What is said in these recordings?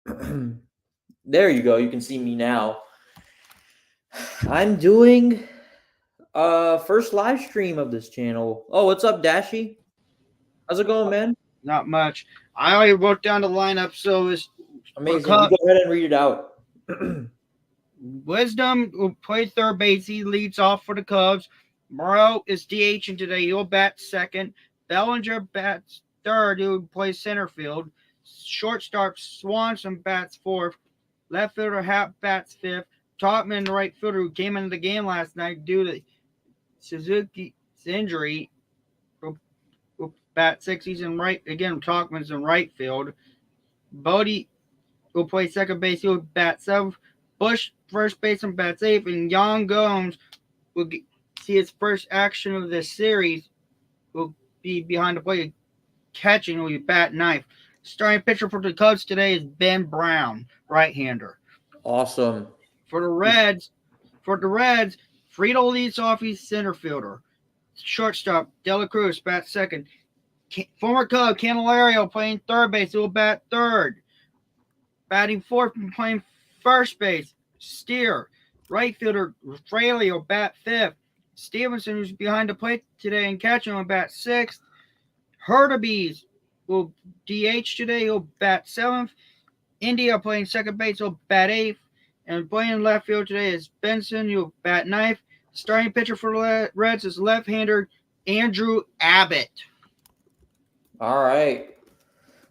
There you go. You can see me now. I'm doing first live stream of this channel. Oh, what's up, Dashy? How's it going, man? Not much. I already wrote down the lineup, so it's for the Amazing. You Cubs. go ahead and read it out. Wisdom will play third base. He leads off for the Cubs. Morrow is DHing today. He'll bat second. Bellinger bats third. He'll play center field. Shortstop Swanson bats fourth. Left fielder Happ bats fifth. Topman, the right fielder, who came into the game last night due to Suzuki's injury, will bat sixth. He's in right again. Topman's in right field. Bodie will play second base. He'll bat seventh. Bush, first baseman, bats eighth. And Yan Gomes will see his first action of this series. Will be behind the plate catching. Will be bat ninth. Starting pitcher for the Cubs today is Ben Brown, right-hander. Awesome. For the Reds, Friedel leads off. He's center fielder. Shortstop Dela Cruz bats second. Former Cub Candelario playing third base. He'll bat third. Batting fourth and playing first base, Steer. Right fielder, Fraley will bat fifth. Stevenson, who's behind the plate today and catching, will bat sixth. Hurtabees will DH today. He'll bat seventh. India playing second base. He'll bat eighth. And playing left field today is Benson. He'll bat ninth. Starting pitcher for the Reds is left-hander Andrew Abbott. All right.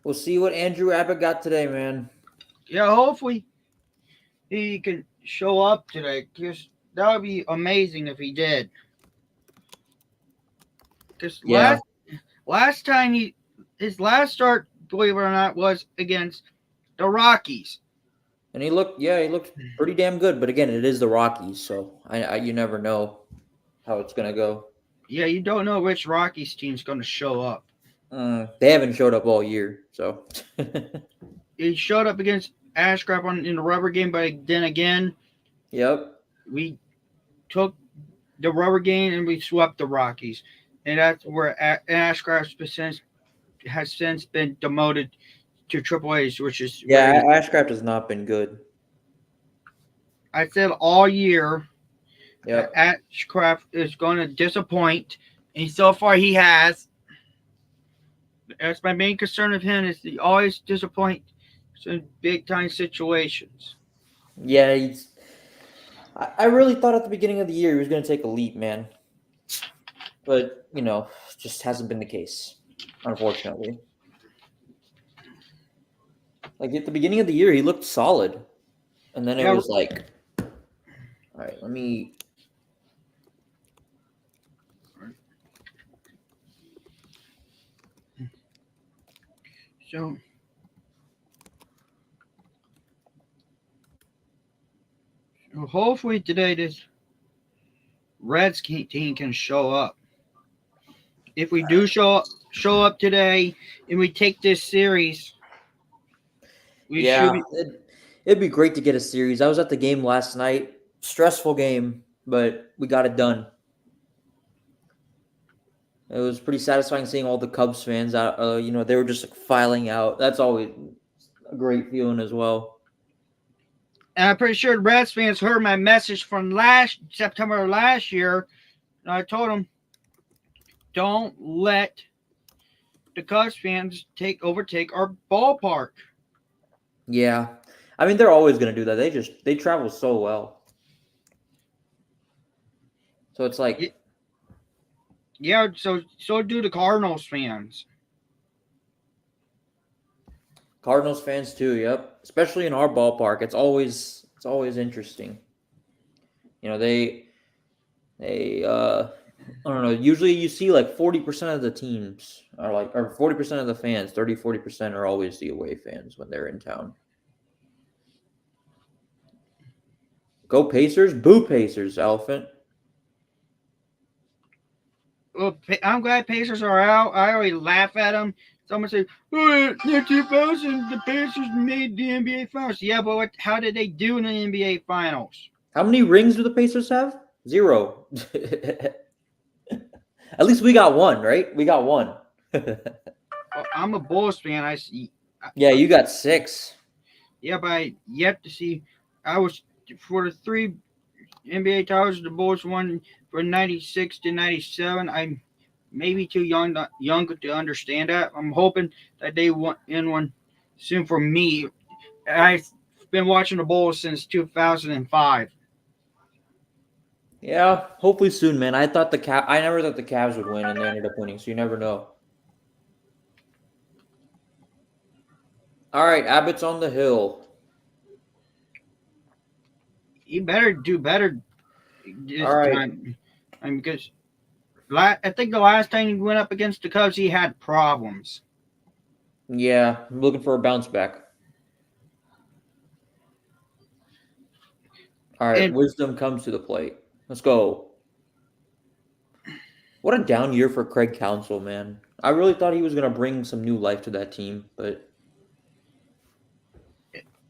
We'll see what Andrew Abbott got today, man. Yeah, hopefully he can show up today, because that would be amazing if he did. Because last time his last start, believe it or not, was against the Rockies. And he looked pretty damn good. But again, it is the Rockies, so you never know how it's gonna go. Yeah, you don't know which Rockies team's going to show up. They haven't showed up all year, so. He showed up against Ashcraft in the rubber game, but then again, Yep. we took the rubber game and we swept the Rockies, and that's where Ashcraft has since been demoted to AAA, which is Ashcraft has not been good. I said all year. Yep. Ashcraft is going to disappoint, and so far he has. That's my main concern of him, is he always disappoints in big time situations. Yeah, I really thought at the beginning of the year he was going to take a leap, man. But, just hasn't been the case, unfortunately. Like, at the beginning of the year, he looked solid. And then it was like, all right, let me... So, hopefully today this Reds team can show up. If we do show up today and we take this series, it'd be great to get a series. I was at the game last night. Stressful game, but we got it done. It was pretty satisfying seeing all the Cubs fans out. They were just filing out. That's always a great feeling as well. And I'm pretty sure the Reds fans heard my message from September of last year. And I told them, don't let the Cubs fans overtake our ballpark. Yeah. I mean, they're always going to do that. They travel so well. So it's like... Yeah, so do the Cardinals fans. Cardinals fans too, yep. Especially in our ballpark. It's always interesting. They I don't know, usually you see like 40% of the teams or 40% of the fans, 30-40% are always the away fans when they're in town. Go Pacers, boo Pacers, Elephant. Well, I'm glad Pacers are out. I always laugh at them. Someone say, "Oh, in 2000, the Pacers made the NBA Finals." Yeah, but how did they do in the NBA Finals? How many rings do the Pacers have? 0. At least we got one, right? We got one. I'm a Bulls fan. Yeah, you got 6. Yeah, but I yet to see. I was for the 3 NBA titles the Bulls won for 96 to 97. I'm maybe too young to understand that. I'm hoping that they win one soon for me. I've been watching the Bulls since 2005. Yeah, hopefully soon, man. I never thought the Cavs would win, and they ended up winning. So you never know. All right, Abbott's on the hill. You better do better All this right. time. Because I think the last time he went up against the Cubs, he had problems. Yeah, I'm looking for a bounce back. All right, And Wisdom comes to the plate. Let's go. What a down year for Craig Counsell, man. I really thought he was gonna bring some new life to that team, but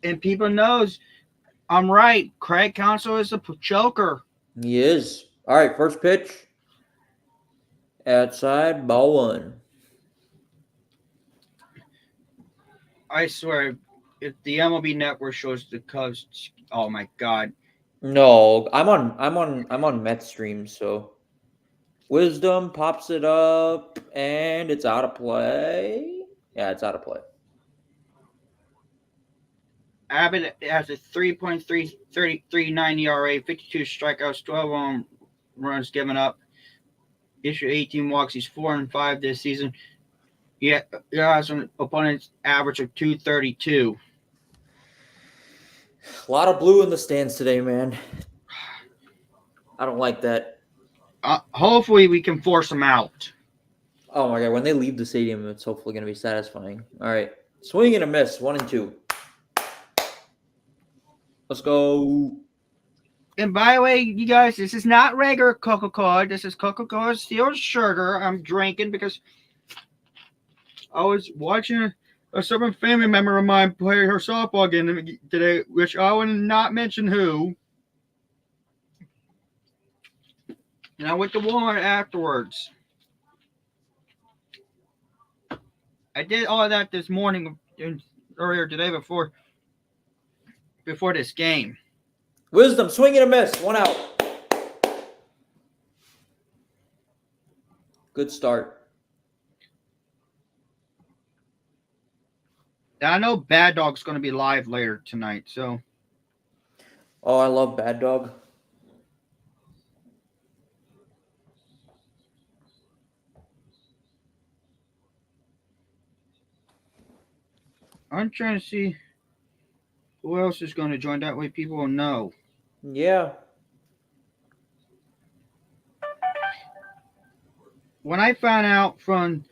and people knows I'm right. Craig Counsell is a choker. he is. All right, first pitch. Outside, ball one. I swear, if the MLB Network shows the Cubs, oh my God, No, I'm on Mets stream, so Wisdom pops it up and it's out of play. Yeah, it's out of play. Abbott has a 3.339 ERA, 52 strikeouts, 12 runs given up, issued 18 walks. He's 4-5 this season. Yeah, he has an opponent's average of 232. A lot of blue in the stands today, man. I don't like that. Hopefully, we can force him out. Oh my god, when they leave the stadium, it's hopefully going to be satisfying. All right, swing and a miss, 1-2. Let's go. And by the way, you guys, this is not regular Coca-Cola. This is Coca-Cola Zero Sugar. I'm drinking because I was watching a certain family member of mine play her softball game today, which I will not mention who. And I went to Walmart afterwards. I did all of that this morning and earlier today before this game. Wisdom, swing and a miss, 1 out. Good start. Now, I know Bad Dog's going to be live later tonight, so Oh, I love Bad Dog. I'm trying to see who else is going to join. That way people will know. Yeah. When I found out from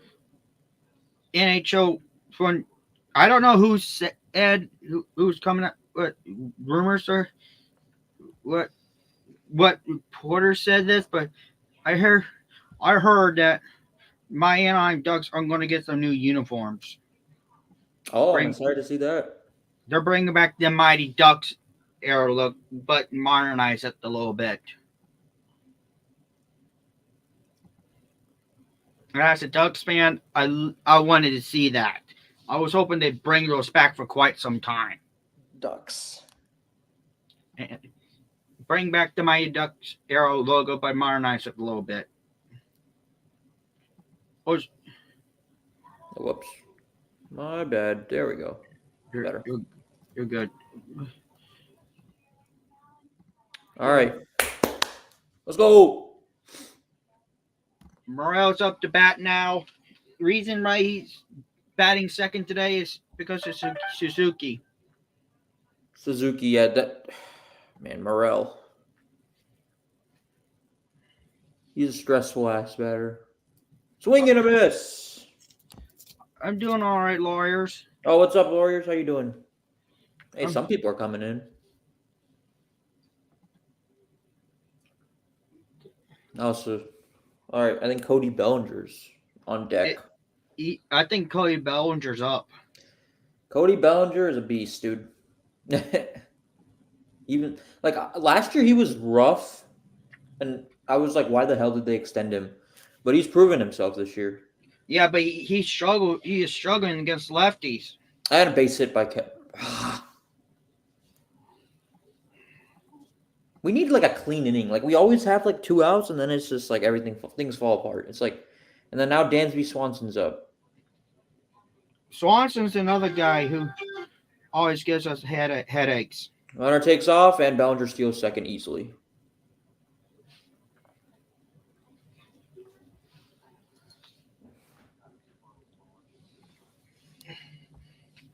NHL, from I don't know who said who's coming up, what rumors are, what reporter said this, but I heard that my Anaheim Ducks are going to get some new uniforms. Oh, I'm excited to see that. They're bringing back the Mighty Ducks era look, but modernize it a little bit. And as a Ducks fan, I wanted to see that. I was hoping they'd bring those back for quite some time. Ducks. And bring back the Mighty Ducks era logo, but modernize it a little bit. Whoops. My bad. There we go. Better. You're good. All right. Let's go. Morel's up to bat now. The reason why he's batting second today is because of Suzuki. Suzuki, yeah, man, Morel. He's a stressful ass batter. Swing and a miss. I'm doing all right, lawyers. Oh, what's up, Warriors? How you doing? Hey, some people are coming in. Also, all right. I think Cody Bellinger's on deck. I think Cody Bellinger's up. Cody Bellinger is a beast, dude. Even like last year, he was rough, and I was like, why the hell did they extend him? But he's proven himself this year. Yeah, but he struggled. He is struggling against lefties. I had a base hit by We need like a clean inning. Like we always have like 2 outs, and then it's just like things fall apart. It's like, and then now Dansby Swanson's up. Swanson's another guy who always gives us headaches. Runner takes off, and Bellinger steals second easily.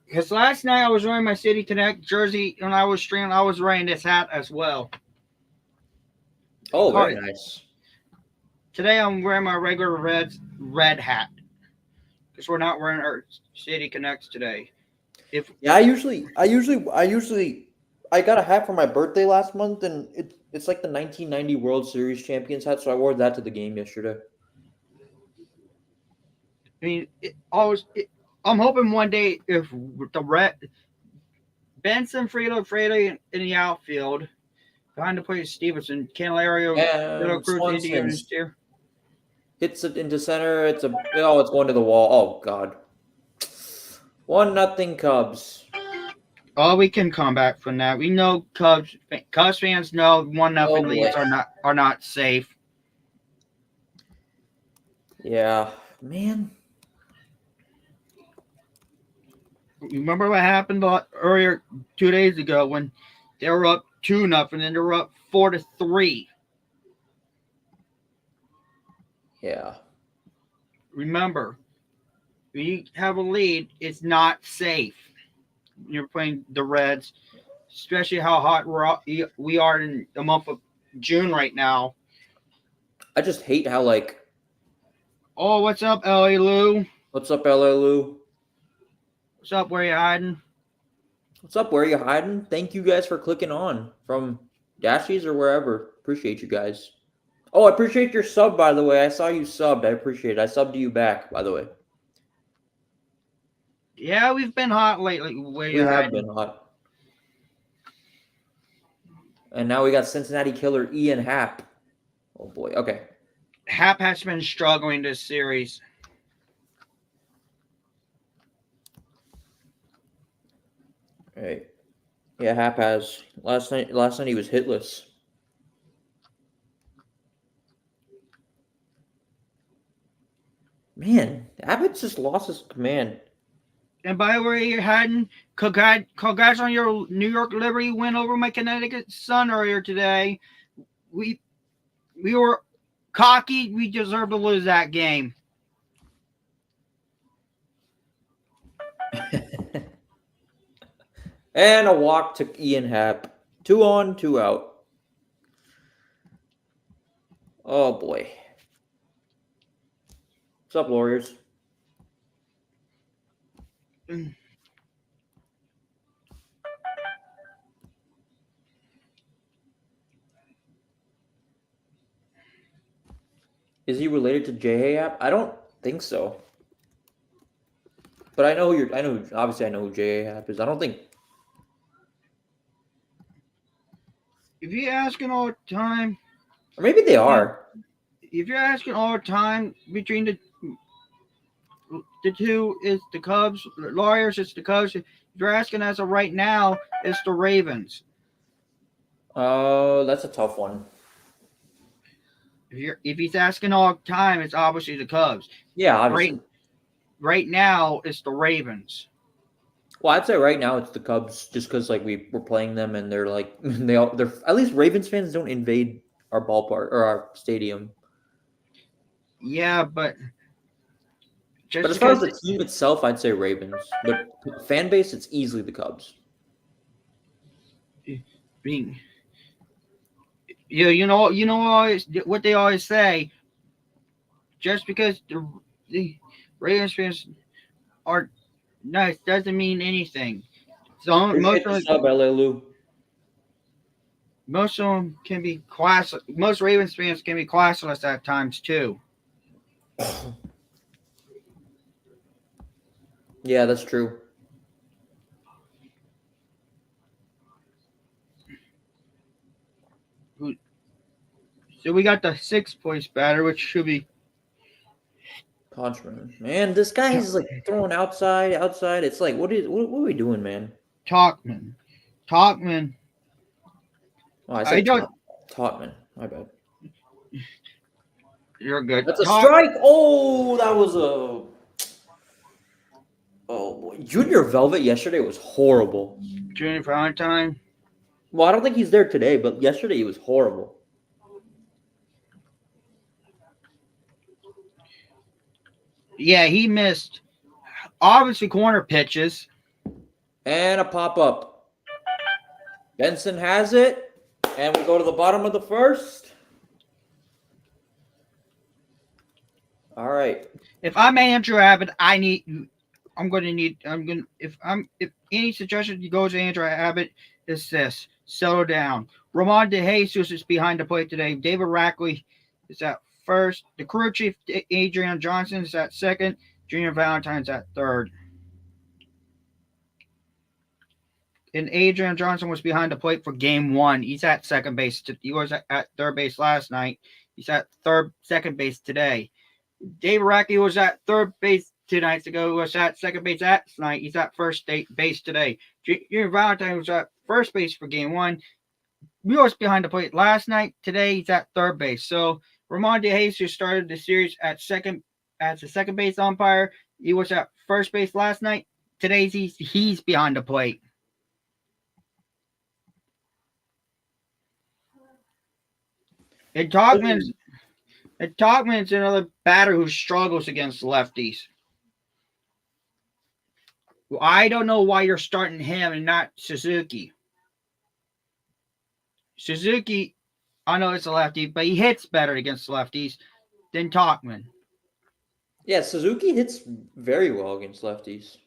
Because last night I was wearing my City Connect jersey and I was streaming. I was wearing this hat as well. Oh, very nice. Today I'm wearing my regular red hat because we're not wearing our City Connects today. I usually I got a hat for my birthday last month, and it's like the 1990 World Series champions hat, so I wore that to the game yesterday. I mean, I'm hoping one day if the Benson, Fredo in the outfield, behind the plate Stevenson, Candelario, Little Cruz, Indians here. Hits it into center. It's going to the wall. Oh God. 1-0 Cubs. Oh, we can come back from that. We know Cubs fans know 1-0 leads are not safe. Yeah, man. Remember what happened earlier 2 days ago when they were up 2-0 and then they were up 4-3. Yeah. Remember, when you have a lead, it's not safe. You're playing the Reds, especially how hot we are in the month of June right now. I just hate how Oh, what's up, LA Lou? What's up, LA Lou? What's up, where you hiding? What's up, where you hiding? Thank you guys for clicking on from Dashies or wherever. Appreciate you guys. Oh, I appreciate your sub, by the way. I saw you subbed. I appreciate it. I subbed to you back, by the way. Yeah, we've been hot lately. We have been hot. And now we got Cincinnati killer Ian Happ. Oh, boy. Okay. Happ has been struggling this series. All right. Yeah, Happ has. Last night he was hitless. Man, Abbott's just lost his command. And by the way, you're hiding. Congrats on your New York Liberty win over my Connecticut Sun earlier today. We were cocky. We deserve to lose that game. And a walk to Ian Happ. 2 on, 2 out. Oh, boy. What's up, Warriors? Is he related to J.A. Happ? I don't think so. But obviously I know who J.A. Happ is. I don't think. If you're asking all the time. Or maybe they are. If you're asking all the time between the two, is the Cubs. Lawyers, it's the Cubs. If you're asking as of right now, it's the Ravens. Oh, that's a tough one. If he's asking all the time, it's obviously the Cubs. Yeah, obviously. Right now, it's the Ravens. Well, I'd say right now it's the Cubs, just because we're playing them and they're they're at least Ravens fans don't invade our ballpark or our stadium. Yeah, but as far as the team itself, I'd say Ravens. But fan base, it's easily the Cubs. You know what they always say. Just because the Ravens fans are nice doesn't mean anything. So most of them can be class. Most Ravens fans can be classless at times too. Yeah, that's true. So we got the 6th place batter, which should be Conchman. Man, this guy is throwing outside. It's what are we doing, man? Talkman. Oh, I I said don't. Totman. My bad. You're good. That's a strike. Oh, that was a. Oh boy, Junior Velvet yesterday was horrible. Junior Valentine. Well, I don't think he's there today, but yesterday he was horrible. Yeah, he missed obviously corner pitches. And a pop up. Benson has it, and we go to the bottom of the first. All right. If I'm Andrew Abbott, I'm going to need. I'm going. If any suggestion goes to Andrew Abbott, is this: settle down. Ramon DeJesus is behind the plate today. David Rackley is at first. The crew chief Adrian Johnson is at second. Junior Valentine's at third. And Adrian Johnson was behind the plate for game one. He's at second base. He was at third base last night. He's at second base today. Dave Rackley was at third base 2 nights ago. He was at second base last night. He's at first base today. Junior Valentine was at first base for game one. He was behind the plate last night. Today he's at third base. So Ramon DeJesus started the series at second as a second base umpire. He was at first base last night. Today he's behind the plate. And Togman's another batter who struggles against lefties. Well, I don't know why you're starting him and not Suzuki. Suzuki, I know it's a lefty, but he hits better against lefties than Togman. Yeah, Suzuki hits very well against lefties.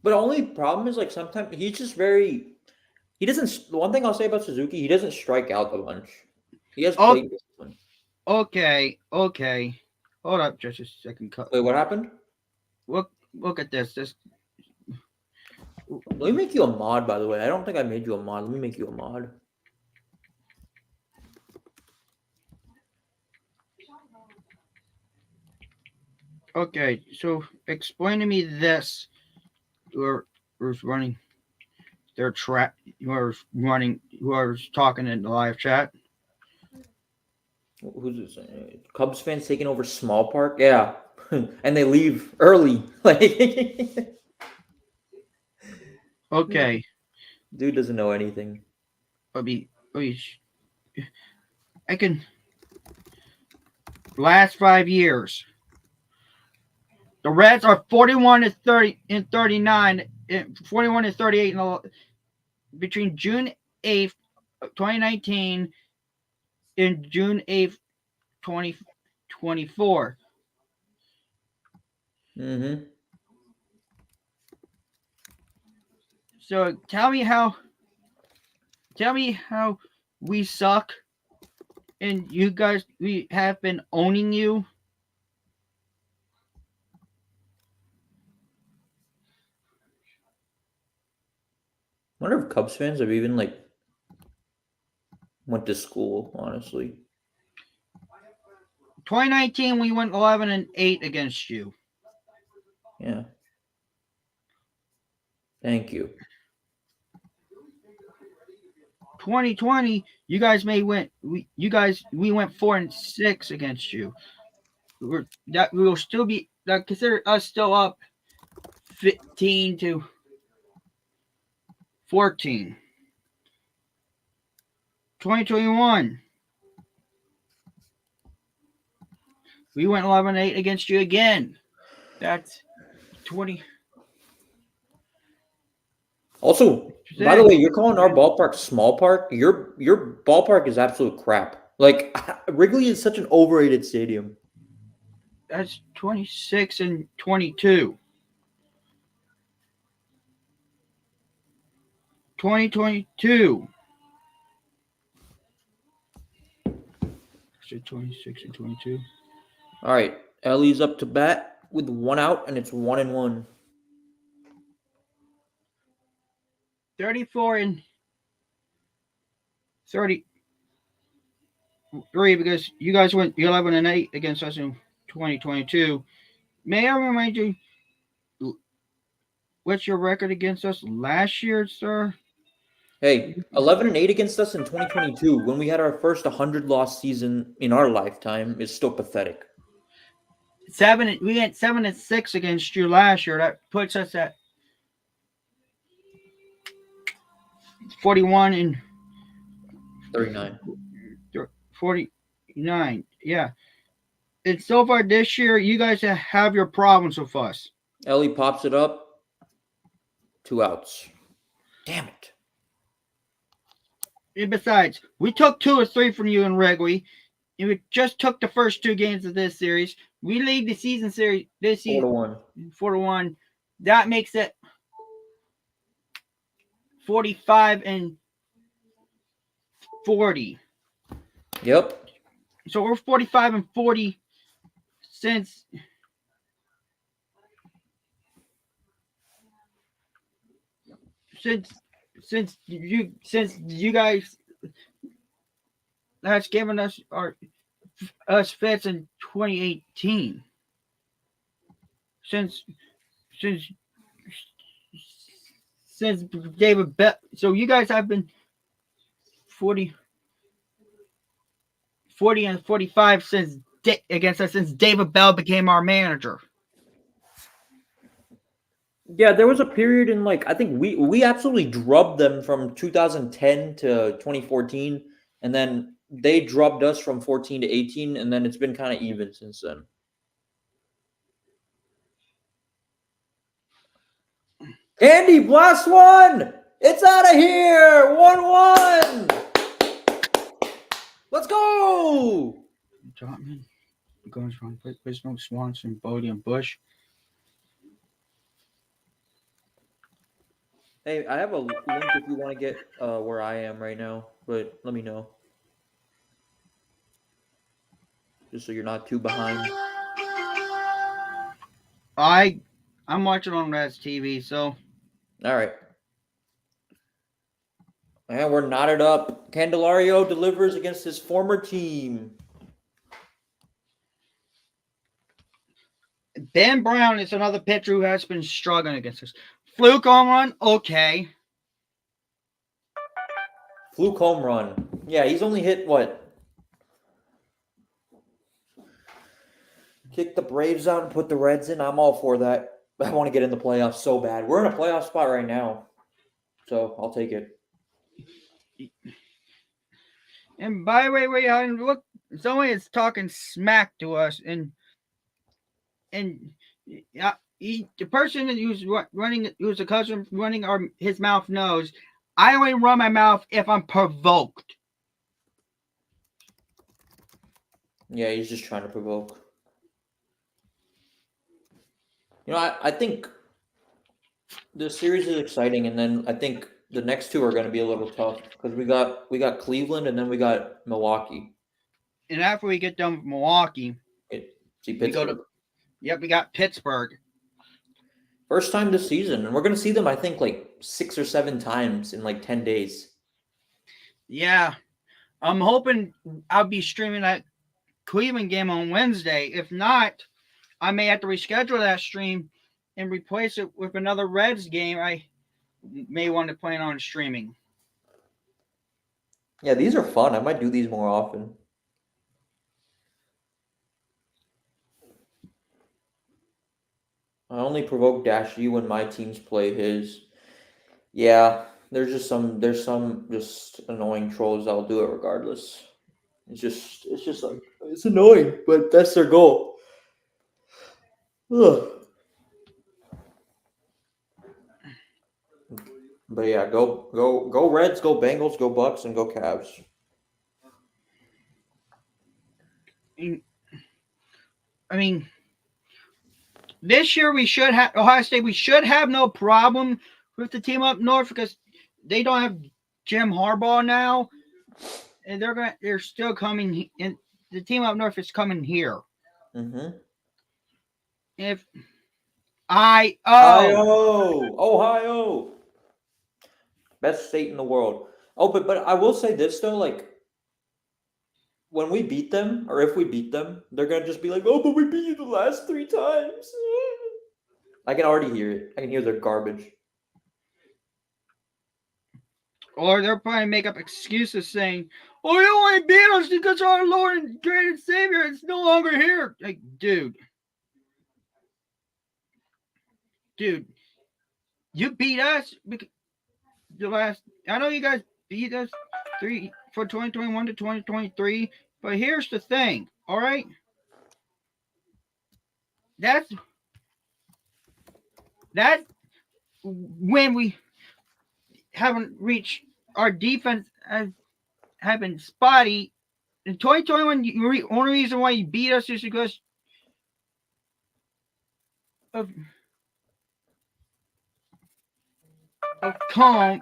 But the only problem is like sometimes he's just very. He doesn't. One thing I'll say about Suzuki, he doesn't strike out a bunch. He has plate discipline. Okay. Hold up just a second. Wait, what happened? Look at this. Let me make you a mod, by the way. I don't think I made you a mod. Let me make you a mod. Okay, so explain to me this. Who's running their trap? Whoever's talking in the live chat. Who's this? Cubs fans taking over Small Park? Yeah. And they leave early. Like Okay. Dude doesn't know anything. I can. Last 5 years, the Reds are 41 to 30 and 39, 41 to 38 between June 8th, 2019 and June 8th, 2024. Mm-hmm. So tell me how we suck and you guys, we have been owning you. I wonder if Cubs fans have even like went to school, honestly. 2019, we went 11-8 against you. Yeah. Thank you. 2020, you guys we went 4-6 against you. We will still be consider us still up 15 to 14. 2021, we went 11-8 against you again. That's 20. Also, by the way, you're calling our ballpark Small Park. Your ballpark is absolute crap. Like Wrigley is such an overrated stadium. That's 26 and 22. 2022. So 26 and 22. All right, Ellie's up to bat with 1 out, and it's 1-1. 34 and 33 because you guys went 11-8 against us in 2022. May I remind you, what's your record against us last year, sir? Hey, 11-8 against us in 2022 when we had our first 100-loss season in our lifetime is still pathetic. We had 7-6 against you last year. That puts us at 41 and 39. 49. Yeah. And so far this year, you guys have your problems with us. Ellie pops it up. 2 outs. Damn it. And besides, we took 2 or 3 from you in Wrigley. And we just took the first 2 games of this series. We lead the season series this season 4-1. 4-1. That makes it 45 and 40. Yep. So we're 45 and 40 since you guys has given us fits in 2018. Since David Bell. So you guys have been 40 and 45 against us since David Bell became our manager. Yeah, there was a period in I think we absolutely drubbed them from 2010 to 2014, and then they drubbed us from 14 to 18, and then it's been kind of even since then. Andy, blast one! It's out of here! 1-1! Let's go! Trotman goes wrong. Wisdom, Swanson, Bodie, and Bush. Hey, I have a link if you want to get where I am right now, but let me know. Just so you're not too behind. I'm watching on Reds TV, so. All right. And we're knotted up. Candelario delivers against his former team. Ben Brown is another pitcher who has been struggling against us. Fluke home run, okay. Fluke home run. Yeah, he's only hit what? Kick the Braves out and put the Reds in. I'm all for that. I want to get in the playoffs so bad. We're in a playoff spot right now, so I'll take it. And by the way, look, someone is talking smack to us, and the person who's the cousin running his mouth knows. I only run my mouth if I'm provoked. Yeah, he's just trying to provoke. You know, I think the series is exciting, and then I think the next 2 are going to be a little tough because we got Cleveland and then we got Milwaukee. And after we get done with Milwaukee, Pittsburgh. We got Pittsburgh. First time this season, and we're going to see them, I think, 6 or 7 times in 10 days. Yeah. I'm hoping I'll be streaming that Cleveland game on Wednesday. If not, I may have to reschedule that stream and replace it with another Reds game I may want to plan on streaming. Yeah, these are fun. I might do these more often. I only provoke Dashy when my teams play his. Yeah, there's some just annoying trolls that'll do it regardless. It's annoying, but that's their goal. Ugh. But yeah, go Reds, go Bengals, go Bucks, and go Cavs. I mean, this year Ohio State. We should have no problem with the team up north because they don't have Jim Harbaugh now, and they're still coming. And the team up north is coming here. Mm-hmm. If Ohio, best state in the world. Oh, but I will say this though, when we beat them, or if we beat them, they're gonna just be like, "Oh, but we beat you the last 3 times." I can already hear it. I can hear their garbage. Or they'll probably make up excuses saying, "Oh, you only beat us because our Lord and great Savior is no longer here." Like, dude, you beat us because the last. I know you guys beat us for 2021 to 2023, but here's the thing. All right, that's that's when we haven't reached our defense have been spotty. In 2021, the only reason why you beat us is because of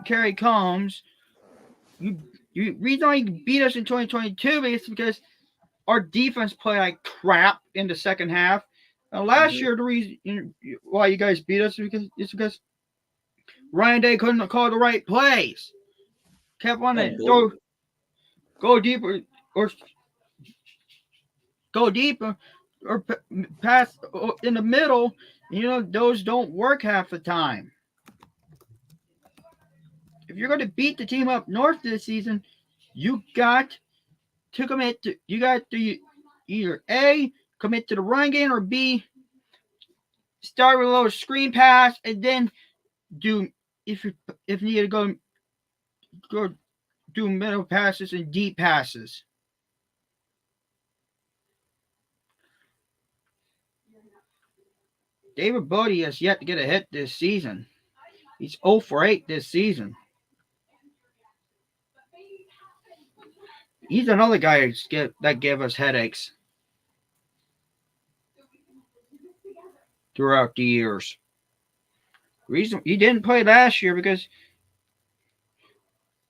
Kerry Combs. You reason why you beat us in 2022 is because our defense played like crap in the second half. Last year, the reason why you guys beat us is because Ryan Day couldn't call the right plays. Kept wanting to go deeper or go deeper or pass in the middle. Those don't work half the time. If you're going to beat the team up north this season, you got to commit to either A, commit to the run game, or B, start with a little screen pass and then do if needed go do middle passes and deep passes. David Bodie has yet to get a hit this season. He's 0 for 8 this season. He's another guy that gave us headaches throughout the years. Reason he didn't play last year because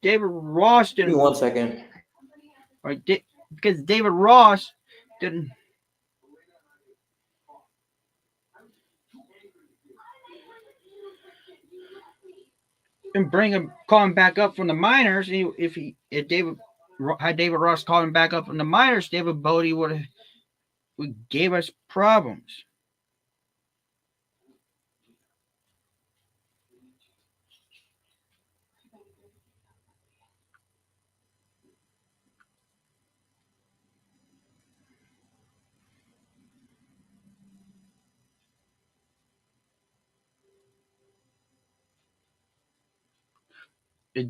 David Ross didn't. Give me 1 second. Right, because David Ross didn't. And call him back up from the minors. If David Ross called him back up from the minors, David Bodie would gave us problems.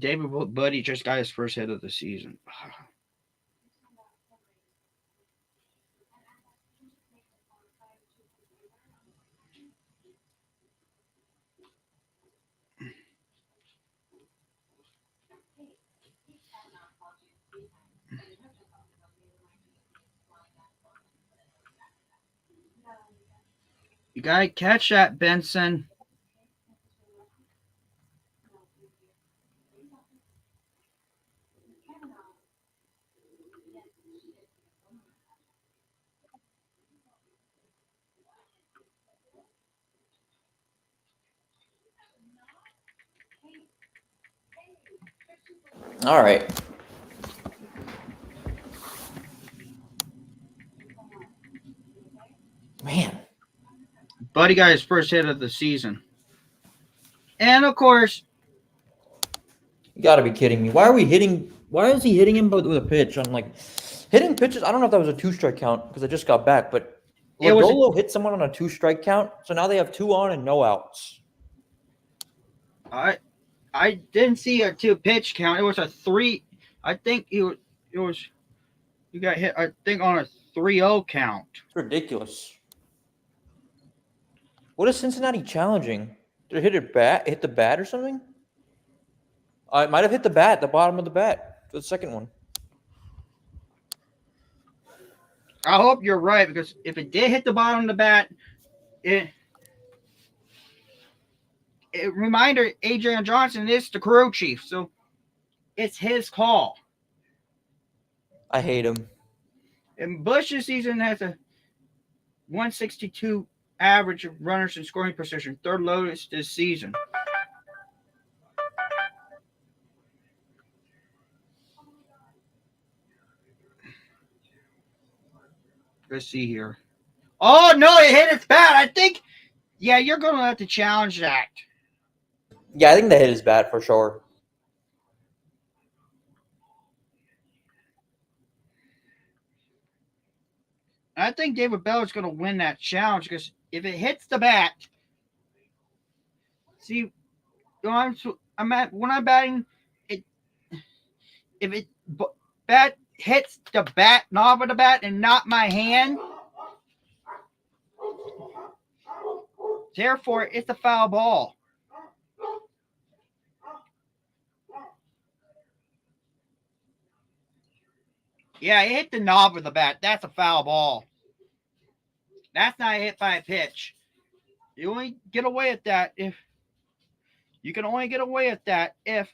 David Bodie just got his first hit of the season. You gotta catch that, Benson. All right. Man. Buddy got his first hit of the season. And of course, You got to be kidding me. Why is he hitting him with a pitch? I'm like, hitting pitches. I don't know if that was a 2-strike count because I just got back, but Lodolo hit someone on a 2-strike count, so now they have 2 on and no outs. I didn't see a 2-pitch count. It was a 3. I think it was. You got hit. I think on a 3-0 count. It's ridiculous. What is Cincinnati challenging? Did it hit the bat or something? It might have hit the bat, the bottom of the bat, for the second one. I hope you're right, because if it did hit the bottom of the bat, reminder, Adrian Johnson is the crew chief, so it's his call. I hate him. And Bush this season has a 162 average of runners in scoring position, third lowest this season. Let's see here. Oh, no, it hit its bat. I think, yeah, you're going to have to challenge that. Yeah, I think they hit his bat for sure. I think David Bell is going to win that challenge because if it hits the bat, see, when I'm batting, it if it bat hits the knob of the bat and not my hand, therefore it's a foul ball. Yeah, it hit the knob of the bat. That's a foul ball. That's not hit by a pitch. You only get away with that if you can only get away with that if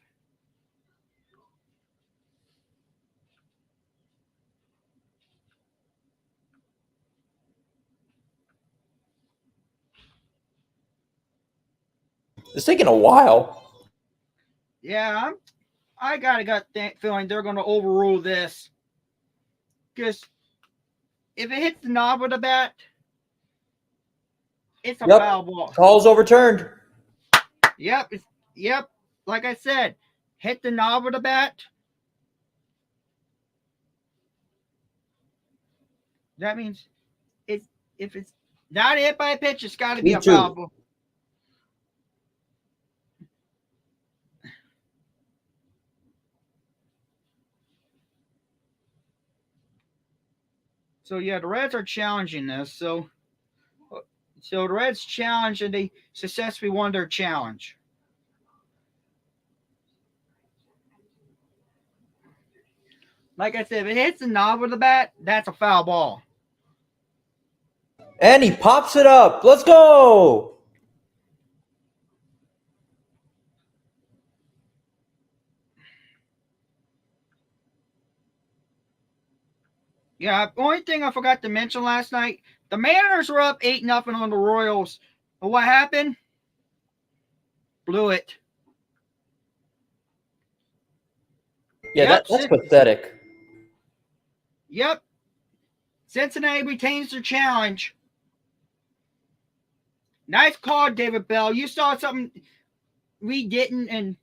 It's taking a while. yeah, I got a gut feeling they're going to overrule this because if it hits the knob of the bat, it's a foul ball. Call's overturned. Yep, yep. Like I said, hit the knob of the bat. That means if it's not hit by a pitch, it's got to be a foul ball. So yeah, the Reds are challenging this. So the Reds challenged and they successfully won their challenge. Like I said, if it hits the knob of the bat, that's a foul ball. And he pops it up. Let's go. Yeah, the only thing I forgot to mention last night, the Mariners were up 8-0 on the Royals. But what happened? Blew it. Yeah, Yep, that's pathetic. Yep. Cincinnati retains their challenge. Nice call, David Bell. You saw something we didn't, and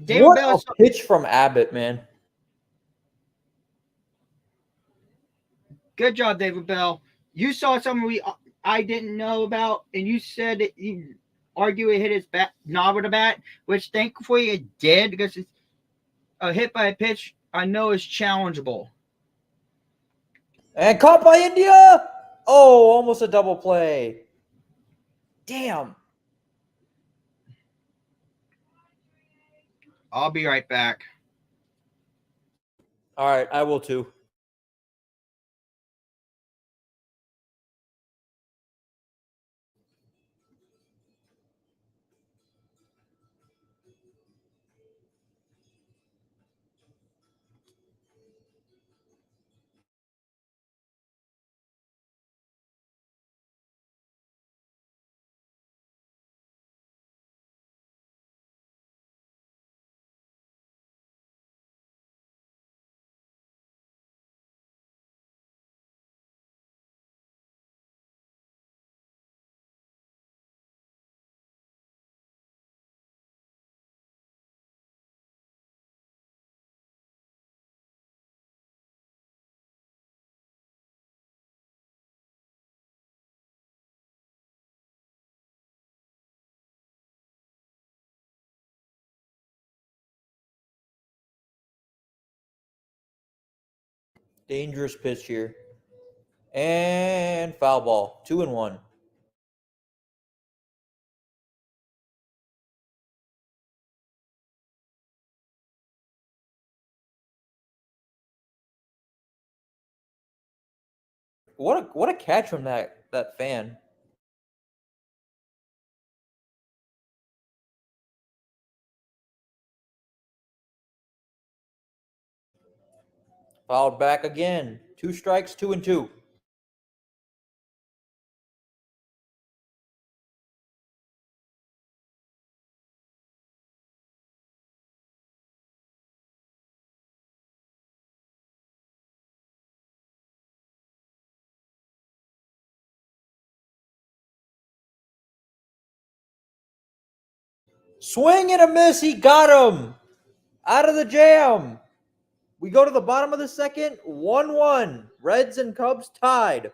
David What Bell. a pitch from Abbott, man. Good job, David Bell. You saw something I didn't know about, and you said that you argue it hit his knob of the bat, which thankfully it did because it's a hit by a pitch I know is challengeable. And caught by India. Oh, almost a double play. Damn. I'll be right back. All right, I will too. Dangerous pitch here. And foul ball. 2-1. What a catch from that fan. Fouled back again. 2 strikes, 2-2. Swing and a miss. He got him out of the jam. We go to the bottom of the second, 1-1. Reds and Cubs tied.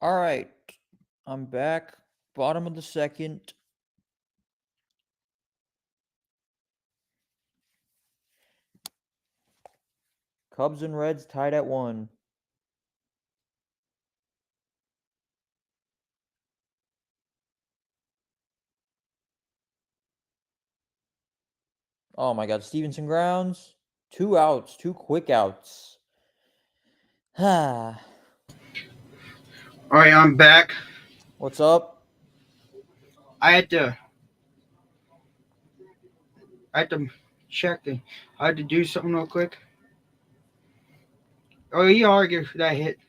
All right. I'm back. Bottom of the second. Cubs and Reds tied at 1. Oh my God. Stevenson grounds. 2 outs. 2 quick outs. Ah. All right, I'm back. What's up? I had to I had to check the. I had to do something real quick. Oh, he argued for that hit,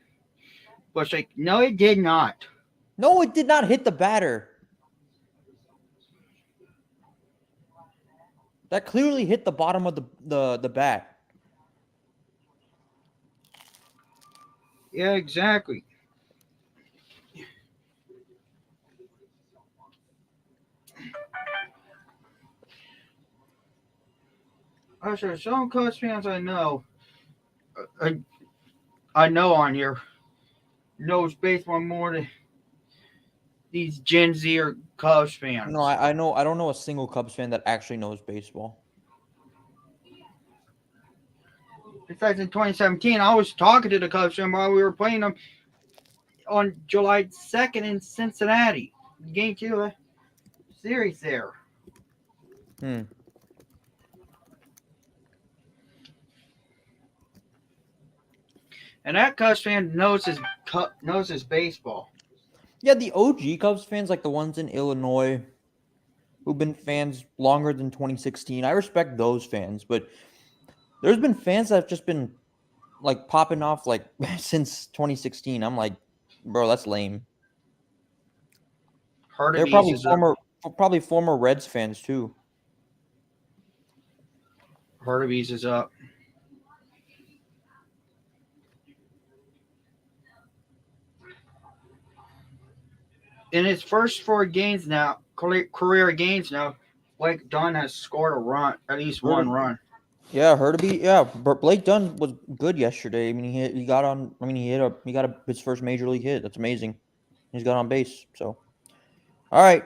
but it's like, no, it did not. No, it did not hit the batter. That clearly hit the bottom of the bat. Yeah, exactly. I said, some Cubs fans I know on here, knows baseball more than these Gen Z or Cubs fans. No, I know. I don't know a single Cubs fan that actually knows baseball. Besides, in 2017, I was talking to the Cubs fan while we were playing them on July 2nd in Cincinnati. Game 2 of the series there. Hmm. And that Cubs fan knows his baseball. Yeah, the OG Cubs fans, like the ones in Illinois, who've been fans longer than 2016. I respect those fans, but there's been fans that have just been like popping off like since 2016. I'm like, bro, that's lame. They're Hurtubise is up. probably former Reds fans too. Hurtubise is up. In his first 4 games now, career games now, Blake Dunn has scored a run, at least one run. Yeah, Hurtubise. Yeah, but Blake Dunn was good yesterday. I mean, he got on. I mean, he got his first major league hit. That's amazing. He's got on base. So, all right.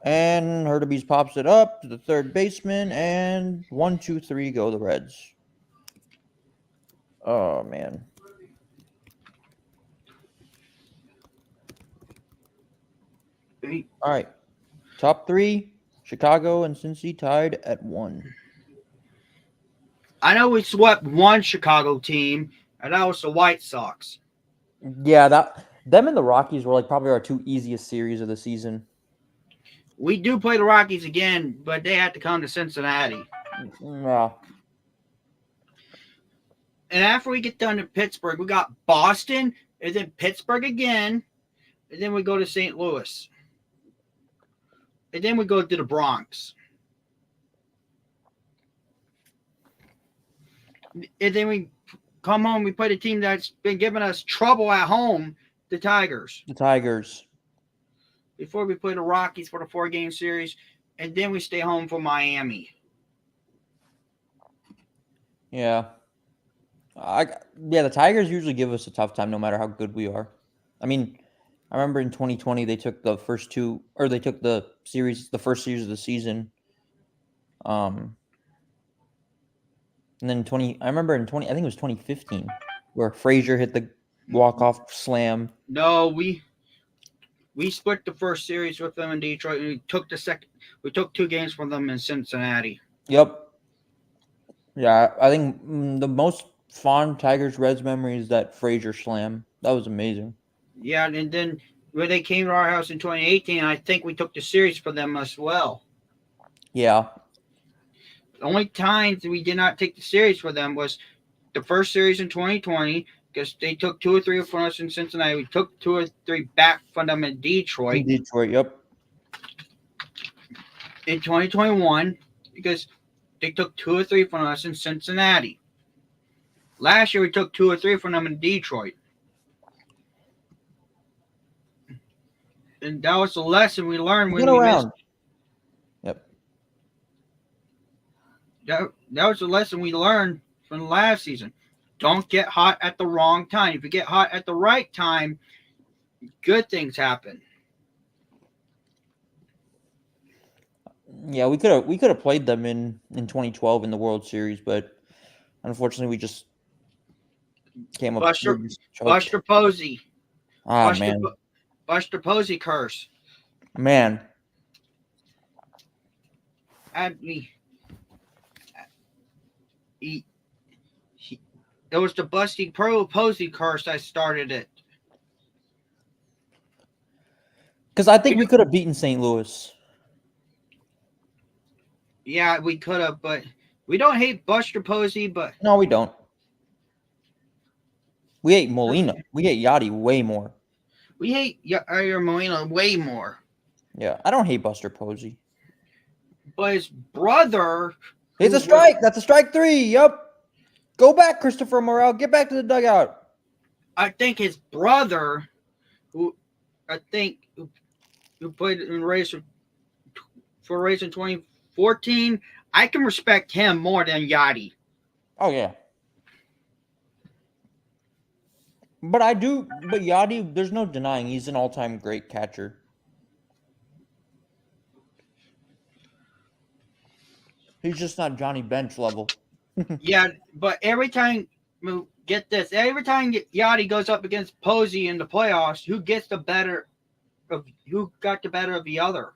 And Hurtubise pops it up to the third baseman, and 1, 2, 3 go the Reds. Oh man. All right. Top 3, Chicago and Cincy tied at 1. I know we swept one Chicago team, and that was the White Sox. Yeah, them and the Rockies were like probably our 2 easiest series of the season. We do play the Rockies again, but they had to come to Cincinnati. Yeah. And after we get done to Pittsburgh, we got Boston, and then Pittsburgh again, and then we go to St. Louis. And then we go to the Bronx. And then we come home, we play the team that's been giving us trouble at home, the Tigers. The Tigers. Before we play the Rockies for the 4-game series, and then we stay home for Miami. Yeah. The Tigers usually give us a tough time no matter how good we are. I mean, I remember in 2020 they took the first the first series of the season. And then I remember in 20, I think it was 2015, where Frazier hit the walk-off slam. No, we split the first series with them in Detroit, and we took the second. We took 2 games from them in Cincinnati. Yep. Yeah, I think the most fond Tigers-Reds memory is that Frazier slam. That was amazing. Yeah, and then when they came to our house in 2018, I think we took the series for them as well. Yeah. The only times we did not take the series for them was the first series in 2020, because they took 2 or 3 from us in Cincinnati. We took 2 or 3 back from them in Detroit. Yep. In 2021, because they took 2 or 3 from us in Cincinnati. Last year, we took 2 or 3 from them in Detroit. And that was the lesson we learned when we missed. Yep. That was the lesson we learned from last season. Don't get hot at the wrong time. If you get hot at the right time, good things happen. Yeah, we could have played them in 2012 in the World Series, but unfortunately we just came up Buster Posey. Man. Buster Posey curse. Man. It was the Busty Posey curse that started it. Because I think we could have beaten St. Louis. Yeah, we could have, but we don't hate Buster Posey, but... No, we don't. We hate Molina. We hate Yachty way more. We hate Molina way more. Yeah, I don't hate Buster Posey. But his brother... It's a strike. That's a strike 3. Yep. Go back, Christopher Morel. Get back to the dugout. I think his brother, who played in Rays for Rays in 2014, I can respect him more than Yachty. Oh, yeah. But Yachty, there's no denying he's an all-time great catcher. He's just not Johnny Bench level. Yeah, but every time, get this, every time Yachty goes up against Posey in the playoffs, who got the better of the other?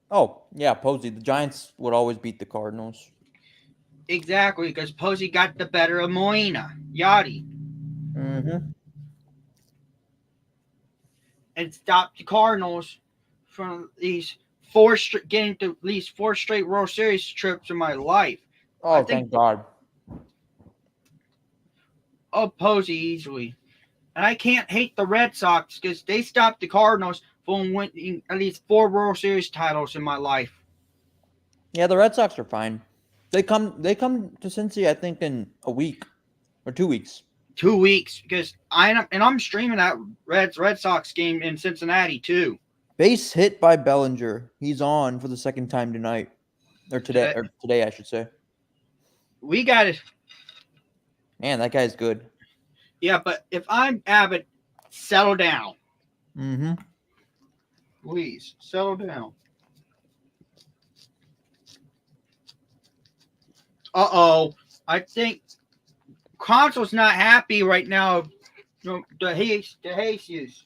Oh, yeah, Posey. The Giants would always beat the Cardinals. Exactly, because Posey got the better of Yachty. Mm-hmm. And stopped the Cardinals from getting to at least 4 straight World Series trips in my life. I Oh, think thank God. Posey easily. And I can't hate the Red Sox because they stopped the Cardinals from winning at least 4 World Series titles in my life. Yeah, the Red Sox are fine. They come to Cincy, I think, in a week or 2 weeks. 2 weeks because I'm streaming that Red Sox game in Cincinnati too. Base hit by Bellinger. He's on for the second time tonight. Or today, I should say. We got it. Man, that guy's good. Yeah, but if I'm Abbott, settle down. Mm-hmm. Please, settle down. I think Consol's not happy right now. The Jesus.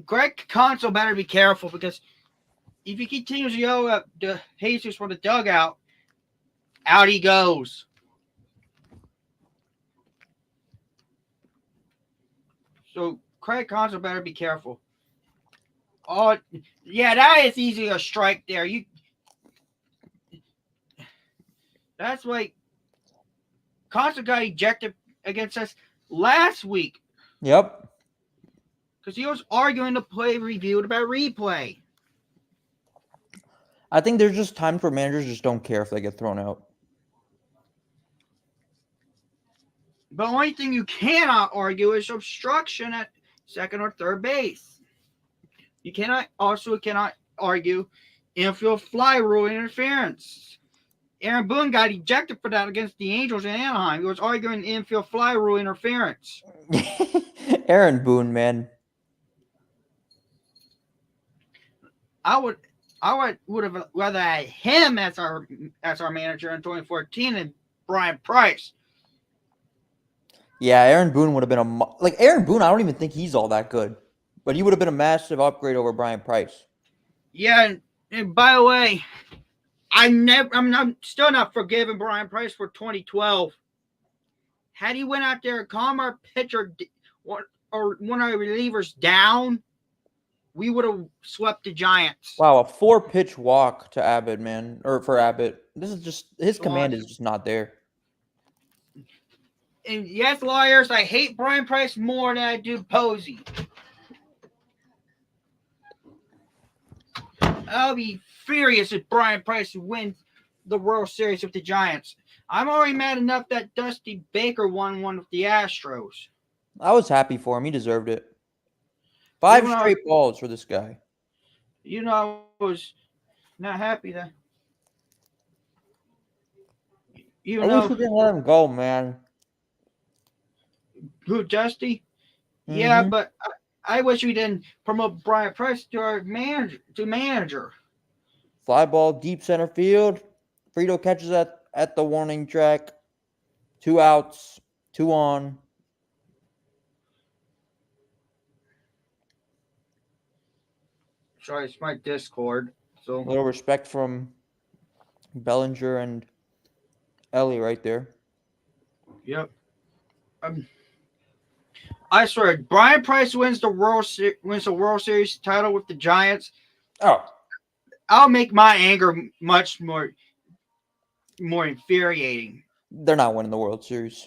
Greg Console better be careful because if he continues to yell at the Jesus from the dugout, out he goes. So Craig Console better be careful. Oh, yeah, that is easily a strike there. That's like Console got ejected against us last week. Yep. Because he was arguing the play reviewed about replay. I think there's just times where managers just don't care if they get thrown out. The only thing you cannot argue is obstruction at second or third base. You cannot argue infield fly rule interference. Aaron Boone got ejected for that against the Angels in Anaheim. He was arguing infield fly rule interference. Aaron Boone, man. I would have rather had him as our manager in 2014 than Brian Price. Yeah, Aaron Boone would have been Aaron Boone. I don't even think he's all that good, but he would have been a massive upgrade over Brian Price. Yeah, and by the way, I'm still not forgiving Brian Price for 2012. Had he went out there and calm our pitcher or one of our relievers down, we would have swept the Giants. Wow, a 4-pitch walk to Abbott, man, or for Abbott. This is just his command is just not there. And yes, liars, I hate Brian Price more than I do Posey. I'll be furious if Brian Price wins the World Series with the Giants. I'm already mad enough that Dusty Baker won one with the Astros. I was happy for him. He deserved it. 5 straight balls for this guy. I was not happy that. I wish we didn't let him go, man. Who, Dusty? Mm-hmm. Yeah, but I wish we didn't promote Brian Price to our manager. Fly ball deep center field. Frito catches at the warning track. 2 outs, 2 on. Sorry, it's my Discord. So a little respect from Bellinger and Ellie right there. Yep. I swear, Brian Price wins the World Series title with the Giants. Oh, I'll make my anger much more infuriating. They're not winning the World Series.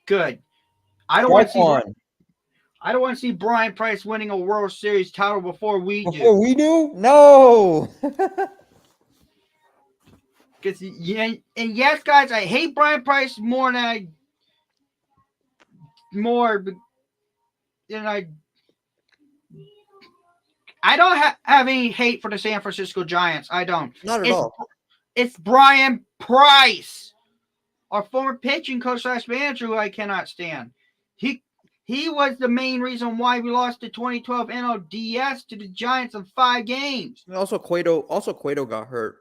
Good. I don't want to see Brian Price winning a World Series title before we do. Before we do? No. Because yes, guys, I hate Brian Price more than I don't have any hate for the San Francisco Giants. I don't. Not at all. It's Brian Price, our former pitching coach / manager, who I cannot stand. He was the main reason why we lost the 2012 NLDS to the Giants in 5 games. Also, Cueto got hurt.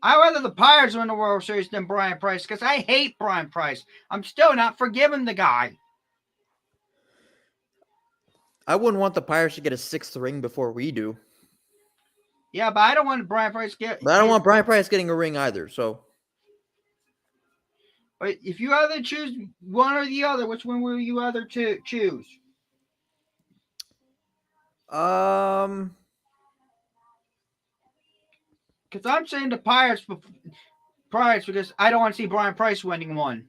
I'd rather the Pirates win the World Series than Brian Price because I hate Brian Price. I'm still not forgiving the guy. I wouldn't want the Pirates to get a 6th ring before we do. Yeah, but I don't want Brian Price to get. But I don't want Brian Price getting a ring either. So, but if you either choose one or the other, which one will you either choose? Because I'm saying the Pirates because I don't want to see Brian Price winning one.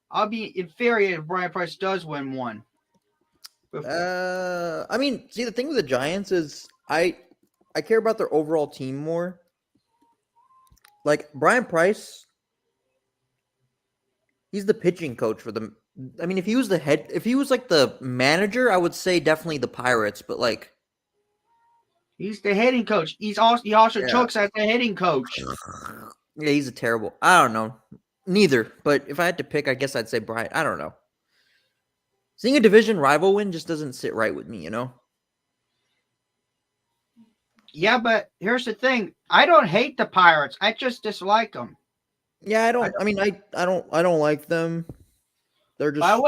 I'll be infuriated if Brian Price does win one. I mean, see, the thing with the Giants is I care about their overall team more. Like Brian Price, he's the pitching coach for them. I mean, if he was like the manager, I would say definitely the Pirates. But like, he's the hitting coach. He also chokes as the hitting coach. Yeah, he's a terrible. I don't know. Neither. But if I had to pick, I guess I'd say Brian. I don't know. Seeing a division rival win just doesn't sit right with me, you know? Yeah, but here's the thing. I don't hate the Pirates. I just dislike them. Yeah, I don't like them. They're just.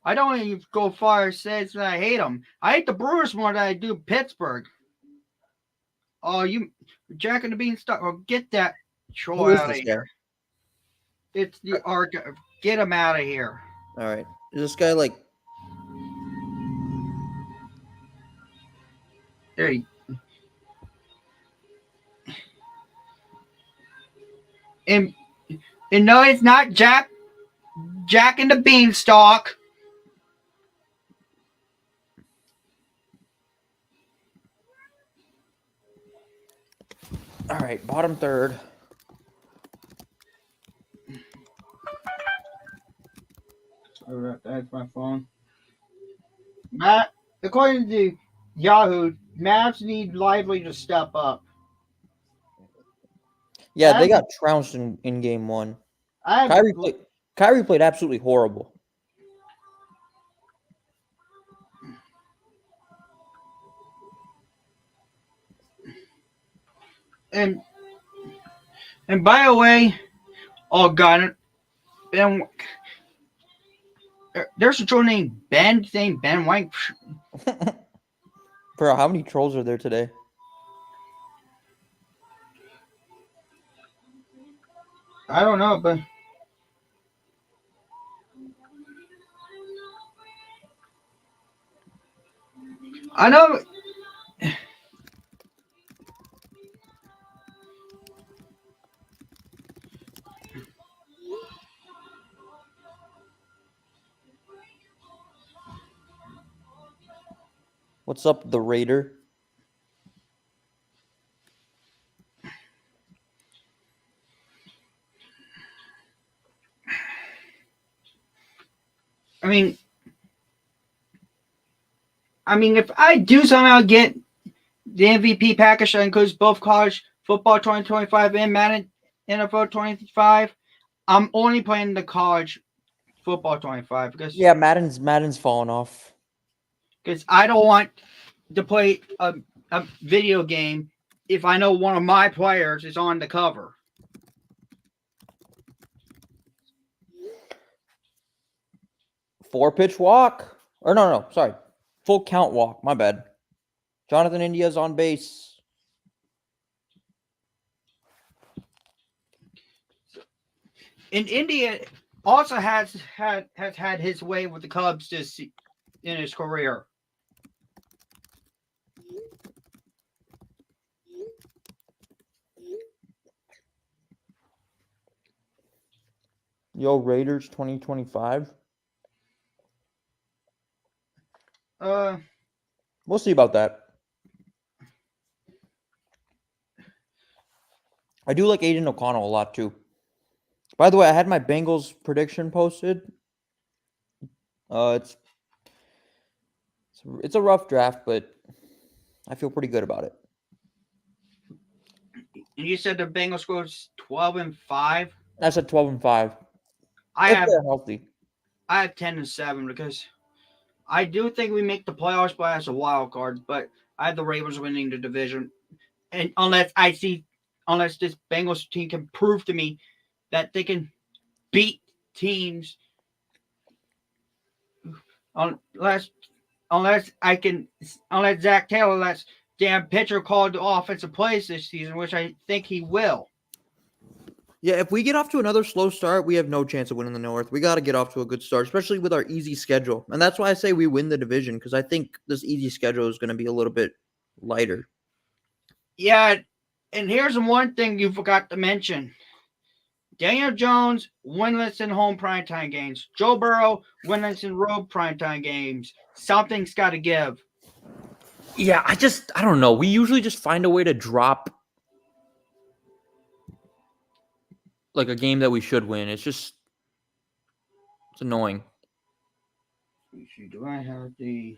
I don't even go far as say that I hate them. I hate the Brewers more than I do Pittsburgh. Oh, you Jack and the Beanstalk. Oh, get that troll out of here. Guy? It's the arc. Get him out of here. All right. Is this guy like? There you. And no, it's not Jack and the Beanstalk. All right, bottom third. That's my phone. Matt, according to Yahoo, Mavs need Lively to step up. Yeah, they got trounced in game 1. Kyrie played absolutely horrible. And by the way, oh god, there's a troll named Ben White. Bro, how many trolls are there today? I don't know, but I know. What's up, the Raider? I mean, if I do somehow get the MVP package that includes both college football 2025 and Madden NFL 25, I'm only playing the college football 25 because Madden's falling off. Because I don't want to play a video game if I know one of my players is on the cover. Four pitch walk. Or no, sorry. Full count walk. My bad. Jonathan India's on base. And India also has had his way with the Cubs this in his career. Yo, Raiders 2025. We'll see about that. I do like Aiden O'Connell a lot too. By the way, I had my Bengals prediction posted. It's a rough draft, but I feel pretty good about it. And you said the Bengals scores 12-5. I said 12-5. I If have they're healthy. 10-7 because I do think we make the playoffs, but as a wild card. But I have the Ravens winning the division, and unless this Bengals team can prove to me that they can beat teams, unless unless Zach Taylor lets damn pitcher call the offensive plays this season, which I think he will. Yeah, if we get off to another slow start, we have no chance of winning the North. We got to get off to a good start, especially with our easy schedule. And that's why I say we win the division, because I think this easy schedule is going to be a little bit lighter. Yeah, and here's one thing you forgot to mention. Daniel Jones, winless in home primetime games. Joe Burrow, winless in road primetime games. Something's got to give. Yeah, I don't know. We usually just find a way to drop like a game that we should win. It's annoying. Do I have the...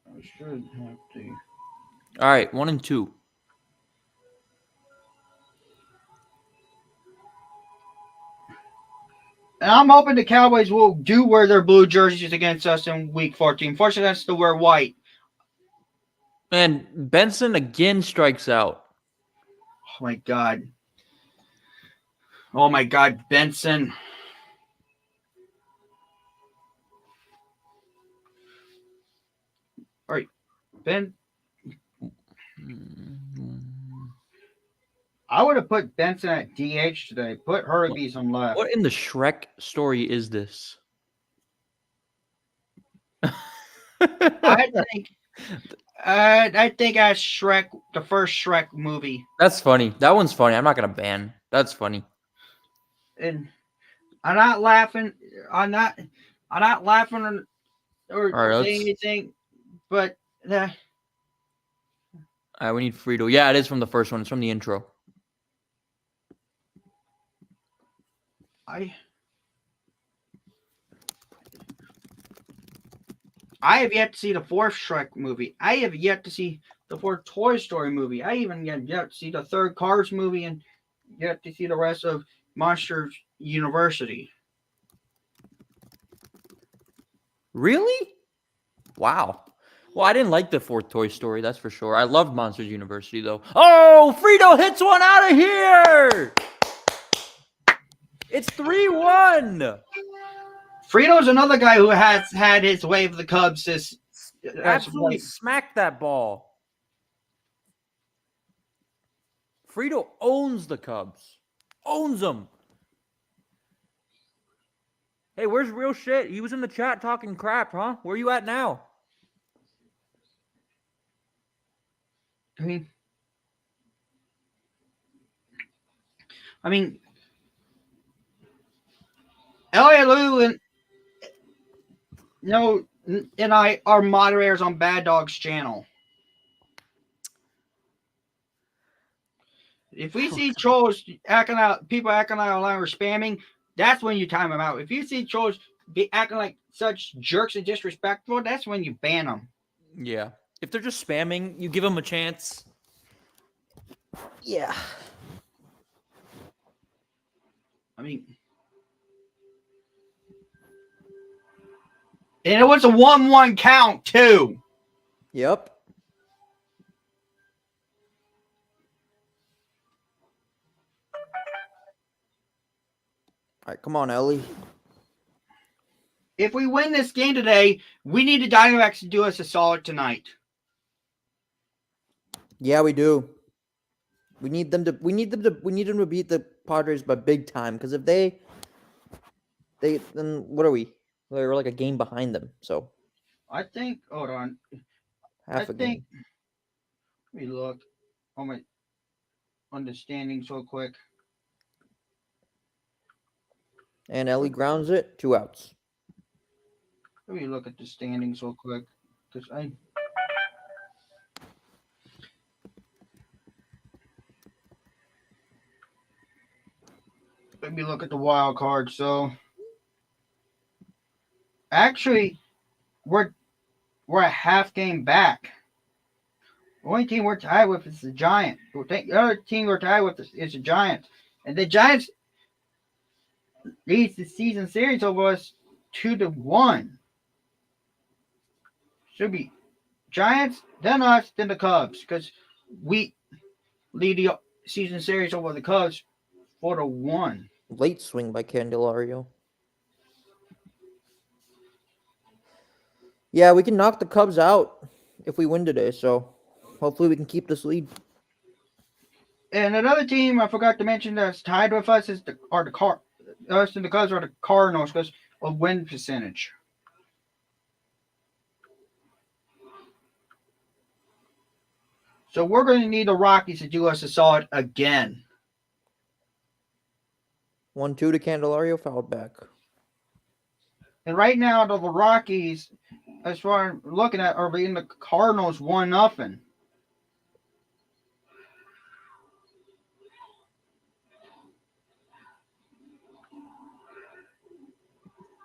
I should have the... All right, 1-2. And I'm hoping the Cowboys will do wear their blue jerseys against us in Week 14. Fortunately, that's to wear white. And Benson again strikes out. Oh, my God. Oh, my God, Benson. All right, Ben. I would have put Benson at DH today. Put Hurbies on left. What in the Shrek story is this? I think as Shrek, the first Shrek movie. That's funny. That one's funny. I'm not gonna ban. That's funny. And I'm not laughing. I'm not laughing or right, saying anything. But all right, we need Frito. Yeah, it is from the first one. It's from the intro. I have yet to see the fourth Shrek movie. I have yet to see the fourth Toy Story movie. I even yet to see the third Cars movie and yet to see the rest of Monsters University. Really? Wow. Well, I didn't like the fourth Toy Story, that's for sure. I loved Monsters University, though. Oh, Frito hits one out of here! It's 3-1. Frito's another guy who has had his way with the Cubs this absolutely smacked that ball. Frito owns the Cubs. Owns them. Hey, where's real shit? He was in the chat talking crap, huh? Where you at now? I mean, Elliot Lou and I are moderators on Bad Dog's channel. If we see trolls people acting out online or spamming, that's when you time them out. If you see trolls acting like such jerks and disrespectful, that's when you ban them. Yeah. If they're just spamming, you give them a chance. Yeah. I mean, and it was a 1-1 count, too. Yep. All right, come on, Ellie. If we win this game today, we need the Diamondbacks to do us a solid tonight. Yeah, we do. We need them to beat the Padres by big time, because if they then what are we? We're like a game behind them. So I think hold on. Half a game. Let me look on my understanding so quick. And Ellie grounds it, 2 outs. Let me look at the standings real quick. Let me look at the wild card. So actually, we're we're a half game back. The only team we're tied with is the Giants. The other team we're tied with is the Giants. And the Giants leads the season series over us 2-1. Should be Giants, then us, then the Cubs. Because we lead the season series over the Cubs 4-1. Late swing by Candelario. Yeah, we can knock the Cubs out if we win today. So hopefully we can keep this lead. And another team I forgot to mention that's tied with us is us and the Cubs are the Cardinals because of win percentage. So we're going to need the Rockies to do us a solid again. 1-2 to Candelario, fouled back. And right now, the Rockies, as far as I'm looking at, are beating the Cardinals 1-0.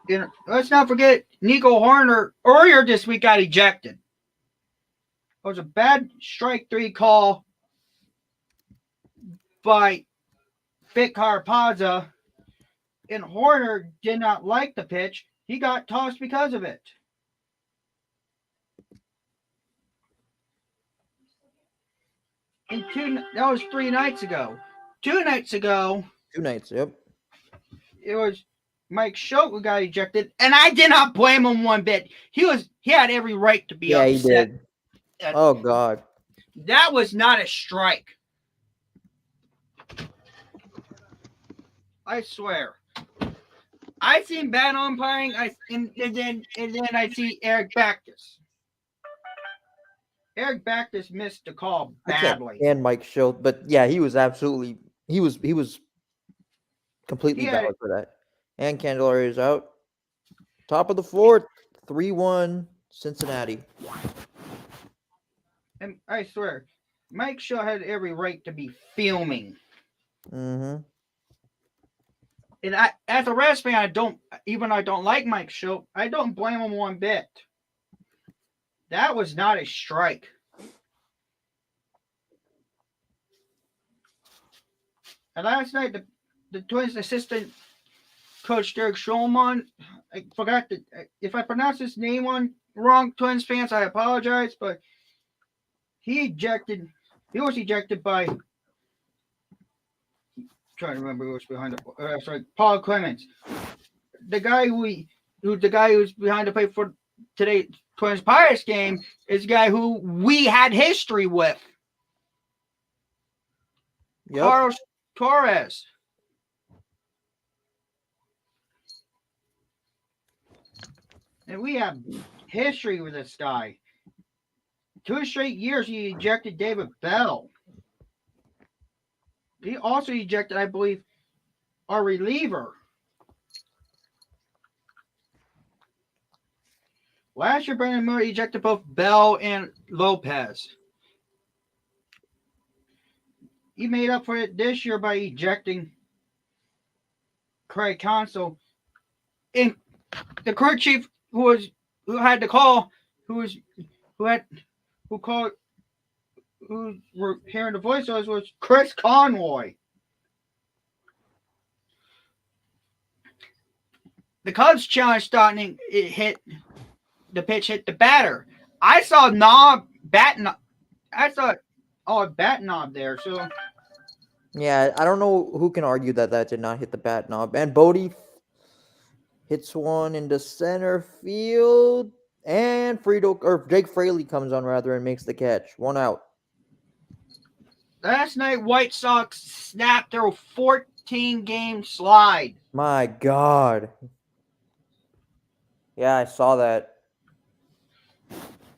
And let's not forget, Nico Hoerner earlier this week got ejected. It was a bad strike 3 call by Vic Carapazza, and Hoerner did not like the pitch. He got tossed because of it. That was 3 nights ago. 2 nights ago, 2 nights, yep. it was Mike Schultz who got ejected, and I did not blame him one bit. He had every right to be upset. Yeah, he did. Oh, God. That was not a strike. I swear. I seen bad umpiring, and then I see Eric Backus. Eric Backus missed the call badly. And Mike Schultz, but yeah, he was absolutely he was completely valid for that. And Candelario is out. Top of the 4th, 3-1 Cincinnati. And I swear, Mike Schultz had every right to be filming. Mm-hmm. And as a Reds fan, I don't like Mike Schultz, I don't blame him one bit. That was not a strike. And last night, the Twins' assistant coach, Derek Schulman, I forgot if I pronounced his name wrong, Twins fans, I apologize, but he was ejected by, I'm trying to remember who was behind Paul Clemens. The guy who's behind the plate for today Twins Pirates game is a guy who we had history with. Yep. Carlos Torres. And we have history with this guy. 2 straight years he ejected David Bell. He also ejected, I believe, our reliever. Last year, Brandon Miller ejected both Bell and Lopez. He made up for it this year by ejecting Craig Counsell. And the crew chief who had the call, who were hearing the voiceovers was Chris Conroy. The Cubs challenge starting, the pitch hit the batter. I saw bat knob there. So yeah, I don't know who can argue that did not hit the bat knob. And Bodie hits one into center field, and Jake Fraley comes on and makes the catch. 1 out. Last night, White Sox snapped their 14-game slide. My God. Yeah, I saw that.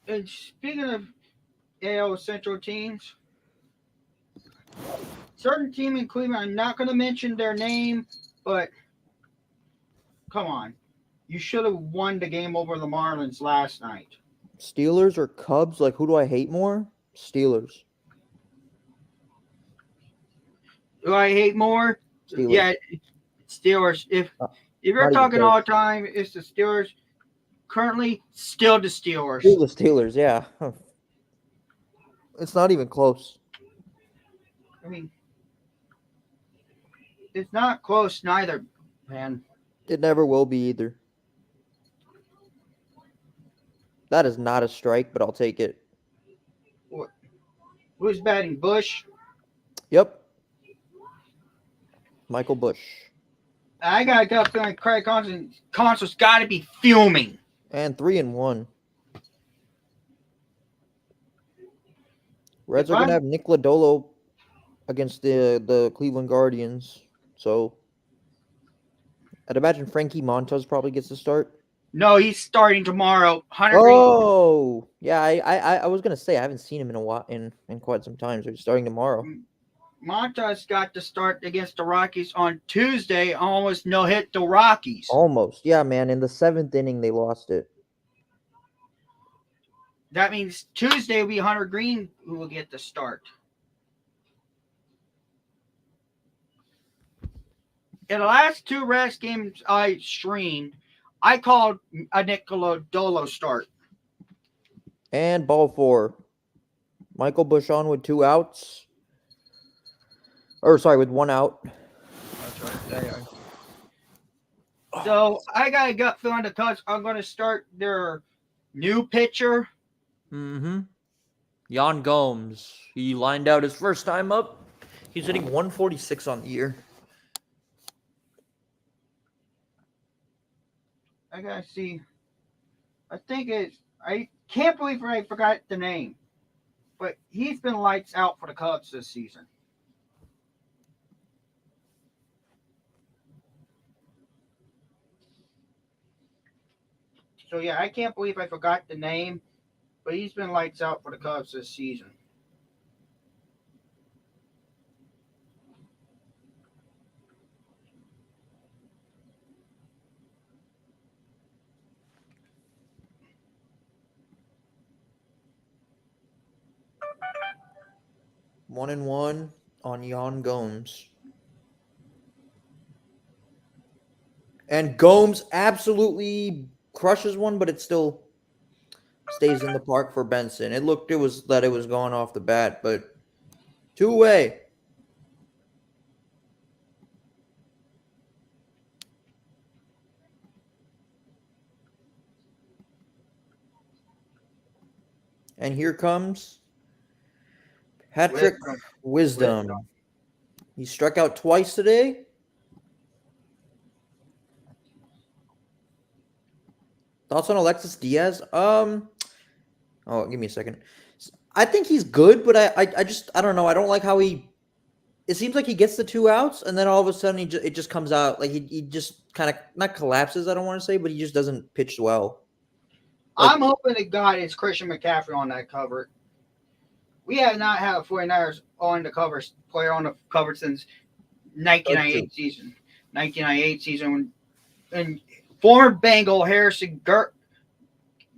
And speaking of AL Central teams, certain team in Cleveland, I'm not going to mention their name, but come on. You should have won the game over the Marlins last night. Steelers or Cubs? Like, who do I hate more? Steelers. Do I hate more? Steelers. Yeah, Steelers. If you're talking all the time, it's the Steelers. currently still the Steelers. Still the Steelers, yeah. It's not even close. I mean, it's not close neither, man. It never will be either. That is not a strike, but I'll take it. Who's batting? Bush? Yep. Michael Bush. I got a gut feeling Craig Constant's got to be fuming. And 3-1. Reds If are going to I'm- have Nick Lodolo against the Cleveland Guardians. So I'd imagine Frankie Montas probably gets the start. No, he's starting tomorrow. Hunter Green. Oh, yeah. I was gonna say I haven't seen him in a while in quite some time. So he's starting tomorrow. Montas got to start against the Rockies on Tuesday. Almost no hit the Rockies. Almost, yeah, man. In the 7th inning, they lost it. That means Tuesday will be Hunter Green who will get the start. In the last 2 Reds games I streamed, I called a Nicola Dolo start. And ball 4. Michael Bush on with 2 outs. Or sorry, with 1 out. So I got a gut feeling the Cubs are going to start their new pitcher. Mm-hmm. Jan Gomes. He lined out his first time up. He's hitting 146 on the year. I gotta see. I think it's. I can't believe I forgot the name, but he's been lights out for the Cubs this season. So yeah, I can't believe I forgot the name, but he's been lights out for the Cubs this season. One and one on Jan Gomes. And Gomes absolutely crushes one, but it still stays in the park for Benson. It was going off the bat, but 2-way. And here comes Patrick Wisdom. He struck out twice today. Thoughts on Alexis Diaz? Give me a second. I think he's good, but I don't know. I don't like how it seems like he gets the 2 outs, and then all of a sudden it just comes out like he just kind of not collapses. I don't want to say, but he just doesn't pitch well. I'm hoping to God it's Christian McCaffrey on that cover. We have not had a 49ers on the cover player on the cover since 1998 season. 1998 season when former Bengal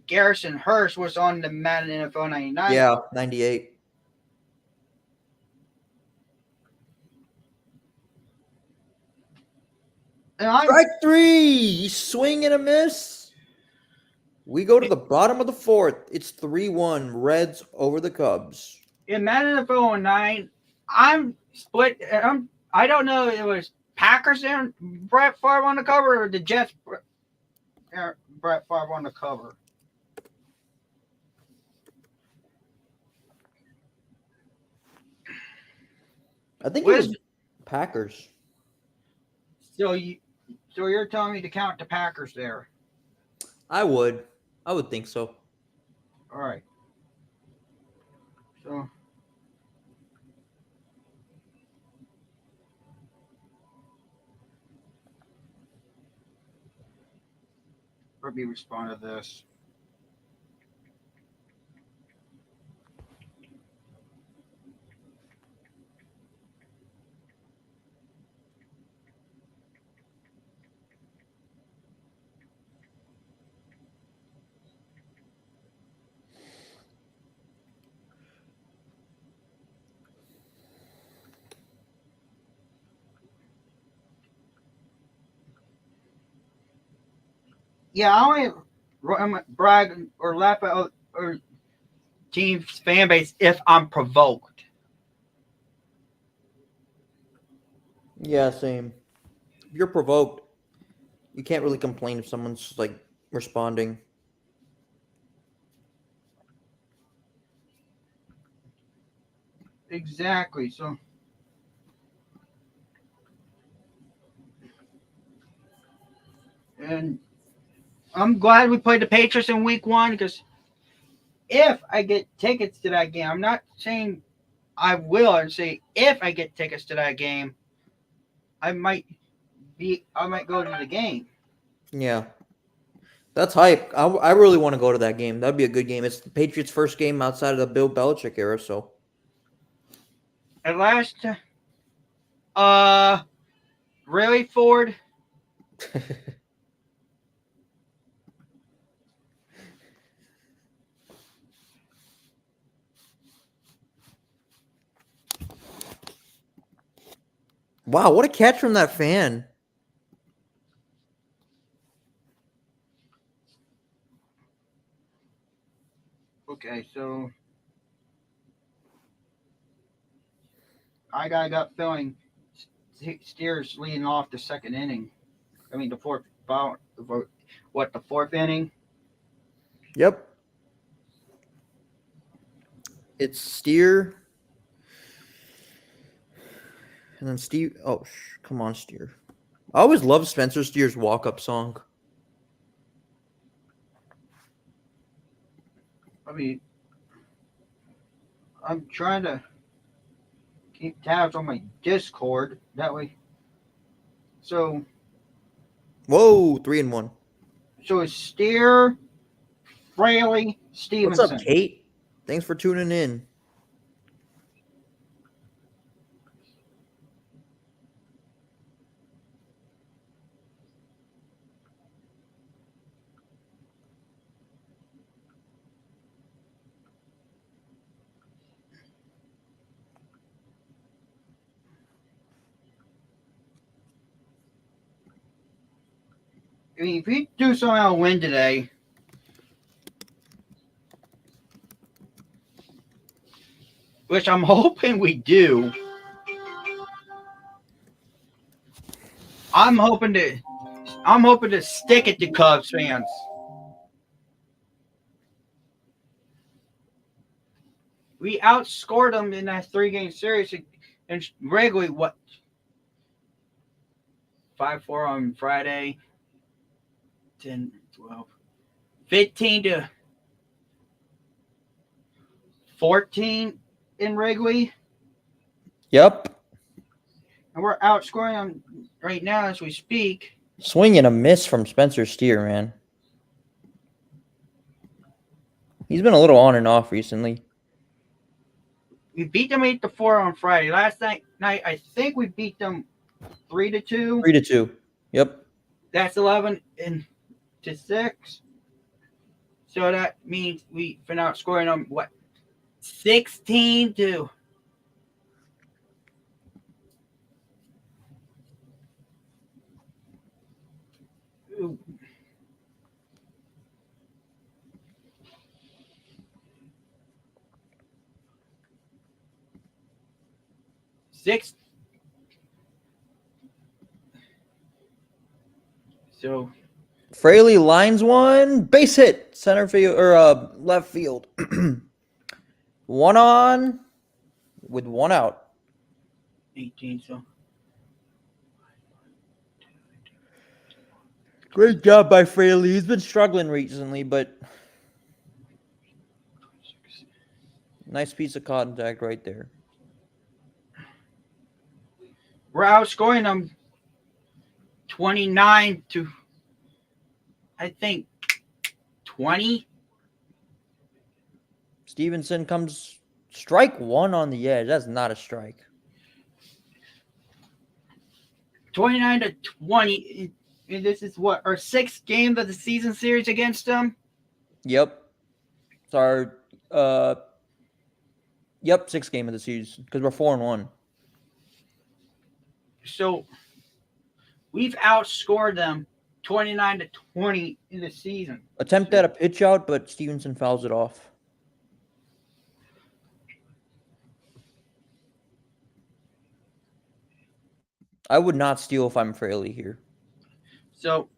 Garrison Hurst was on the Madden NFL 99. Yeah, 98. Strike 3. Swing and a miss. We go to the bottom of the 4th. It's 3-1. Reds over the Cubs. In Madden NFL 09, I'm split. I don't know if it was Packers and Brett Favre on the cover or the Jets Brett Favre on the cover. I think it was Packers. So you're telling me to count the Packers there? I would think so. All right. So let me respond to this. Yeah, brag or laugh at or team's fan base if I'm provoked. Yeah, same. If you're provoked, you can't really complain if someone's like responding. Exactly. So, and I'm glad we played the Patriots in Week 1 because if I get tickets to that game, I'm not saying I will. I'm saying if I get tickets to that game, I might I might go to the game. Yeah, that's hype. I really want to go to that game. That'd be a good game. It's the Patriots' first game outside of the Bill Belichick era, so. At last, uh, really, Ford? Wow, what a catch from that fan. Okay, so I got a gut feeling Steers leading off the second inning. I mean, the fourth inning? Yep. It's Steer. And then Steve. Oh, come on, Steer. I always loved Spencer Steer's walk up song. I mean, I'm trying to keep tabs on my Discord. That way. So, Whoa, 3-1. so it's Steer, Fraley, What's up, Stevenson. Kate? Thanks for tuning in. I mean, if we do somehow win today, which I'm hoping we do, I'm hoping to stick it to Cubs fans. We outscored them in that 3-game series, and regularly what 5-4 on Friday, 10, 12, 15 to 14 in Wrigley, Yep. and we're outscoring them right now as we speak. Swing and a miss from Spencer Steer, man. He's been a little on and off recently. We beat them 8-4 on Friday. Last night I think we beat them 3-2. 3-2. Yep. That's 11 to 6. So that means we've been outscoring them what 16 to. Six. So Fraley lines one, base hit, center field or left field. One on with one out. 18. So Great job by Fraley. He's been struggling recently, but nice piece of contact right there. we're outscoring them 29 to I think 20. Stevenson comes strike one on the edge. That's not a strike. 29 to 20. And this is what our 6th game of the season series against them. Yep. It's our 6th game of the season because we're 4-1. So we've outscored them 29-20 in the season. Attempt at a pitch out, but Stevenson fouls it off. I would not steal if I'm Fraley here. So,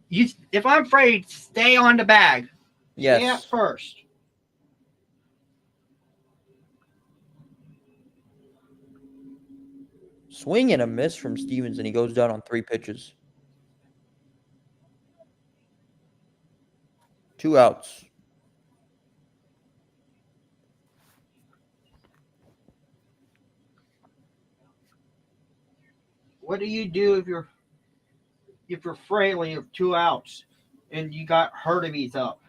if I'm afraid, stay on the bag. Yes. Stay at first. Swing and a miss from Stevenson. He goes down on 3 pitches. 2 outs. What do you do if you're Fraley of 2 outs and you got Hurtubise up?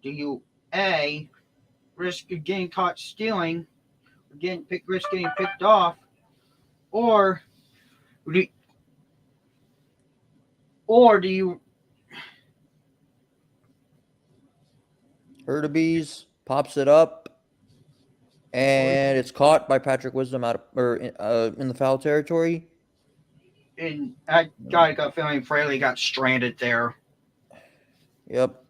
Do you A, risk getting caught stealing, risk getting picked off, or do you Hurtubise pops it up, and it's caught by Patrick Wisdom in the foul territory. And I got a feeling Fraley got stranded there. Yep.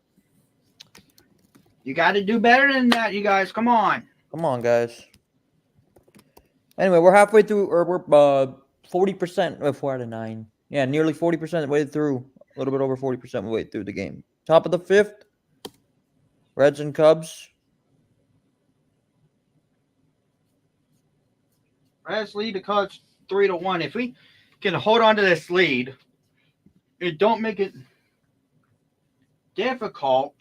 You got to do better than that, you guys. Come on. Come on, guys. Anyway, we're halfway through, or we're 40%, 4 out of 9. Yeah, nearly 40% way through. A little bit over 40% way through the game. Top of the 5th. Reds and Cubs. Reds lead the Cubs 3-1. If we can hold on to this lead, it don't make it difficult.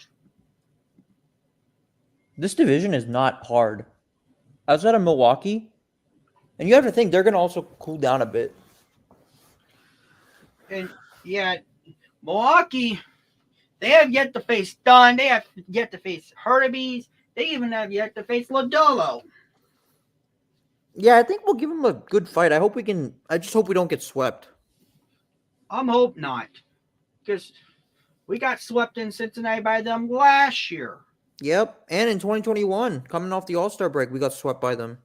This division is not hard. Outside of Milwaukee, and you have to think they're going to also cool down a bit. And yeah, Milwaukee, they have yet to face Dunn. They have yet to face Hurtubise. They even have yet to face Lodolo. Yeah, I think we'll give them a good fight. I just hope we don't get swept. I'm hope not, because we got swept in Cincinnati by them last year. Yep, and in 2021, coming off the All-Star break, we got swept by them.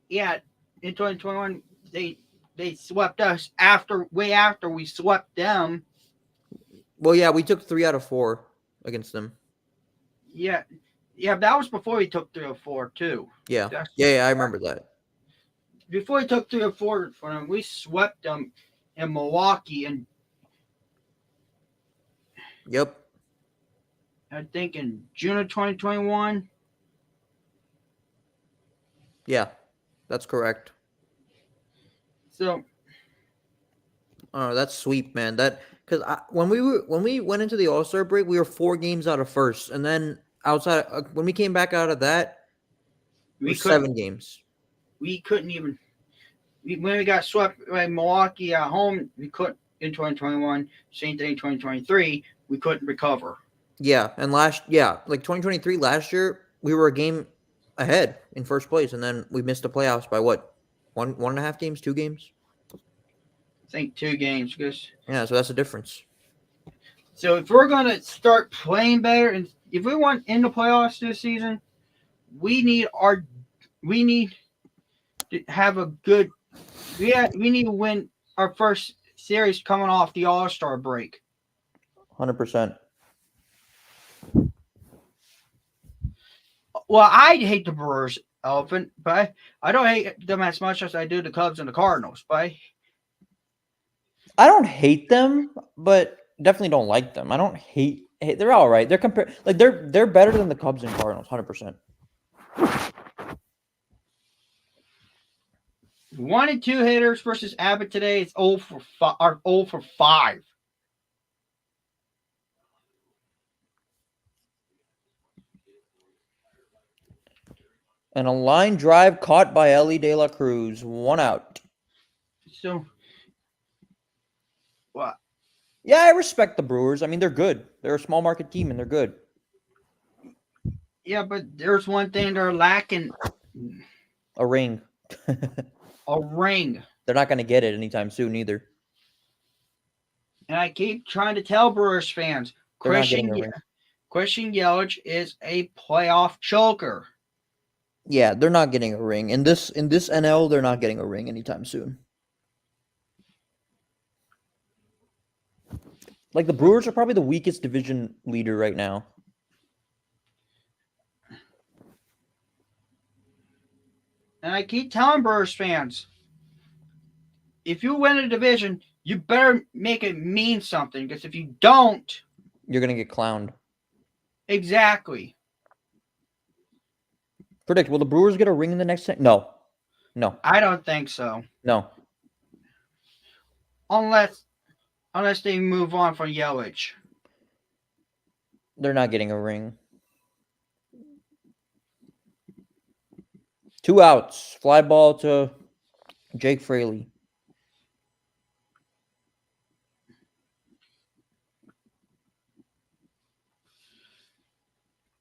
Yeah, in 2021, they swept us way after we swept them. Well, yeah, we took 3 out of 4 against them. Yeah, that was before we took 3 or 4 too. Yeah, I remember that. Before we took 3 or 4 for them, we swept them in Milwaukee, and yep. I think in June of 2021. Yeah, that's correct. So, oh, that's sweet, man. Because when we went into the All-Star break, we were 4 games out of first, and then outside when we came back out of that, we were 7 games. We couldn't even when we got swept by Milwaukee at home. We couldn't in 2021. Same thing in 2023. We couldn't recover. Yeah, and like 2023 last year, we were a game ahead in first place, and then we missed the playoffs by what? 1.5 games, 2 games? I think 2 games. Yeah, so that's the difference. So if we're gonna start playing better, and if we want in the playoffs this season, we need to have a good. We need to win our first series coming off the All-Star break. 100%. Well, I hate the Brewers, Elephant, but I don't hate them as much as I do the Cubs and the Cardinals. But I don't hate them, but definitely don't like them. I don't hate. They're all right. They're better than the Cubs and Cardinals, 100%. 1 and 2 hitters versus Abbott today is 0 for 5. And a line drive caught by Ellie De La Cruz. 1 out. So, what? Yeah, I respect the Brewers. I mean, they're good. They're a small market team, and they're good. Yeah, but there's one thing they're lacking. A ring. A ring. They're not going to get it anytime soon either. And I keep trying to tell Brewers fans, They're not getting Christian a ring. Christian Yelich is a playoff choker. Yeah, they're not getting a ring. In this NL, they're not getting a ring anytime soon. Like the Brewers are probably the weakest division leader right now. And I keep telling Brewers fans, if you win a division, you better make it mean something. Because if you don't, You're gonna get clowned. exactly. Predict, will the Brewers get a ring in the next? No, no, I don't think so. no. Unless they move on from Yelich. They're not getting a ring. 2 outs. Fly ball to Jake Fraley.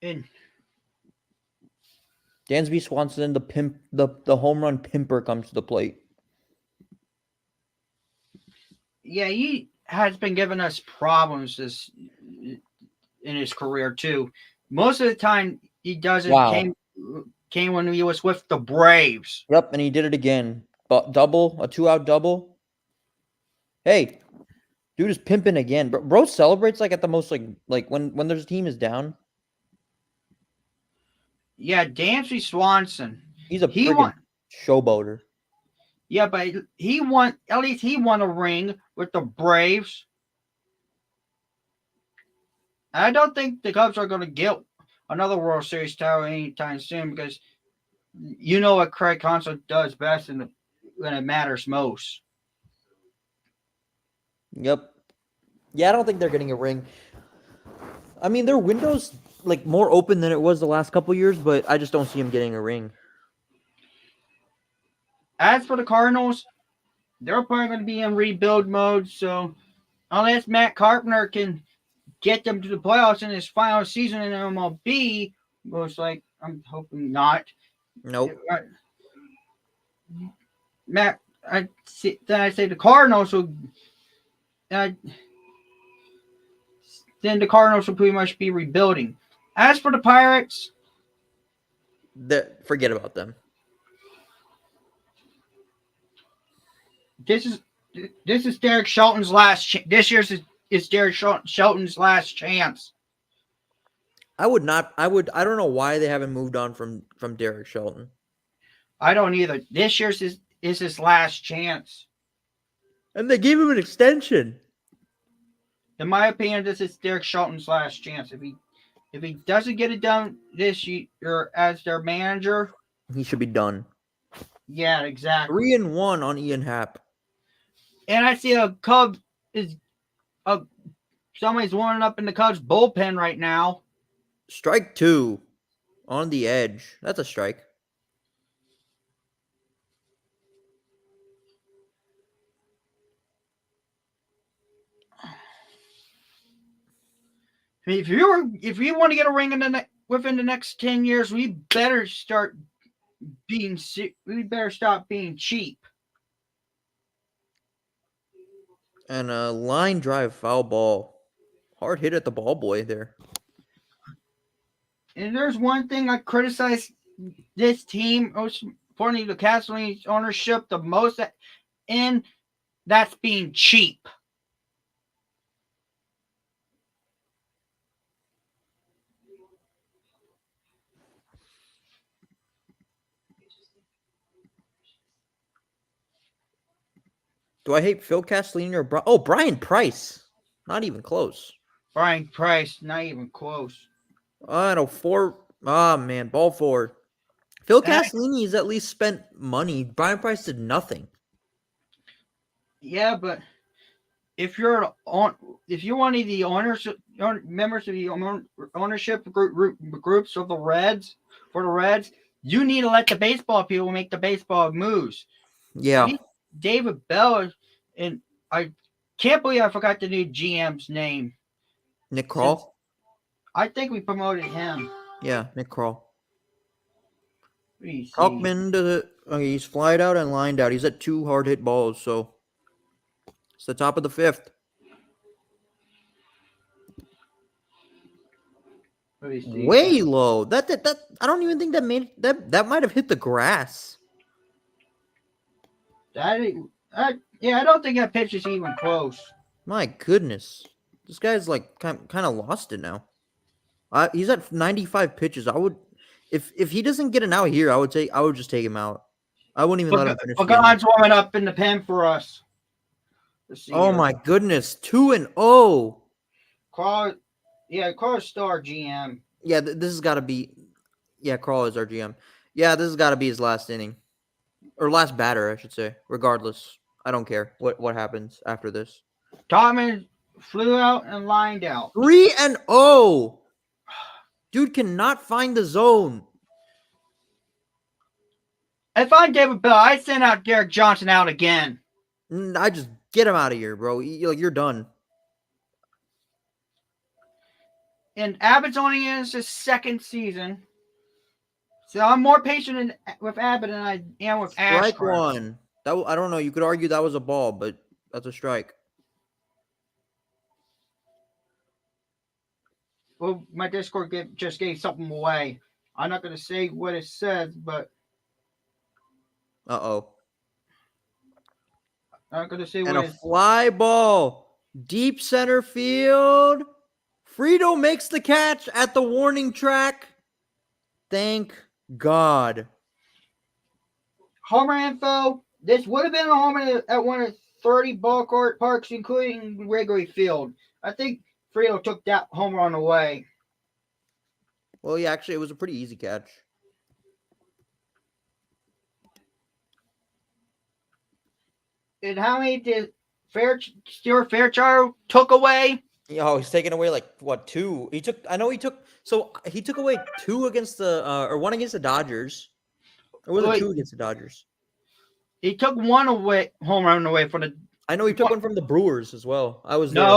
And Dansby Swanson, the home run pimper, comes to the plate. yeah, he has been giving us problems in his career too. Most of the time, he doesn't Wow. came when he was with the Braves. Yep, and he did it again. But double, a 2-out double. Hey, dude is pimping again. Bro celebrates like at the most like when their team is down. Yeah, Dansby Swanson. He's a He friggin' won. showboater. Yeah, but he won. At least he won a ring with the Braves. I don't think the Cubs are going to get another World Series title anytime soon because you know what Craig Counsell does best when it matters most. Yep. Yeah, I don't think they're getting a ring. I mean, their window's like more open than it was the last couple years, but I just don't see him getting a ring. As for the Cardinals, they're probably going to be in rebuild mode. So unless Matt Carpenter can get them to the playoffs in his final season in MLB, most like I'm hoping not. Nope. Matt, then I say the Cardinals will. Then the Cardinals will pretty much be rebuilding. As for the Pirates, Forget about them. this is Derek Shelton's last. This year's is Derek Shelton's last chance. I would not. I don't know why they haven't moved on from Derek Shelton. I don't either. This year's is his last chance. And they gave him an extension. In my opinion, this is Derek Shelton's last chance. If he doesn't get it done this year as their manager, he should be done. Yeah, exactly. 3-1 on Ian Happ. And I see a Cubs somebody's warming up in the Cubs bullpen right now. Strike 2 on the edge. That's a strike. I mean, if you want to get a ring within the next 10 years, we better stop being cheap. And a line drive foul ball. Hard hit at the ball boy there. And there's one thing I criticize this team, according to Castellini's ownership, the most, and that's being cheap. Do I hate Phil Castellini or Brian Price? Not even close. Brian Price, not even close. I don't know, 4. Man, ball 4. Phil Castellini has at least spent money. Brian Price did nothing. Yeah, but if you're one of the members of the ownership groups of the Reds, you need to let the baseball people make the baseball moves. Yeah. David Bell, and I can't believe I forgot the new GM's name. Nick Krall? I think we promoted him. Yeah, Nick Krall. Talkman, he's flied out and lined out. He's at 2 hard hit balls, so it's the top of the 5th. Let me see. Way low. That I don't even think that made that might have hit the grass. Yeah, I don't think that pitch is even close. My goodness, this guy's like kind of lost it now. He's at 95 pitches. I would, if he doesn't get an out here, I would just take him out. I wouldn't even let him finish. Pagan's warming up in the pen for us. Let's see. Oh my goodness, 2-0. Carl Star GM. Yeah, this has got to be. Yeah, Carl is our GM. Yeah, this has got to be his last inning, or last batter, I should say. Regardless, I don't care what happens after this. Topman flew out and lined out. 3-0. Dude cannot find the zone. If I'm David Bell, I'd send out Derek Johnson out again. I just get him out of here, bro. You're done. And Abbott's only in his second season. So I'm more patient with Abbott than I am with Ashcraft. Strike one. I don't know. You could argue that was a ball, but that's a strike. Well, my Discord just gave something away. I'm not going to say what it says, but... Uh-oh. I'm not going to say what and a fly ball. Deep center field. Frito makes the catch at the warning track. Thank God. Homer info. This would have been a homer at one of 30 ball court parks, including Wrigley Field. I think Frito took that homer on the way. Well, yeah, actually, it was a pretty easy catch. And how many did Stuart Fairchild took away? Oh, he's taking away like what, 2? He took away 2 against the or 1 against the Dodgers. Or was it 2 against the Dodgers? He took 1 away, home run away for the. I know he took 1 from the Brewers as well. I was there.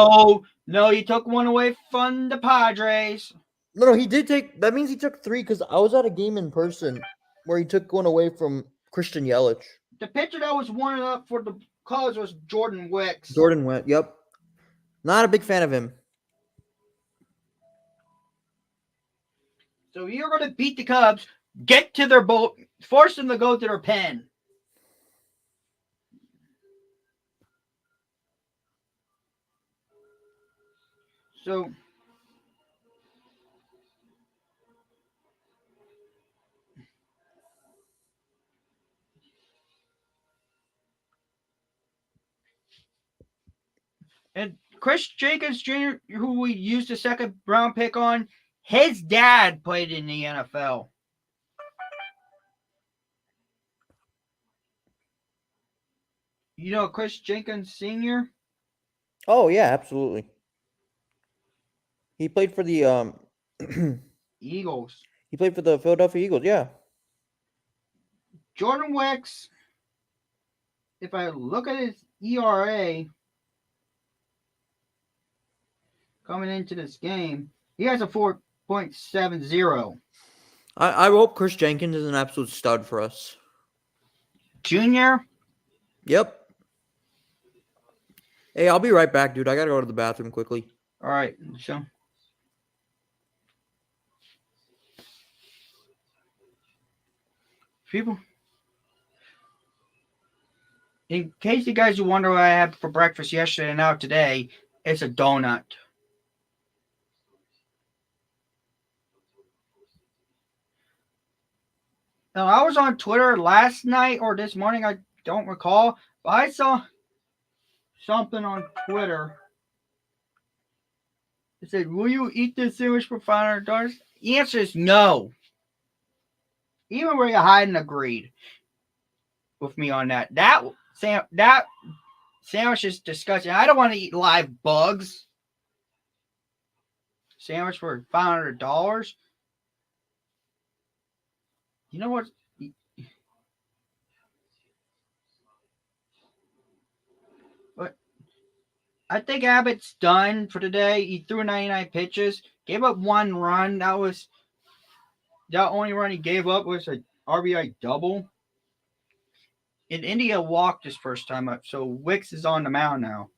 No, he took 1 away from the Padres. No, he did take. That means he took 3 because I was at a game in person where he took 1 away from Christian Yelich. The pitcher that was warming up for the Cubs was Jordan Wicks. Yep. Not a big fan of him. So you're going to beat the Cubs, get to their boat, force them to go to their pen. So and Chris Jenkins Jr., who we used a second round pick on, his dad played in the NFL. You know Chris Jenkins Sr.? Oh yeah, absolutely. He played for the Eagles. He played for the Philadelphia Eagles, yeah. Jordan Wicks, if I look at his ERA coming into this game, he has a 4.70. I hope Chris Jenkins is an absolute stud for us. Junior? Yep. Hey, I'll be right back, dude. I gotta go to the bathroom quickly. All right, so people, in case you guys wonder what I had for breakfast yesterday and now today, it's a donut. Now, I was on Twitter last night or this morning, I don't recall, but I saw something on Twitter. It said, "Will you eat this sandwich for $500?" The answer is no. Even Ray Hyden agreed with me on that. That sandwich is disgusting. I don't want to eat live bugs. Sandwich for $500. You know what? But I think Abbott's done for today. He threw 99 pitches, gave up 1 run. The only run he gave up was an RBI double. And India walked his first time up, so Wicks is on the mound now.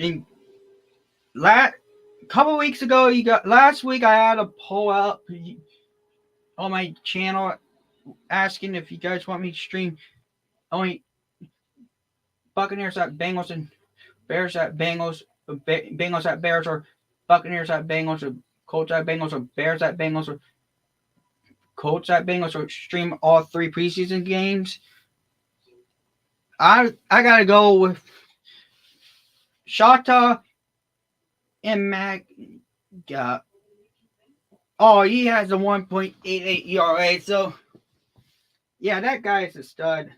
And couple weeks ago, last week I had a poll out on my channel asking if you guys want me to stream only Buccaneers at Bengals and Bears at Bengals, Bengals at Bears, or Buccaneers at Bengals, or Colts at Bengals, or Bears at Bengals, or Colts at Bengals, or stream all 3 preseason games. I gotta go with Shata and Mac. Oh, he has a 1.88 ERA, so yeah, that guy is a stud.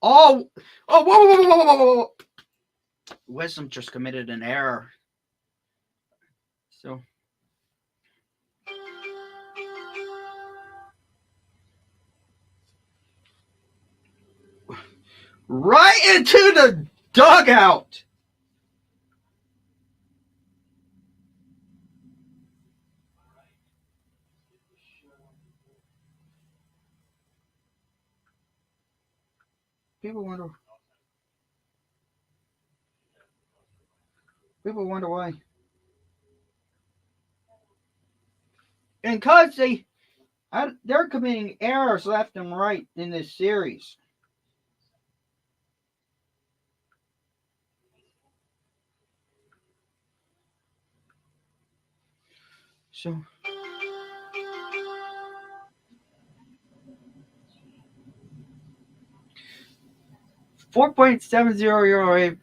Oh, whoa. Wisdom just committed an error. So right into the dugout. People wonder why. And because they're committing errors left and right in this series. So 4.70 ERA.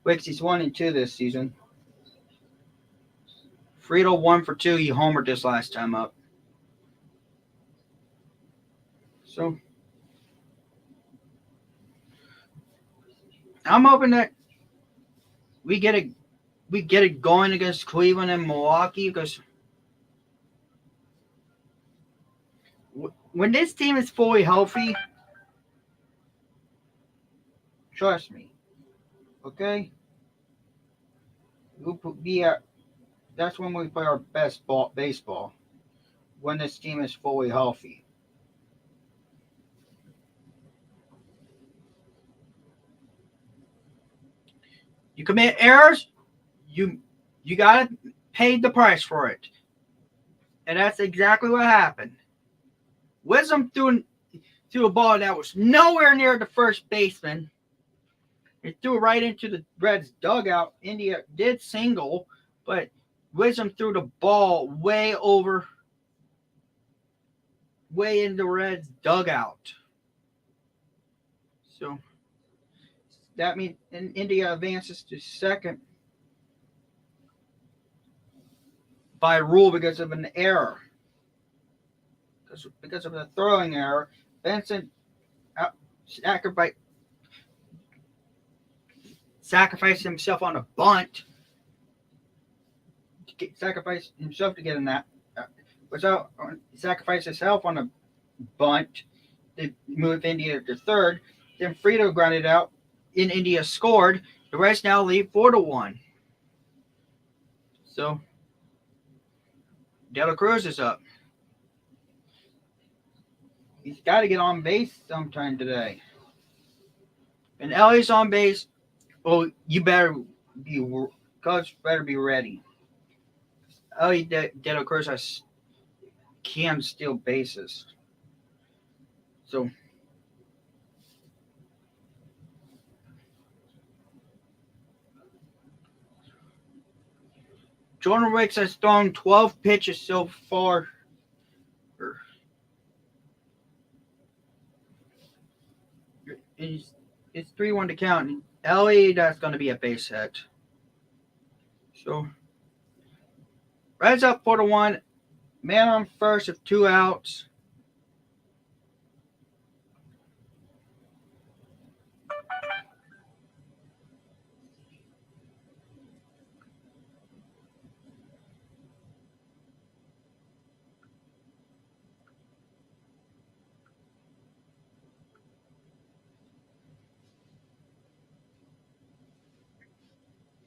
Wicks, he's 1-2 this season. Friedel 1 for 2. He homered this last time up. So I'm hoping that we get it going against Cleveland and Milwaukee, because when this team is fully healthy, trust me, okay, that's when we play our best baseball, when this team is fully healthy. You commit errors, you gotta pay the price for it, and that's exactly what happened. Wisdom threw a ball that was nowhere near the first baseman. It threw right into the Reds dugout. India did single, but Wisdom threw the ball way in the Reds dugout. So that means India advances to second by rule because of an error. Because of the throwing error, Benson sacrificed himself on a bunt. Sacrificed himself to get in that. Sacrificed himself on a bunt. They moved India to third. Then Frito grounded out. In India scored. The Reds now lead 4-1. So De La Cruz is up. He's got to get on base sometime today. And Ellie's on base. Well, Cubs better be ready. Ellie De La Cruz can steal bases. So Jordan Wicks has thrown 12 pitches so far. It's 3-1 to count. Ellie, that's going to be a base hit. So Reds up 4-1. Man on first with 2 outs.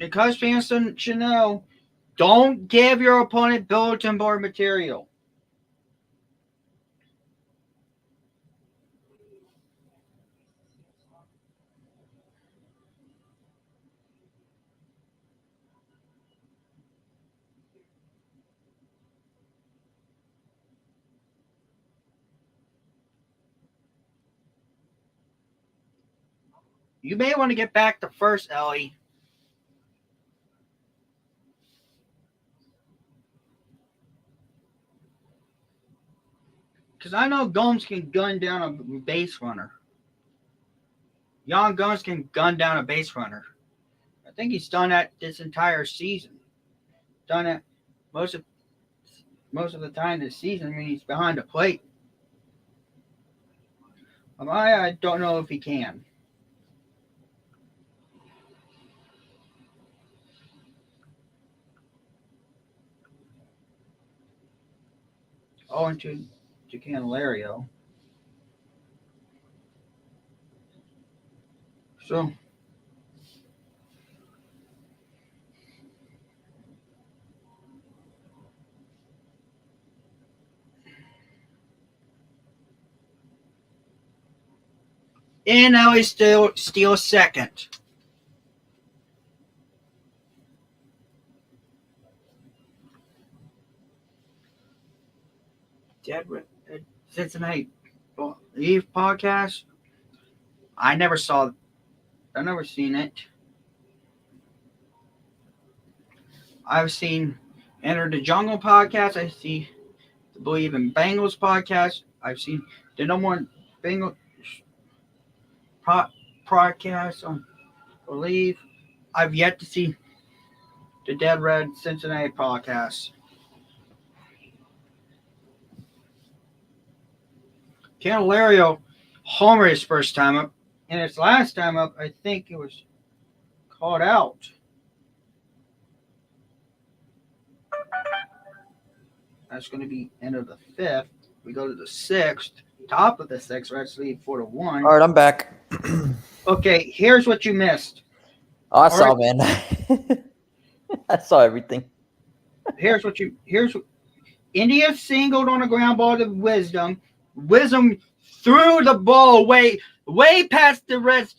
The Cubs fans should know Don't give your opponent bulletin board material. You may want to get back to first, Ellie. Because I know Gomes can gun down a base runner. Jan Gomes can gun down a base runner. I think he's done that this entire season. Done it most of the time this season when he's behind the plate. I don't know if he can. Oh, and to Candelario. So and now he's still second. Cincinnati Eve podcast. I never seen it. I've seen Enter the Jungle podcast. I see the Believe in Bengals podcast. I've seen the number one Bengals podcast on Believe. I've yet to see the Dead Red Cincinnati podcast. Candelario homered his first time up, and his last time up, I think it was caught out. That's going to be end of the fifth. We go to the sixth, top of the sixth. Reds lead 4-1. All right, I'm back. Okay, here's what you missed. Oh, I saw, man. I saw everything. Here's what India singled on a ground ball to Wisdom. Wisdom threw the ball way past the Reds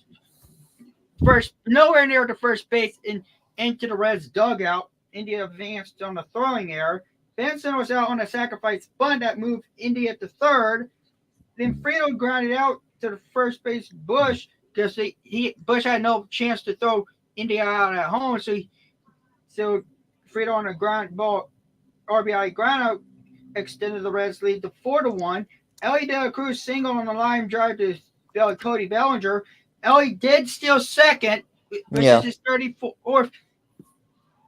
first, nowhere near the first base, and into the Reds dugout. India advanced on a throwing error. Benson was out on a sacrifice bunt that moved India to third. Then Frito grounded out to the first base Bush because Bush had no chance to throw India out at home. So Frito on a ground ball RBI ground out extended the Reds lead to 4-1. Ellie De La Cruz single on the line drive to Cody Bellinger. Ellie did steal second, which is his 34th.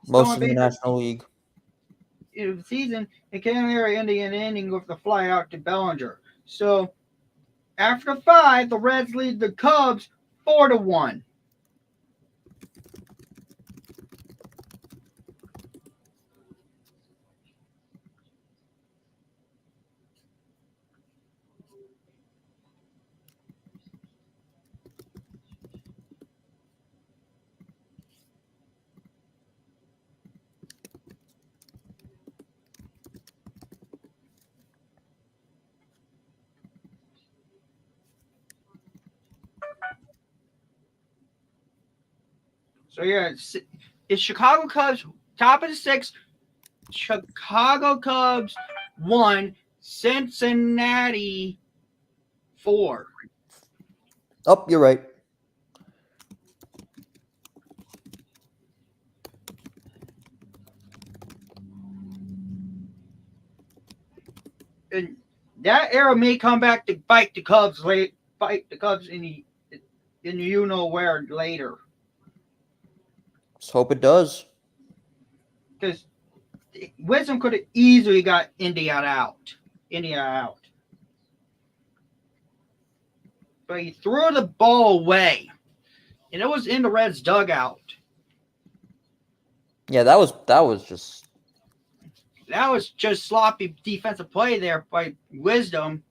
Most in the National League. In the season, and Candelario ending an inning with the fly out to Bellinger. So after 5, the Reds lead the Cubs 4-1. So yeah, it's Chicago Cubs top of the 6th. Chicago Cubs 1, Cincinnati 4. Oh, you're right. And that arrow may come back to bite the Cubs in the you know where later. Let's hope it does. Because Wisdom could have easily got India out. But he threw the ball away. And it was in the Reds dugout. Yeah, that was just sloppy defensive play there by Wisdom.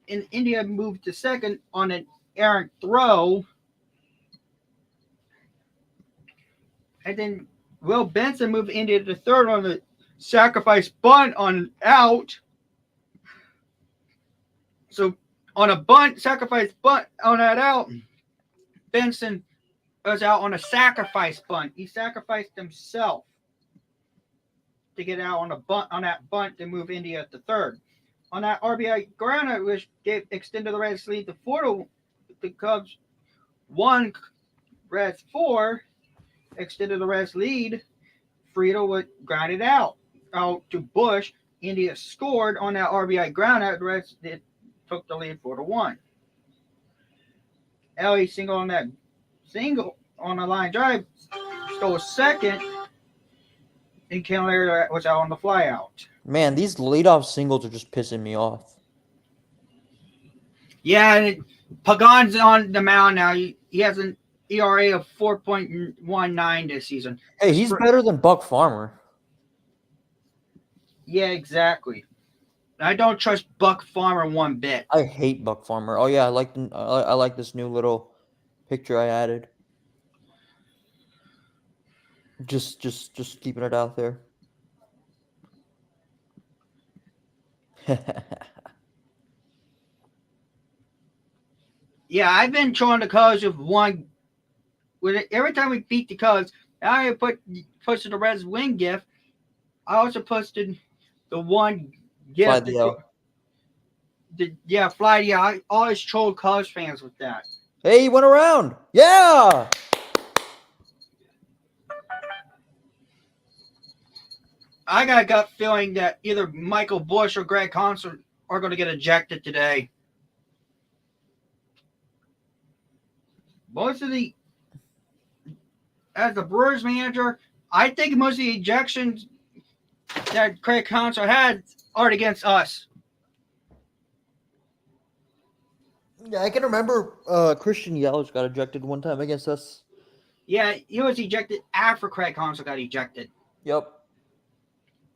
And India moved to second on an errant throw. And then Will Benson moved India to third on the sacrifice bunt on out. So on a bunt, sacrifice bunt on that out, Benson was out on a sacrifice bunt. He sacrificed himself to get out on a bunt on that bunt to move India to third. On that RBI ground, which extended the Reds' lead to 4. The Cubs 1, Reds 4, extended the Reds' lead. Friedel would ground it out to Bush. India scored on that RBI ground out. The Reds took the lead 4-1. Ellie single on the line drive, stole second, and Candelario was out on the flyout. Man, these leadoff singles are just pissing me off. Yeah, Pagan's on the mound now. He has an ERA of 4.19 this season. Hey, he's better than Buck Farmer. Yeah, exactly. I don't trust Buck Farmer one bit. I hate Buck Farmer. Oh yeah, I like this new little picture I added. Just keeping it out there. Yeah, I've been showing the Cubs with one. Every time we beat the Cubs, I posted the Reds win gift. I also posted the one gift. Fly. Yeah, I always troll Cubs fans with that. Hey, he went around. Yeah. I got a gut feeling that either Michael Bush or Greg Constant are going to get ejected today. As the Brewers manager, I think most of the ejections that Craig Counsell had are against us. Yeah, I can remember Christian Yelich got ejected one time against us. Yeah, he was ejected after Craig Counsell got ejected. Yep.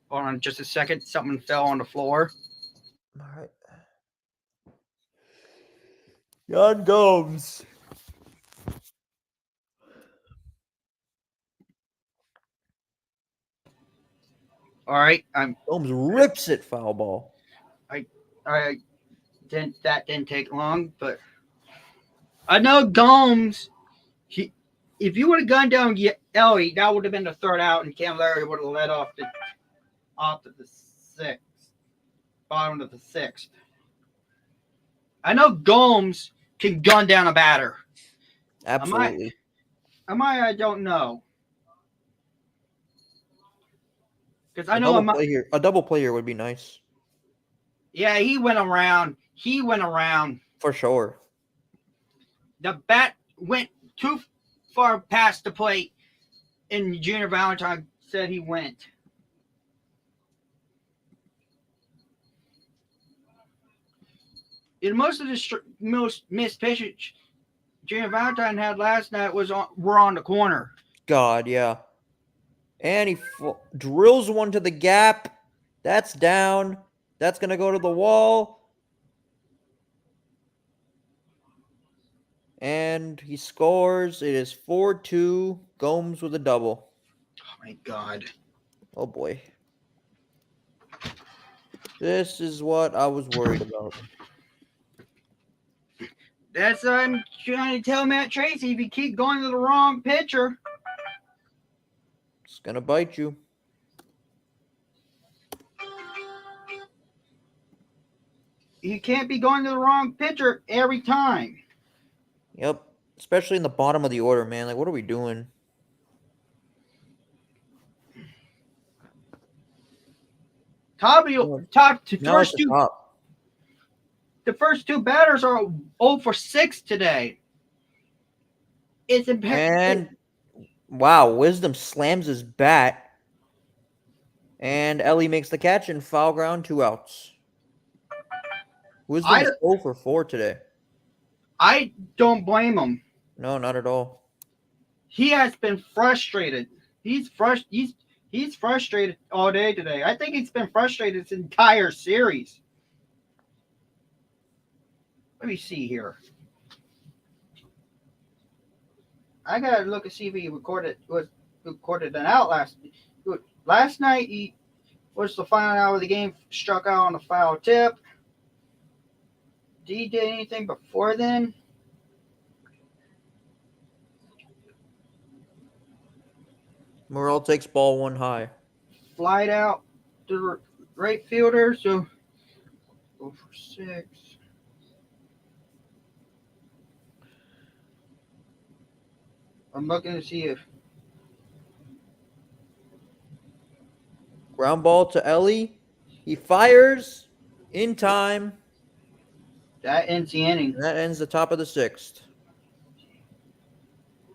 Hold on just a second. Something fell on the floor. All right. Yan Gomes. All right, Gomes rips it foul ball. That didn't take long, but I know Gomes. If you would have gone down Ellie, that would have been the third out, and Candelario would have led off the bottom of the sixth. I know Gomes can gun down a batter. Absolutely. I don't know. Because I a know double play here would be nice. Yeah, he went around. For sure. The bat went too far past the plate, and Junior Valentine said he went. And most of the most missed pitches Junior Valentine had last night were on the corner. God, yeah. And he drills one to the gap. That's down. That's going to go to the wall. And he scores. It is 4-2. Gomes with a double. Oh, my God. Oh, boy. This is what I was worried about. That's what I'm trying to tell Matt Tracy. If you keep going to the wrong pitcher, it's going to bite you. You can't be going to the wrong pitcher every time. Yep. Especially in the bottom of the order, man. Like, what are we doing? The first two batters are 0 for 6 today. It's imperative. And wow, Wisdom slams his bat. And Ellie makes the catch and foul ground, 2 outs. Wisdom is 0 for 4 today. I don't blame him. No, not at all. He has been frustrated. He's frustrated all day today. I think he's been frustrated this entire series. Let me see here. I gotta look and see if he recorded was recorded an out last night. He was the final out of the game, struck out on a foul tip. Did he do anything before then? Morrell takes ball 1 high. Flied out to the right fielder, so go for 6. I'm looking to see if Ground ball to Ellie. He fires in time. that ends the inning. And that ends the top of the 6th.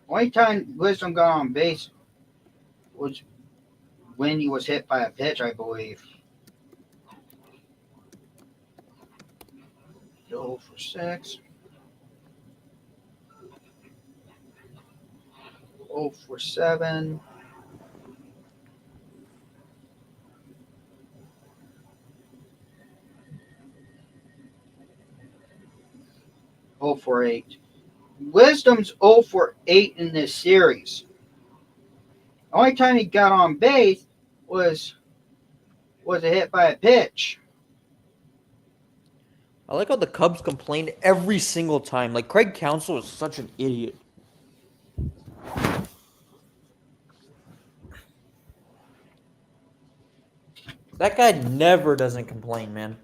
Only time Wisdom got on base was when he was hit by a pitch, I believe. 0 for 6. 0 for 7. Oh for 8. Wisdom's 0 for 8 in this series. The only time he got on base was a hit by a pitch. I like how the Cubs complained every single time. Like, Craig Counsell is such an idiot. That guy never doesn't complain, man.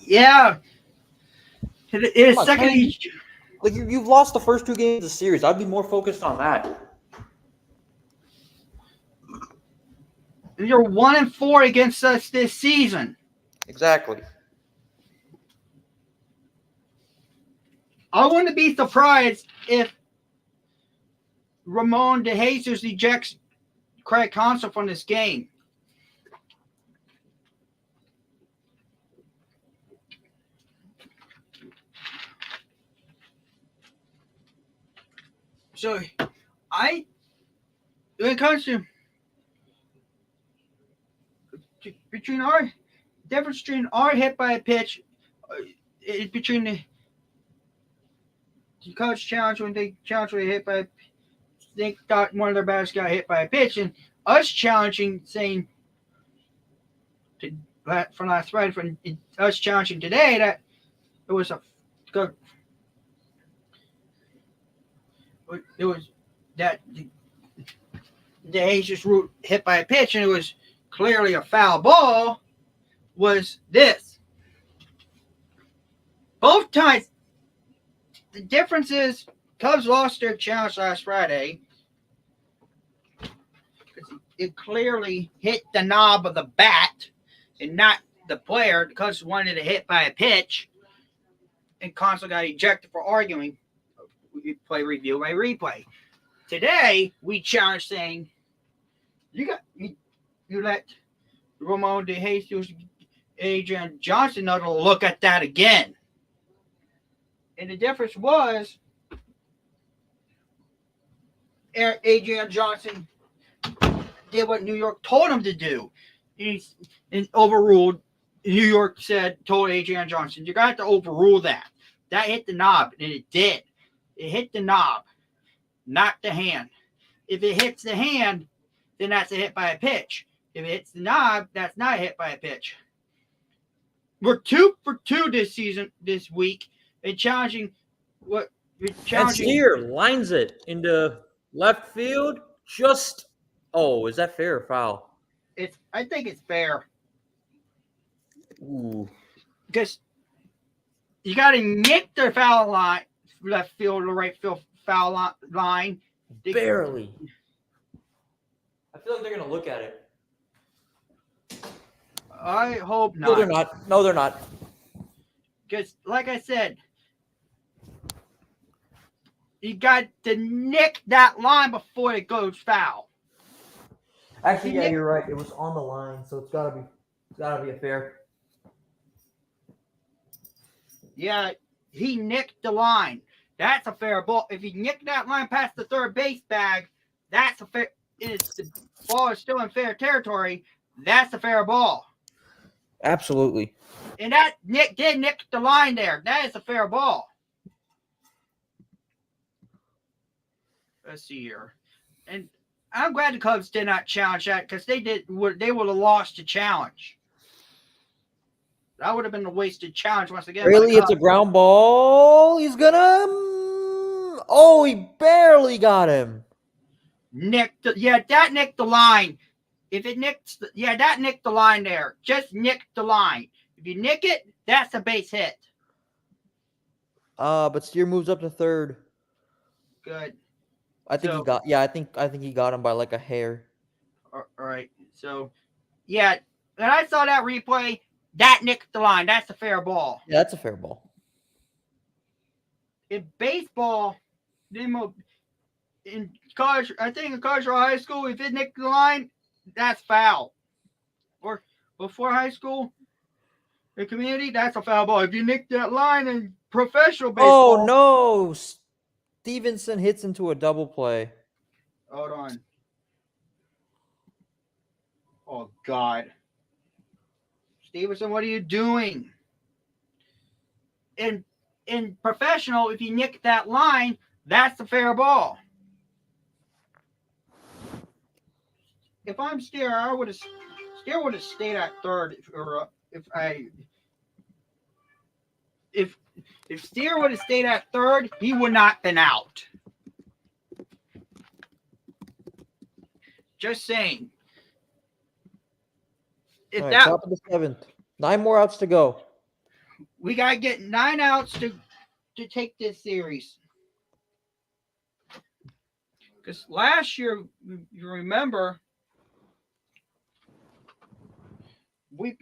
Yeah. His on, second. man. Like, you've lost the first 2 games of the series. I'd be more focused on that. You're 1-4 against us this season. Exactly. I wouldn't be surprised if Ramon DeJesus ejects Craig Counsell from this game. So, when it comes to between our difference between our hit by a pitch, between the Cubs challenge when they challenge when they hit by, they thought one of their batters got hit by a pitch, and us challenging saying from last Friday, from us challenging today that it was that the Asia's root hit by a pitch and it was clearly a foul ball. Was this both times? The difference is Cubs lost their challenge last Friday. It clearly hit the knob of the bat and not the player. The Cubs wanted to hit by a pitch, and Counsell got ejected for arguing. Play review by replay. Today we challenge saying you let Ramon DeJesus, Adrian Johnson know to look at that again. And the difference was Adrian Johnson did what New York told him to do. And overruled. New York told Adrian Johnson, you got to overrule that. That hit the knob, and it did. It hit the knob, not the hand. If it hits the hand, then that's a hit by a pitch. If it hits the knob, that's not a hit by a pitch. We're 2 for 2 this week, and challenging what we're challenging. And Steer lines it into left field. Is that fair or foul? I think it's fair. Ooh. Because you got to nick the foul line, left field or right field foul line. Barely. I feel like they're going to look at it. I hope not. No, they're not. No, they're not. Because, like I said, you got to nick that line before it goes foul. Actually, yeah, you're right. It was on the line, so it's gotta be a fair. Yeah, he nicked the line. That's a fair ball. If he nicked that line past the third base bag, that's a fair. The ball is still in fair territory. That's a fair ball. Absolutely. And that did nick the line there. That is a fair ball. let's see here. And I'm glad the Cubs did not challenge that because they would have lost the challenge. That would have been a wasted challenge once again. Really, it's a ground ball. He's gonna. Oh, he barely got him. That nicked the line. If it nicks, that nicked the line there. Just nicked the line. If you nick it, that's a base hit. But Steer moves up to third. Good. I think he got. Yeah, I think he got him by like a hair. All right. So, yeah, when I saw that replay, that nicked the line. That's a fair ball. Yeah, that's a fair ball. In baseball, in college, I think in college or high school, if it nicked the line, that's foul. Or before high school, in community, that's a foul ball. If you nick that line in professional baseball. Oh no! Stevenson hits into a double play. Hold on. Oh God. Stevenson, what are you doing? In professional, if you nick that line, that's a fair ball. If I'm Steer, Steer would have stayed at third. If Steer would have stayed at third, he would not have been out. Just saying. Top of the seventh. 9 more outs to go. We gotta get 9 outs to take this series. Because last year, you remember, we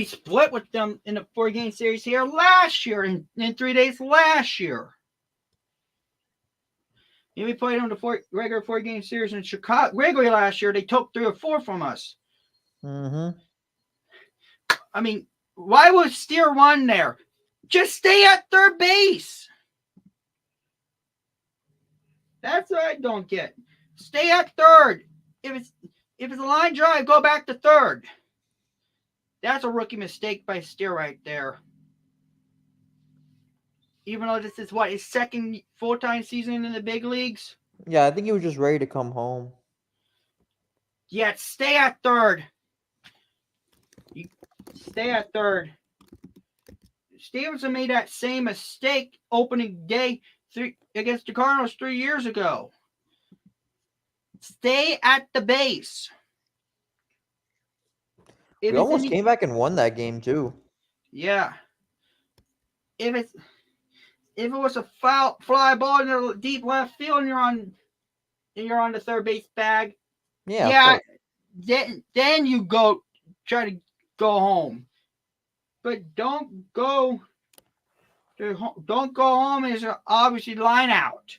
split with them in a 4-game series here last year, in 3 days last year. And we played them the regular 4-game series in Chicago. Regularly last year, they took 3 or 4 from us. Mm-hmm. I mean, why was Steer 1 there? Just stay at third base. That's what I don't get. Stay at third. If it's a line drive, go back to third. That's a rookie mistake by Steer right there. Even though this is his second full-time season in the big leagues. Yeah, I think he was just ready to come home. Yeah, stay at third. Stay at third. Stevenson made that same mistake opening day against the Cardinals 3 years ago. Stay at the base. We almost came back and won that game too. Yeah. If it was a fly ball in the deep left field and you're on the third base bag, then you go try to go home. But don't go home as obviously line out.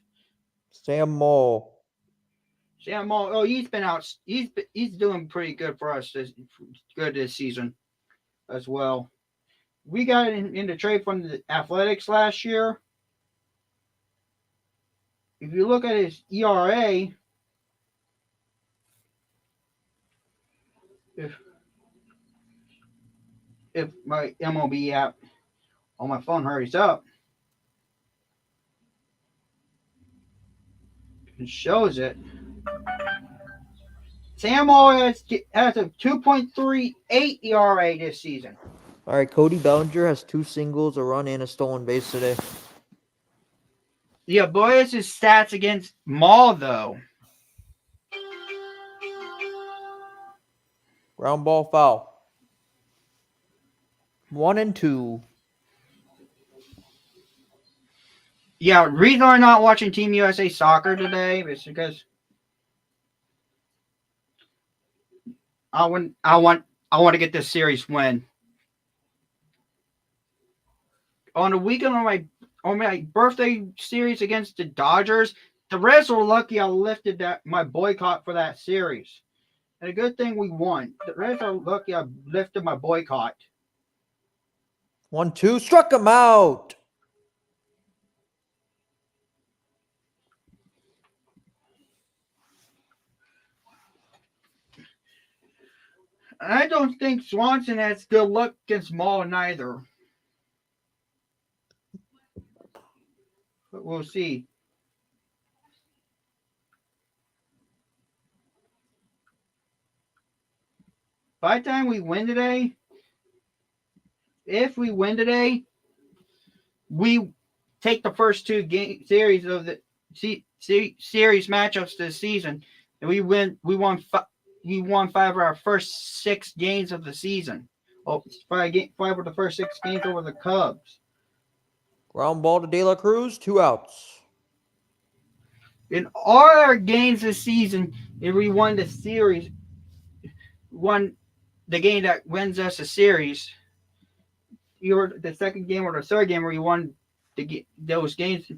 Sam Moll. Oh, he's been out. He's doing pretty good for us this season as well. We got in the trade from the Athletics last year. If you look at his ERA, if my MLB app on my phone hurries up, it shows it. Sam has a 2.38 ERA this season. All right, Cody Bellinger has 2 singles, a run, and a stolen base today. Yeah, boys, his stats against Maul, though. Ground ball foul. 1 and 2. Yeah, reason I'm not watching Team USA soccer today is because I want to get this series win. On the weekend on my birthday series against the Dodgers, the Reds were lucky I lifted my boycott for that series. And a good thing we won. The Reds are lucky I lifted my boycott. 1-2, struck him out. I don't think Swanson has good luck against Maul neither. we'll see. By the time we win today, if we win today, we take the first two series of the series matchups this season, and we win. We won 5 of our first 6 games of the season. Oh, 5 of the first 6 games over the Cubs. Ground ball to De La Cruz, 2 outs. In all our games this season, if we won the series, won the game that wins us a series, either the second game or the third game where you won those games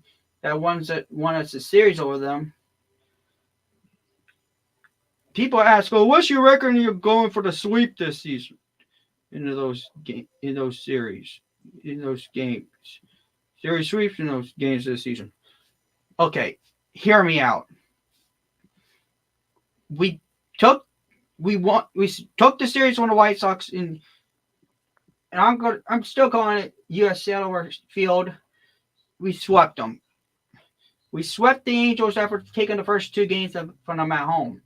that won us a series over them. People ask, "Oh, what's your record? And you're going for the sweep this season in those series, in those games, series sweeps in those games this season." Okay, hear me out. We took the series from the White Sox and I'm still calling it U.S. Cellular Field. We swept them. We swept the Angels after taking the first 2 games from them at home.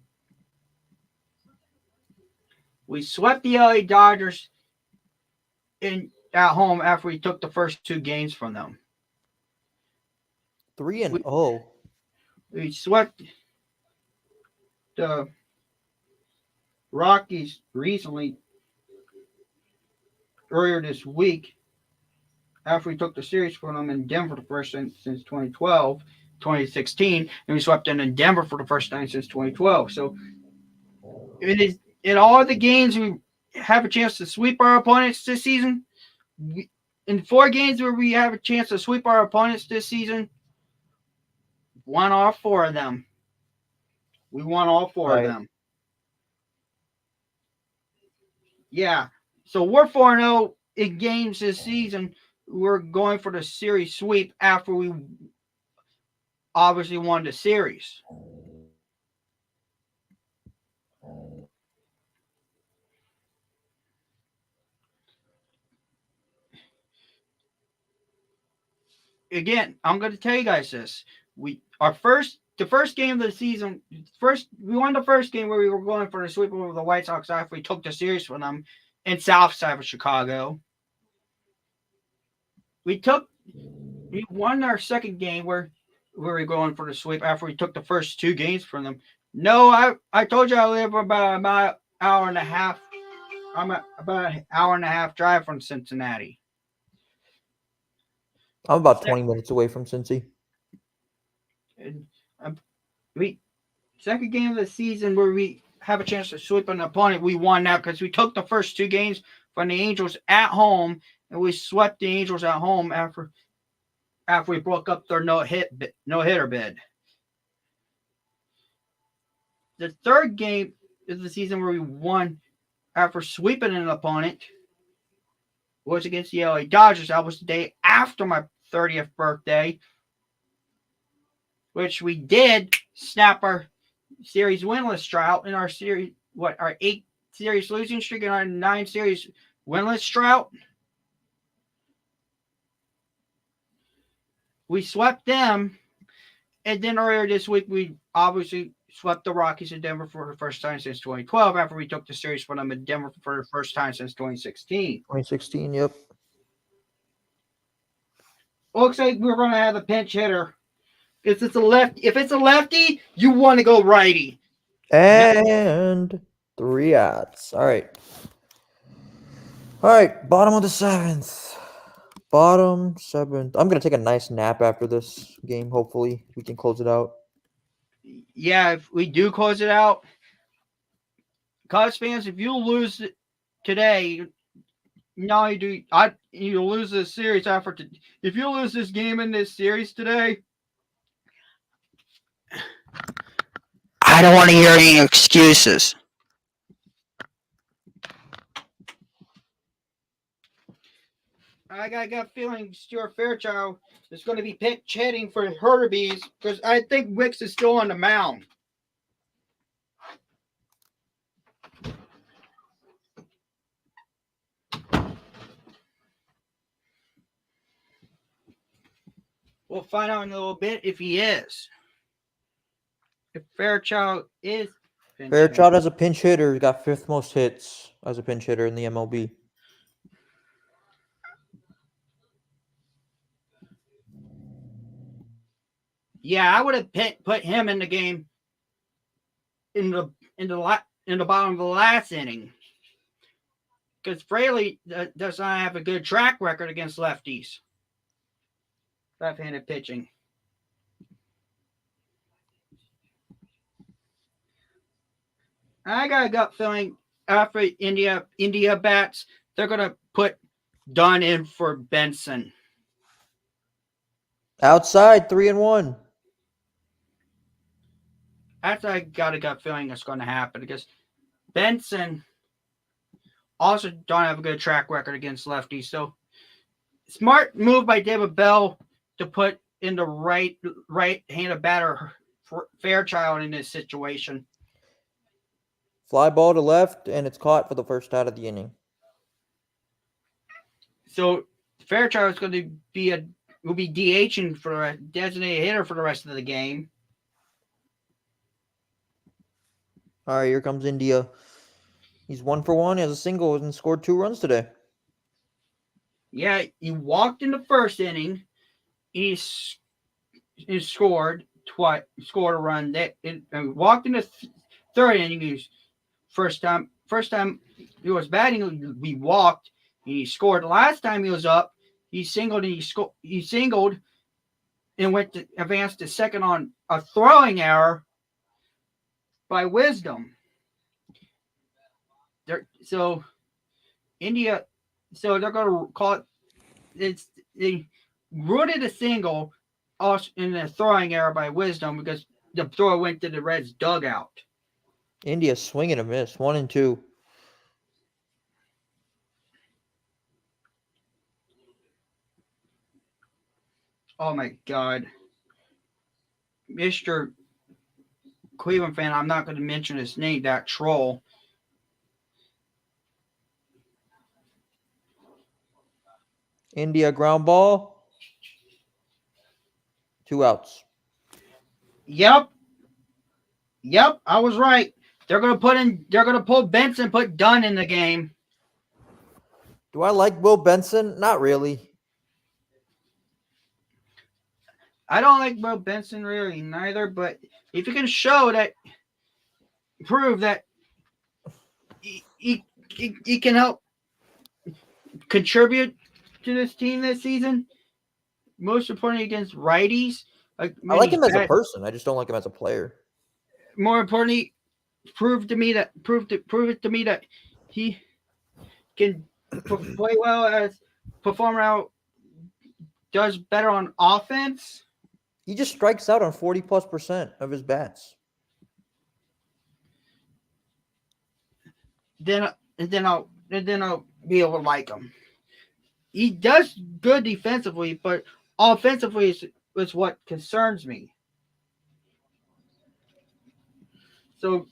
We swept the LA Dodgers at home after we took the first 2 games from them. 3-0. We swept the Rockies recently, earlier this week, after we took the series from them in Denver for the first time since 2016, and we swept them in Denver for the first time since 2012. So in all the games we have a chance to sweep our opponents this season. In 4 games where we have a chance to sweep our opponents this season, won all 4 of them. We won all 4 of them. Yeah. So we're 4-0 in games this season. We're going for the series sweep after we obviously won the series. Again, I'm going to tell you guys this. The first game of the season, we won the first game where we were going for the sweep over the White Sox after we took the series from them in South side of Chicago. We won our second game where we were going for the sweep after we took the first 2 games from them. No, I told you I live about an hour and a half. I'm about an hour and a half drive from Cincinnati. I'm about 20 minutes away from Cincy. And second game of the season where we have a chance to sweep an opponent, we won that because we took the first 2 games from the Angels at home, and we swept the Angels at home after we broke up their no-hitter bid. The third game of the season where we won after sweeping an opponent was against the LA Dodgers. That was the day after my 30th birthday, which we did snap our series winless drought in our 8 series losing streak and our 9 series winless drought. We swept them, and then earlier this week we obviously swept the Rockies in Denver for the first time since 2012 after we took the series from them in Denver for the first time since 2016. 2016, yep. Looks like we're going to have a pinch hitter. If it's a lefty, you want to go righty. And 3 outs. All right. Bottom of the 7th. Bottom 7th. I'm going to take a nice nap after this game. Hopefully, we can close it out. Yeah, if we do close it out, Cubs fans, if you lose today, no, you lose this series if you lose this game in this series today, I don't want to hear any excuses. I got a gut feeling Stuart Fairchild is going to be pinch hitting for Herbies because I think Wicks is still on the mound. We'll find out in a little bit if he is. If Fairchild is pinch hitting. Fairchild as a pinch hitter got 5th most hits as a pinch hitter in the MLB. Yeah, I would have put him in the game in the bottom of the last inning, because Fraley does not have a good track record against lefties, left-handed pitching. I got a gut feeling after India bats, they're gonna put Dunn in for Benson. Outside, 3-1. That's I got a gut feeling that's going to happen, because Benson also don't have a good track record against lefties. So smart move by David Bell to put in the right-handed batter Fairchild in this situation. Fly ball to left, and it's caught for the first out of the inning. So Fairchild is going to will be DHing for a designated hitter for the rest of the game. All right, here comes India. He's 1 for 1. He has a single and scored 2 runs today. Yeah, he walked in the first inning. He scored twice. Scored a run. Walked in the third inning. First time he was batting, he walked and he scored. Last time he was up, he singled and he singled and advanced to second on a throwing error by Wisdom. So India, so they're going to call it. They rooted a single in a throwing error by Wisdom, because the throw went to the Reds dugout. India swing and a miss, 1-2. Oh my God, Mr. Cleveland fan, I'm not going to mention his name, that troll. India ground ball. 2 outs. Yep, I was right. They're going to pull Benson, put Dunn in the game. Do I like Will Benson? Not really. I don't like Will Benson really neither, but if you can prove that he can help contribute to this team this season, most importantly against righties. I like him as a person. I just don't like him as a player. More importantly, prove it to me that he can play well, perform well, does better on offense. He just strikes out on 40+% of his bats. Then I'll be able to like him. He does good defensively, but offensively is what concerns me. So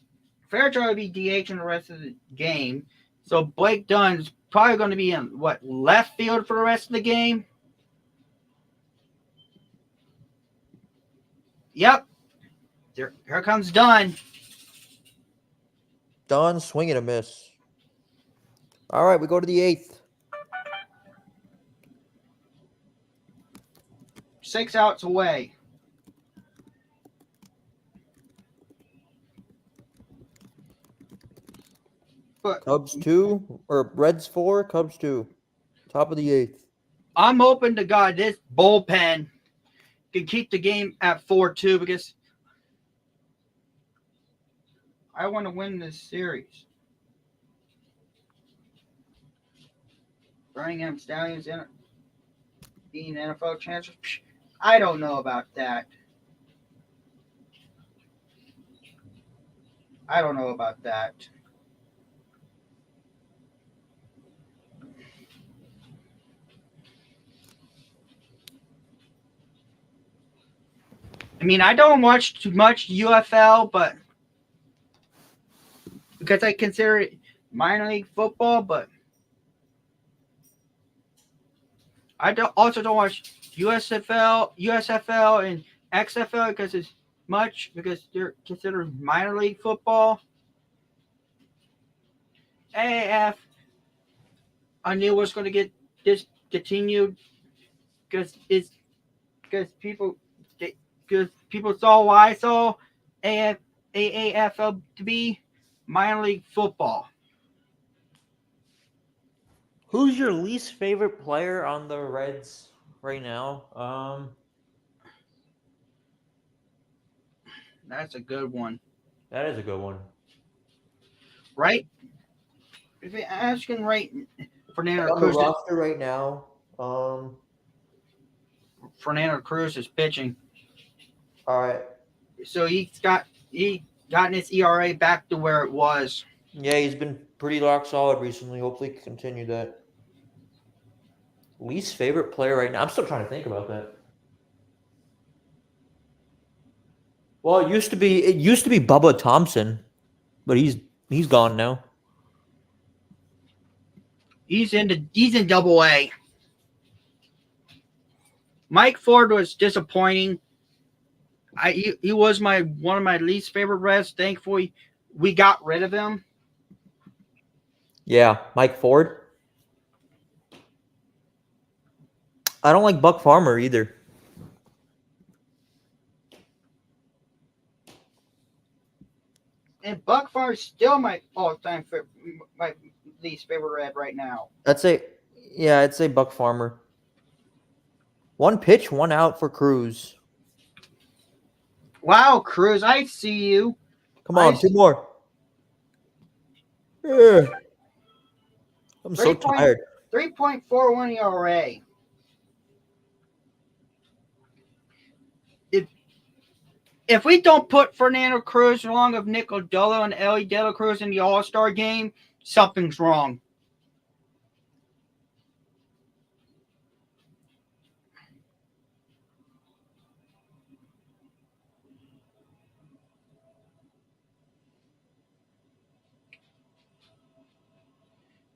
Fairchild will be DH in the rest of the game. So Blake Dunn's probably going to be in left field for the rest of the game. Yep. Here comes Dunn. Dunn, swing and a miss. All right, we go to the 8th. 6 outs away. But Cubs 2, or Reds 4, Cubs 2. Top of the 8th. I'm hoping to God this bullpen can keep the game at 4-2, because I want to win this series. Birmingham Stallions being NFL champions. I don't know about that. I mean, I don't watch too much UFL, but because I consider it minor league football, but Also don't watch USFL, and XFL because they're considered minor league football. AAF, I knew was going to get discontinued because because people because people saw what I saw AAFL to be minor league football. Who's your least favorite player on the Reds right now? That's a good one, That is a good one. right? If you're asking right, Fernando On the Cruz, roster right now, Fernando Cruz is pitching, all right. so he gotten his ERA back to where it was. Yeah, he's been pretty rock solid recently. Hopefully, he can continue that. Least favorite player right now. I'm still trying to think about that. Well, it used to be Bubba Thompson, but he's gone now. He's in Double A. Mike Ford was disappointing. He was one of my least favorite Reds. Thankfully, we got rid of him. Yeah, Mike Ford. I don't like Buck Farmer either. And Buck Farmer's still my all-time my least favorite Red right now. I'd say Buck Farmer. One pitch, one out for Cruz. Wow, Cruz, I see you. Come on, two more. Yeah. I'm so tired. 3.41 ERA. If we don't put Fernando Cruz along with Nick Lodolo and Ellie De La Cruz in the All-Star game, something's wrong.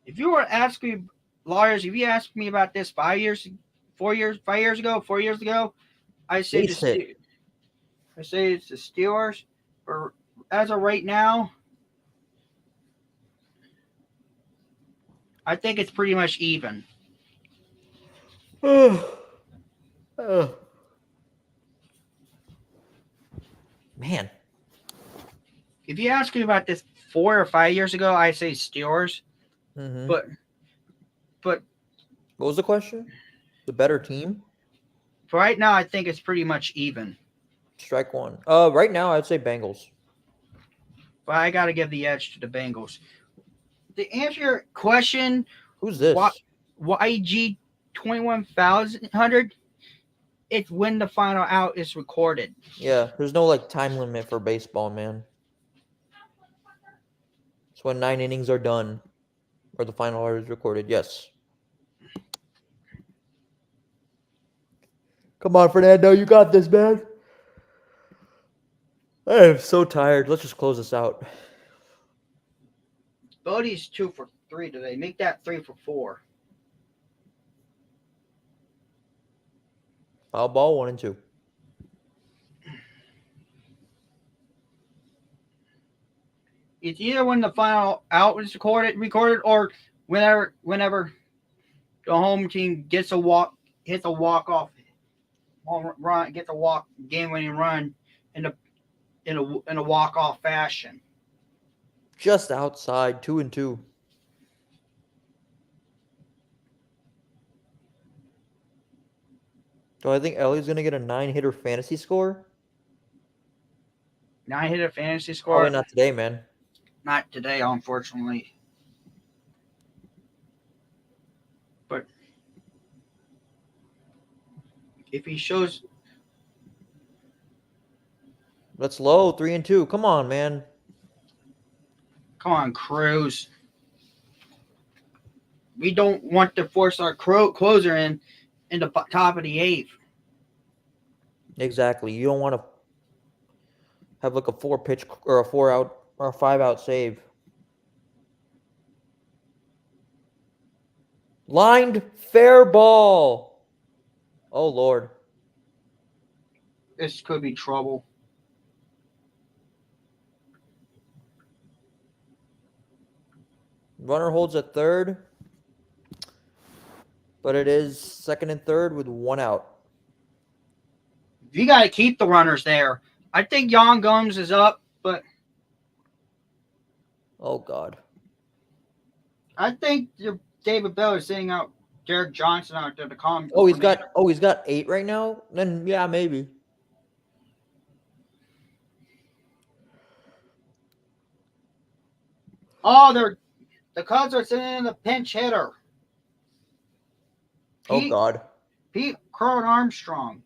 If you were asking lawyers, if you asked me about this 5 years, 4 years ago, I say Base hit. it's the Steelers. But as of right now, I think it's pretty much even. Man. If you asked me about this 4 or 5 years ago, I say Steelers. Mm-hmm. But what was the question? The better team? for right now, I think it's pretty much even. Strike one. Right now I'd say Bengals. But I got to give the edge to the Bengals. To answer your question, Who's this? YG 21,100. It's when the final out is recorded. Yeah, there's no time limit for baseball, man. It's when 9 innings are done, or the final out is recorded. Yes. Come on, Fernando, you got this, man. I am so tired. Let's just close this out. Bodie's 2 for 3 today. Make that 3 for 4. Foul ball 1 and 2. It's either when the final out is recorded, or whenever the home team hits a walk off run, gets a game winning run in a walk off fashion. Just outside 2 and 2. So I think Ellie's gonna get a 9-hitter fantasy score. 9-hitter fantasy score. Probably not today, man. Not today, unfortunately. But if he shows, That's low. 3 and 2. Come on, man. come on, Cruz. We don't want to force our closer in the top of the 8th. Exactly. You don't want to have a 4-pitch or a 4-out or a 5-out save. Lined fair ball. Oh, Lord. This could be trouble. Runner holds at third, but it is second and third with one out. You got to keep the runners there. I think Jan Gomes is up, but Oh, God. I think David Bell is sitting out Derek Johnson out there to calm. He's got 8 right now? Then, yeah, maybe. Oh, the Cubs are sitting in the pinch hitter. Oh, Pete, God. Pete Crow Armstrong.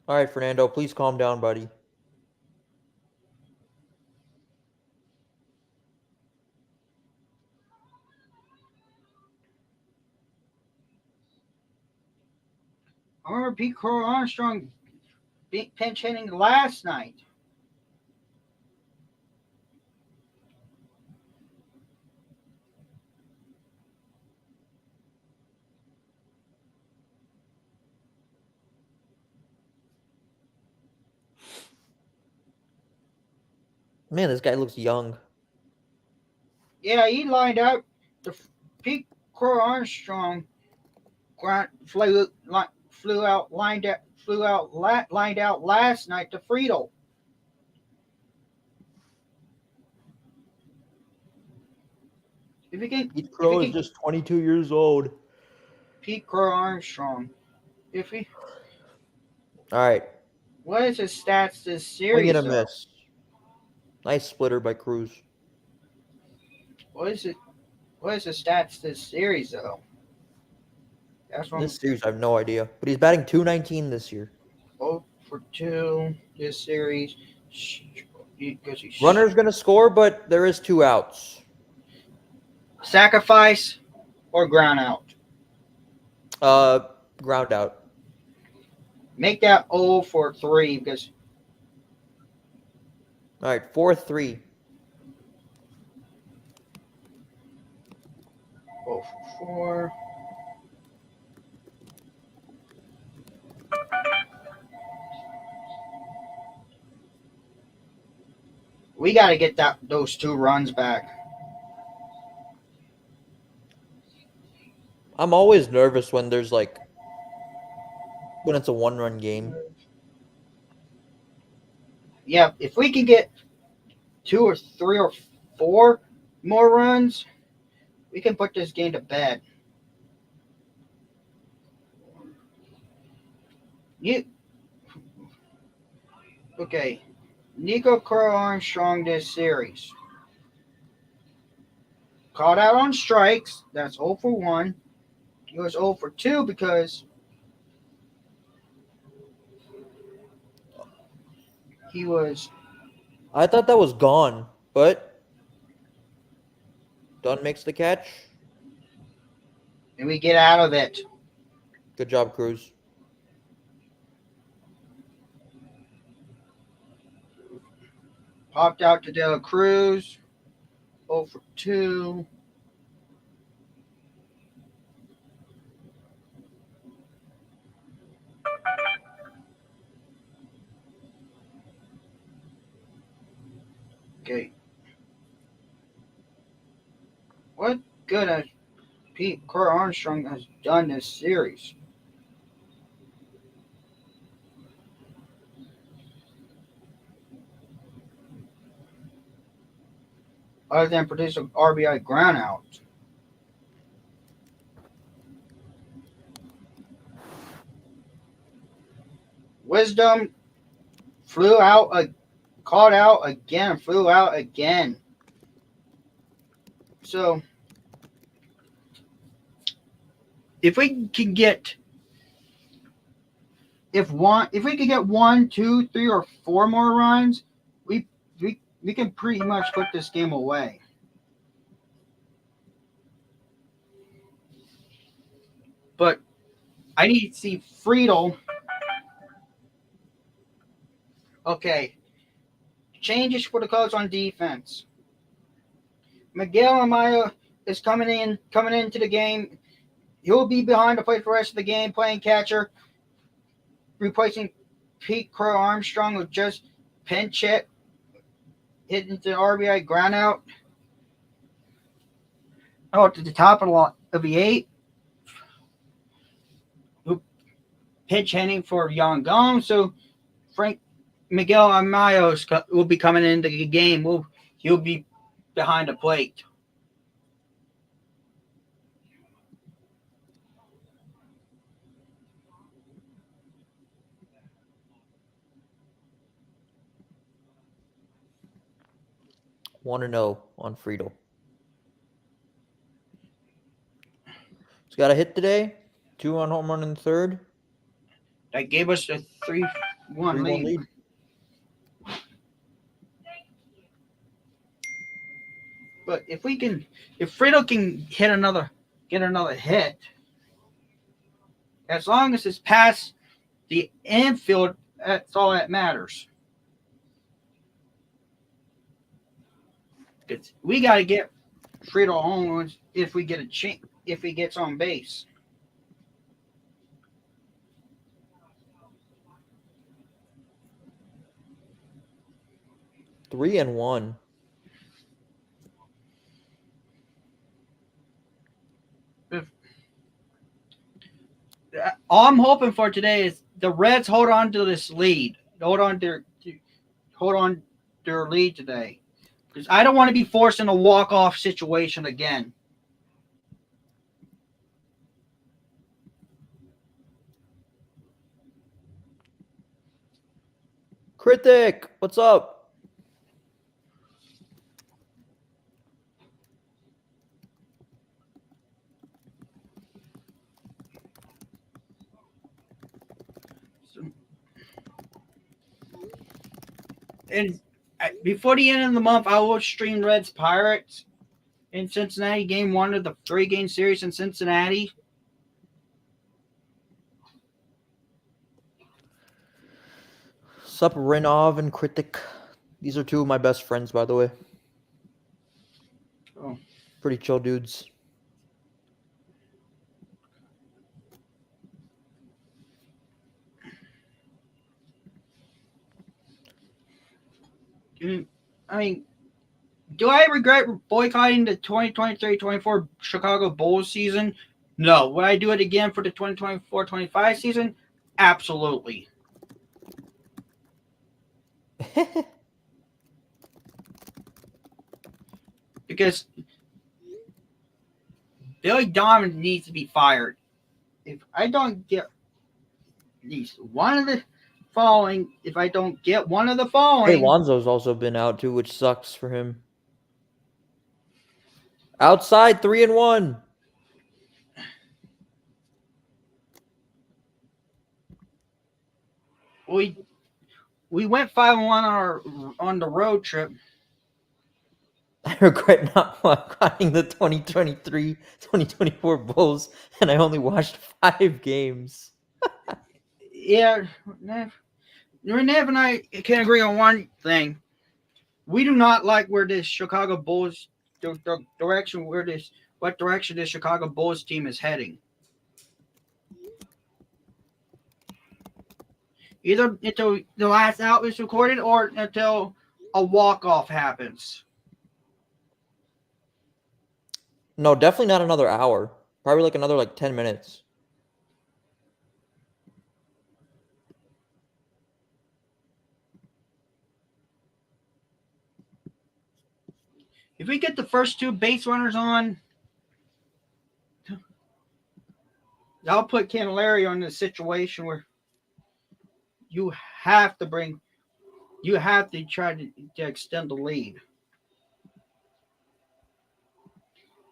All right, Fernando, please calm down, buddy. I remember Pete Crow Armstrong pinch hitting last night. Man, this guy looks young. Yeah, he lined out. The Pete Crow Armstrong flew out lined out last night to Friedel. If you can, Pete Crow is just 22 years old. Pete Crow Armstrong. If he, All right. what is his stats this Swing series? and a miss. Nice splitter by Cruz. What is it? What is his stats this series though? That's one. This series, I have no idea. But he's batting .219 this year. 0-for-2 this series. Runner's going to score, but there is 2 outs. Sacrifice or ground out? Ground out. Make that 0-for-3 because. All right, 4-3. 0-for-4. We got to get those 2 runs back. I'm always nervous when there's when it's a 1-run game. Yeah, if we can get 2 or 3 or 4 more runs, we can put this game to bed. Okay, Nico Crow Armstrong this series. Called out on strikes. That's 0-for-1. He was 0-for-2 because he was. I thought that was gone, but Dunn makes the catch. And we get out of it. Good job, Cruz. Popped out to De La Cruz. 0-for-2. Okay. What good has Pete Crow Armstrong has done this series? Other than produce an RBI ground out. Wisdom called out again, flew out again. So if we can get if we could get 1, 2, 3, or 4 more runs, we can pretty much put this game away. But I need to see Friedel. Okay. Changes for the Cubs on defense. Miguel Amaya is coming into the game. He'll be behind the plate for the rest of the game playing catcher. replacing Pete Crow Armstrong with just pinch hit, hitting the RBI ground out. Oh, to the top of the eighth. Pitch hitting for Young Gong. So Frank Miguel Amayos will be coming into the game. He'll be behind the plate. Want to know on Friedel. He's got a hit today. 2-run home run in the third. That gave us a 3-1 lead. But if Friedel can get another hit, as long as it's past the infield, that's all that matters. We got to get Friedel home if we get a chance, if he gets on base. Three and one. All I'm hoping for today is the Reds hold on to this lead. Hold on their lead today, because I don't want to be forced in a walk-off situation again. Critic, what's up? And before the end of the month, I will stream Reds Pirates in Cincinnati, game 1 of the 3-game series in Cincinnati. Sup, Renov and Critic. These are two of my best friends, by the way. Oh. Pretty chill dudes. I mean, do I regret boycotting the 2023-24 Chicago Bulls season? No. Would I do it again for the 2024-25 season? Absolutely. Because Billy Donovan needs to be fired. If I don't get at least one of the following, Hey, Lonzo's also been out too, which sucks for him. Outside 3 and 1. We went 5-1 on the road trip. I regret not watching the 2023-2024 Bulls, and I only watched 5 games. Yeah, Nev and I can agree on one thing. We do not like where this Chicago Bulls, what direction this Chicago Bulls team is heading. Either until the last out is recorded or until a walk-off happens. No, definitely not another hour. Probably like another 10 minutes. If we get the first 2 base runners on, I'll put Candelario in a situation where you have to try to extend the lead.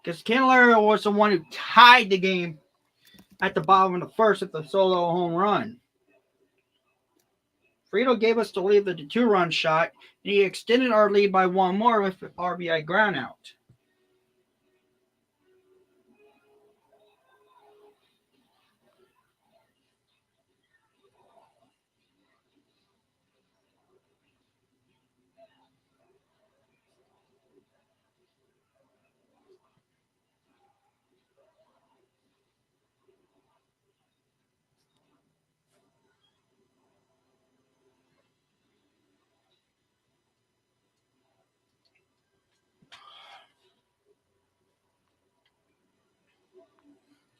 Because Candelario was the one who tied the game at the bottom of the first with the solo home run. Friedel gave us the lead with the 2-run shot, and he extended our lead by 1 more with the RBI groundout.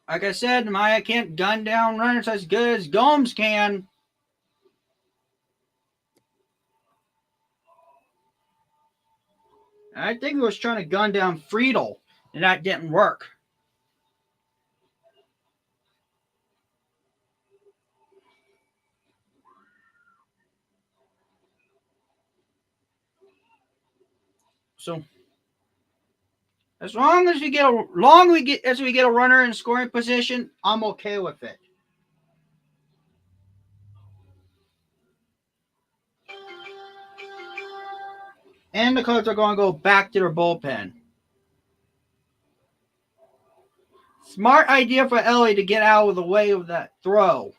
Like I said, Maya can't gun down runners as good as Gomes can. I think he was trying to gun down Friedel, and that didn't work. So as long as we get a runner in scoring position, I'm okay with it. And the Cubs are going to go back to their bullpen. Smart idea for Ellie to get out of the way of that throw.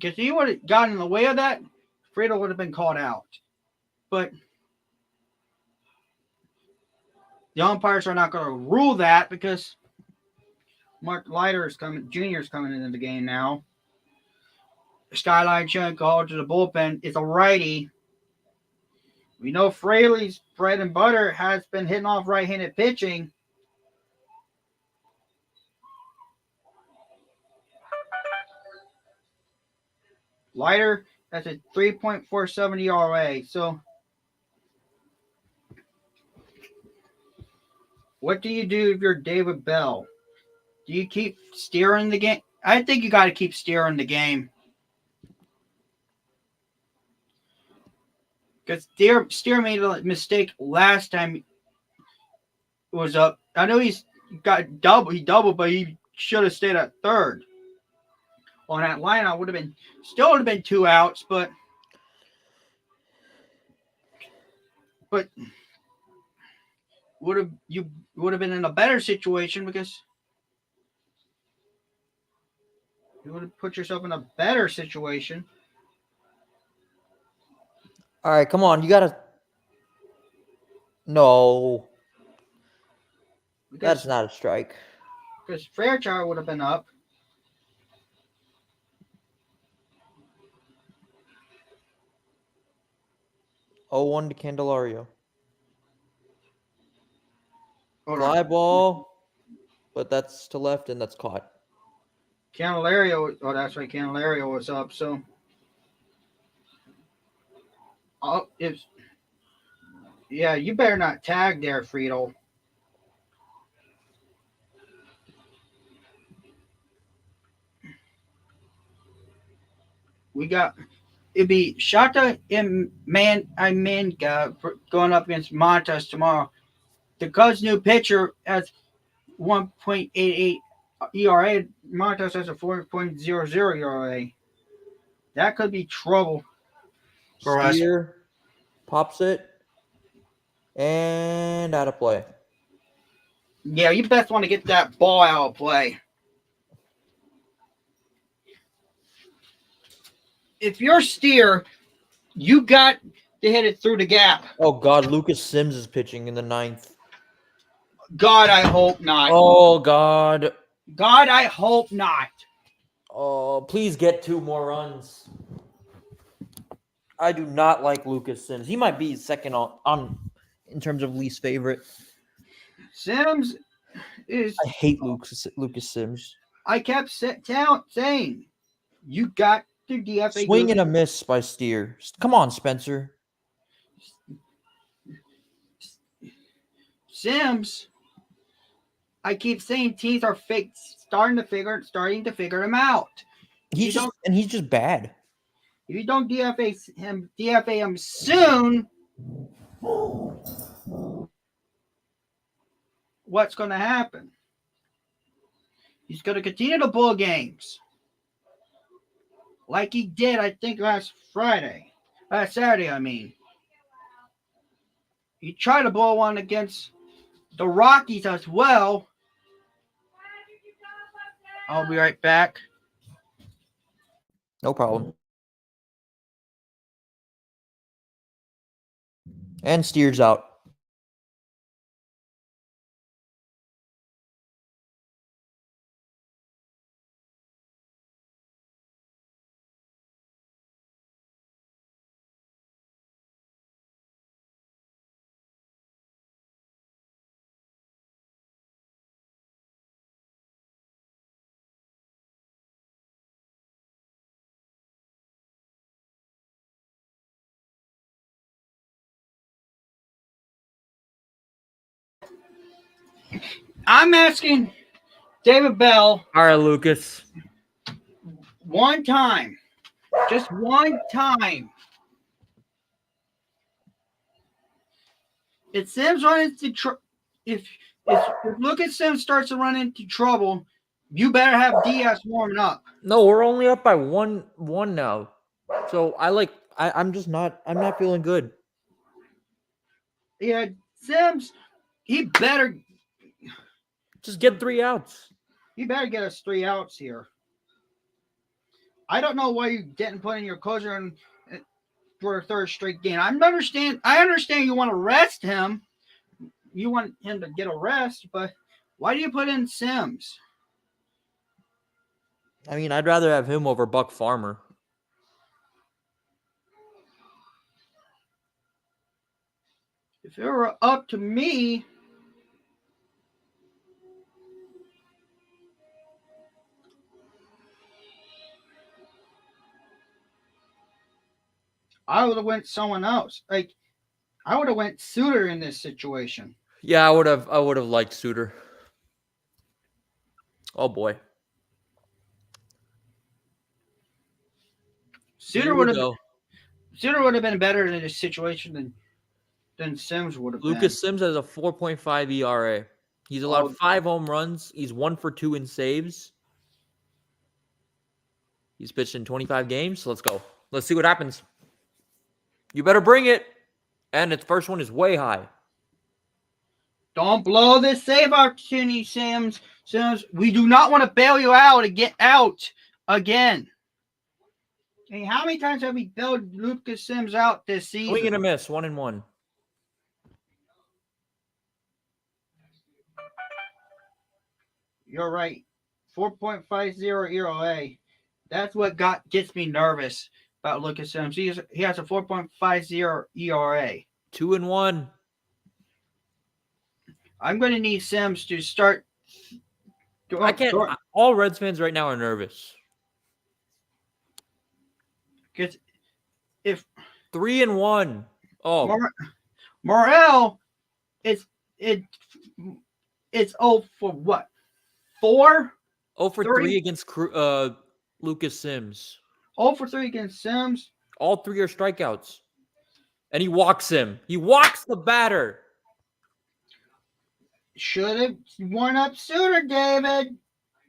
Because he would have gotten in the way of that, Friedel would have been called out. But the umpires are not going to rule that because Mark Leiter is coming, Jr. is coming into the game now. Skyline showing call to the bullpen. It's a righty. We know Fraley's bread and butter has been hitting off right-handed pitching. Leiter has a 3.47 ERA. So what do you do if you're David Bell? Do you keep steering the game? I think you got to keep steering the game. Because Steer made a mistake last time it was up. I know he's got double. He doubled, but he should have stayed at third. On that lineup would have been 2 outs, but would have been in a better situation because you would have put yourself in a better situation. All right, come on. You got to. No. That's not a strike. Because Fairchild would have been up. Oh, 1 to Candelario. Fly ball, but that's to left and that's caught. Candelario. Oh, that's right. Candelario was up. So, yeah, you better not tag there, Friedel. It'd be Shata and Manga going up against Montas tomorrow. The Cubs' new pitcher has 1.88 ERA. Montas has a 4.00 ERA. That could be trouble for us. Steer pops it and out of play. Yeah, you best want to get that ball out of play. If you're Steer, you got to hit it through the gap. Oh, God. Lucas Sims is pitching in the 9th. God, I hope not. Oh, God. God, I hope not. Oh, please get 2 more runs. I do not like Lucas Sims. He might be second on in terms of least favorite. Sims is. I hate Lucas Sims. I kept saying, you got to DFA. Swing and a miss by Steer. Come on, Spencer. Sims, I keep saying teams are starting to figure him out. He's just bad. If you don't DFA him soon, what's going to happen? He's going to continue to bull games. Like he did, I think, last Saturday, I mean. He tried to blow one against the Rockies as well. I'll be right back. No problem. And Steer's out. I'm asking David Bell All right, Lucas. one time, just one time. If Sims runs into if Lucas Sims starts to run into trouble, you better have Diaz warming up. No, we're only up by 1-1 now. So I'm not feeling good. Yeah, Sims, he better Just get 3 outs. get us 3 outs here. I don't know why you didn't put in your closer in, for a third straight game. I understand you want to rest him. You want him to get a rest, but why do you put in Sims? I mean, I'd rather have him over Buck Farmer. If it were up to me, I would have went someone else. Like I would have went Suter in this situation. Yeah, I would have liked Suter. Oh boy. Suter would have been better in this situation than Sims would have been. Lucas Sims has a 4.5 ERA. He's allowed 5 home runs. He's 1 for 2 in saves. He's pitched in 25 games. So let's go. Let's see what happens. You better bring it. And its first one is way high. Don't blow this save opportunity, Sims. We do not want to bail you out again. I mean, how many times have we bailed Lucas Sims out this season? Swing and a miss, 1-1. You're right. 4.50 ERA. That's what gets me nervous about Lucas Sims. He has a 4.50 ERA. 2-1. I'm going to need Sims to start. I can't. All Reds fans right now are nervous. Because if 3-1. Oh, Morel, it's 0 for what? 4? 0 for 3 against Lucas Sims. 0 for 3 against Sims. All 3 are strikeouts. And he walks him. He walks the batter. Should have worn up sooner, David.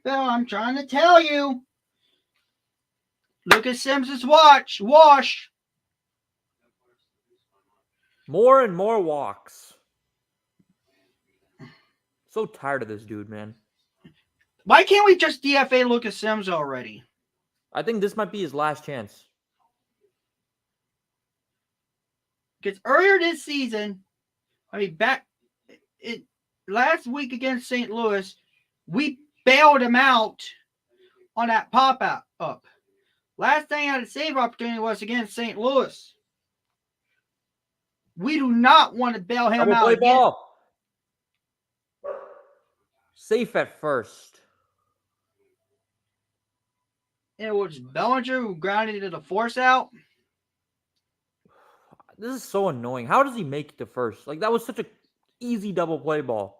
Bill, I'm trying to tell you. Lucas Sims' wash. More and more walks. So tired of this dude, man. Why can't we just DFA Lucas Sims already? I think this might be his last chance. Because earlier this season, last week against St. Louis, we bailed him out on that pop-up. Last thing I had a save opportunity was against St. Louis. We do not want to bail him out again. Ball. Safe at first. It was Bellinger who grounded to the force out. This is so annoying. How does he make it to first? Like, that was such an easy double play ball.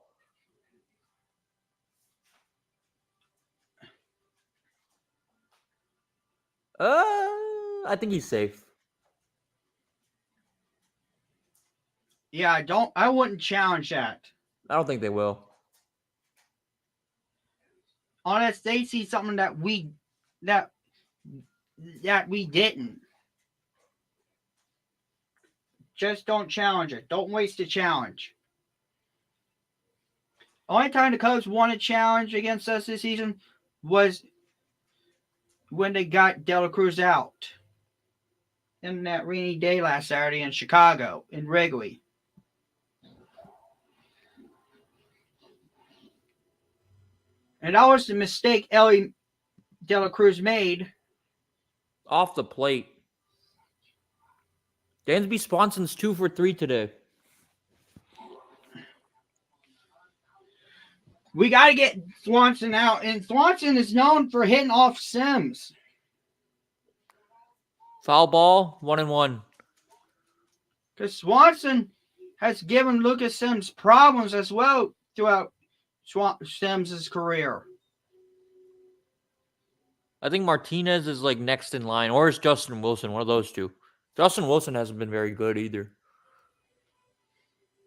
I think he's safe. Yeah, I wouldn't challenge that. I don't think they will. Unless they see something that we didn't. Just don't challenge it. Don't waste a challenge. Only time the Cubs won a challenge against us this season was when they got De La Cruz out in that rainy day last Saturday in Chicago, in Wrigley. And that was the mistake Ellie De La Cruz made. Off the plate. Dansby Swanson's 2 for 3 today. We got to get Swanson out. And Swanson is known for hitting off Sims. Foul ball, 1-1. Because Swanson has given Lucas Sims problems as well throughout Sims' career? I think Martinez is like next in line, or is Justin Wilson, one of those two. Justin Wilson hasn't been very good either.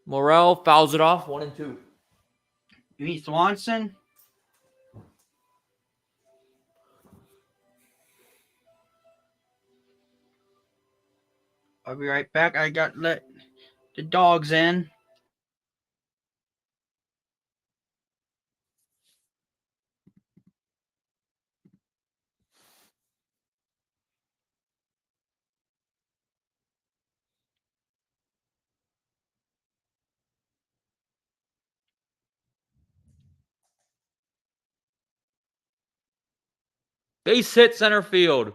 Morel fouls it off, 1-2. You mean Swanson? I'll be right back. I got let the dogs in. Base hit center field.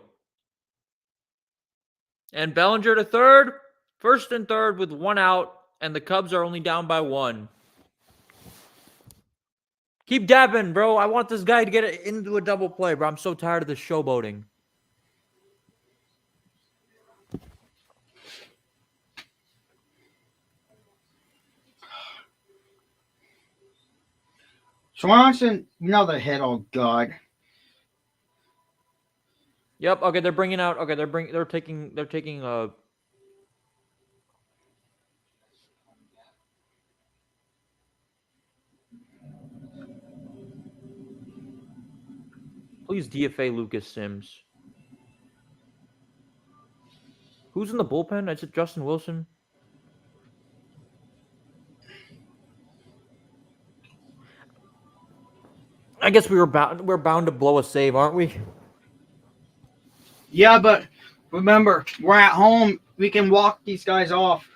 And Bellinger to third. First and third with 1 out. And the Cubs are only down by 1. Keep dabbing, bro. I want this guy to get it into a double play, bro. I'm so tired of this showboating. Swanson, another hit. Oh God. Yep. Okay, they're bringing out. Okay, they're taking. Please DFA Lucas Sims. Who's in the bullpen? Is it Justin Wilson? I guess we're bound to blow a save, aren't we? Yeah, but remember, we're at home. We can walk these guys off.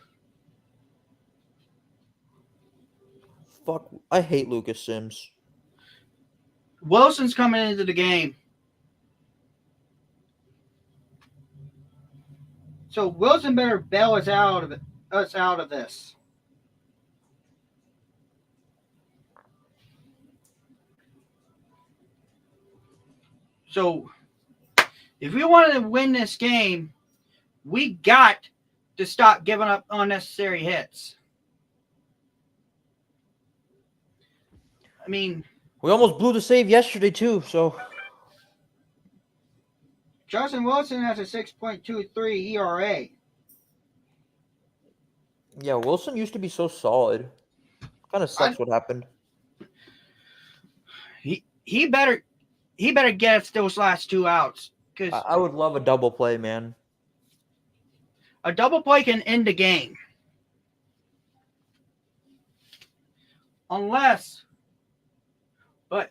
Fuck, I hate Lucas Sims. Wilson's coming into the game. So Wilson better bail us out of this. So if we wanted to win this game, we got to stop giving up unnecessary hits. I mean, we almost blew the save yesterday too, so Justin Wilson has a 6.23 ERA. yeah, Wilson used to be so solid. Kind of sucks what happened. He better get us those last 2 outs. Because I would love a double play, man. A double play can end the game. But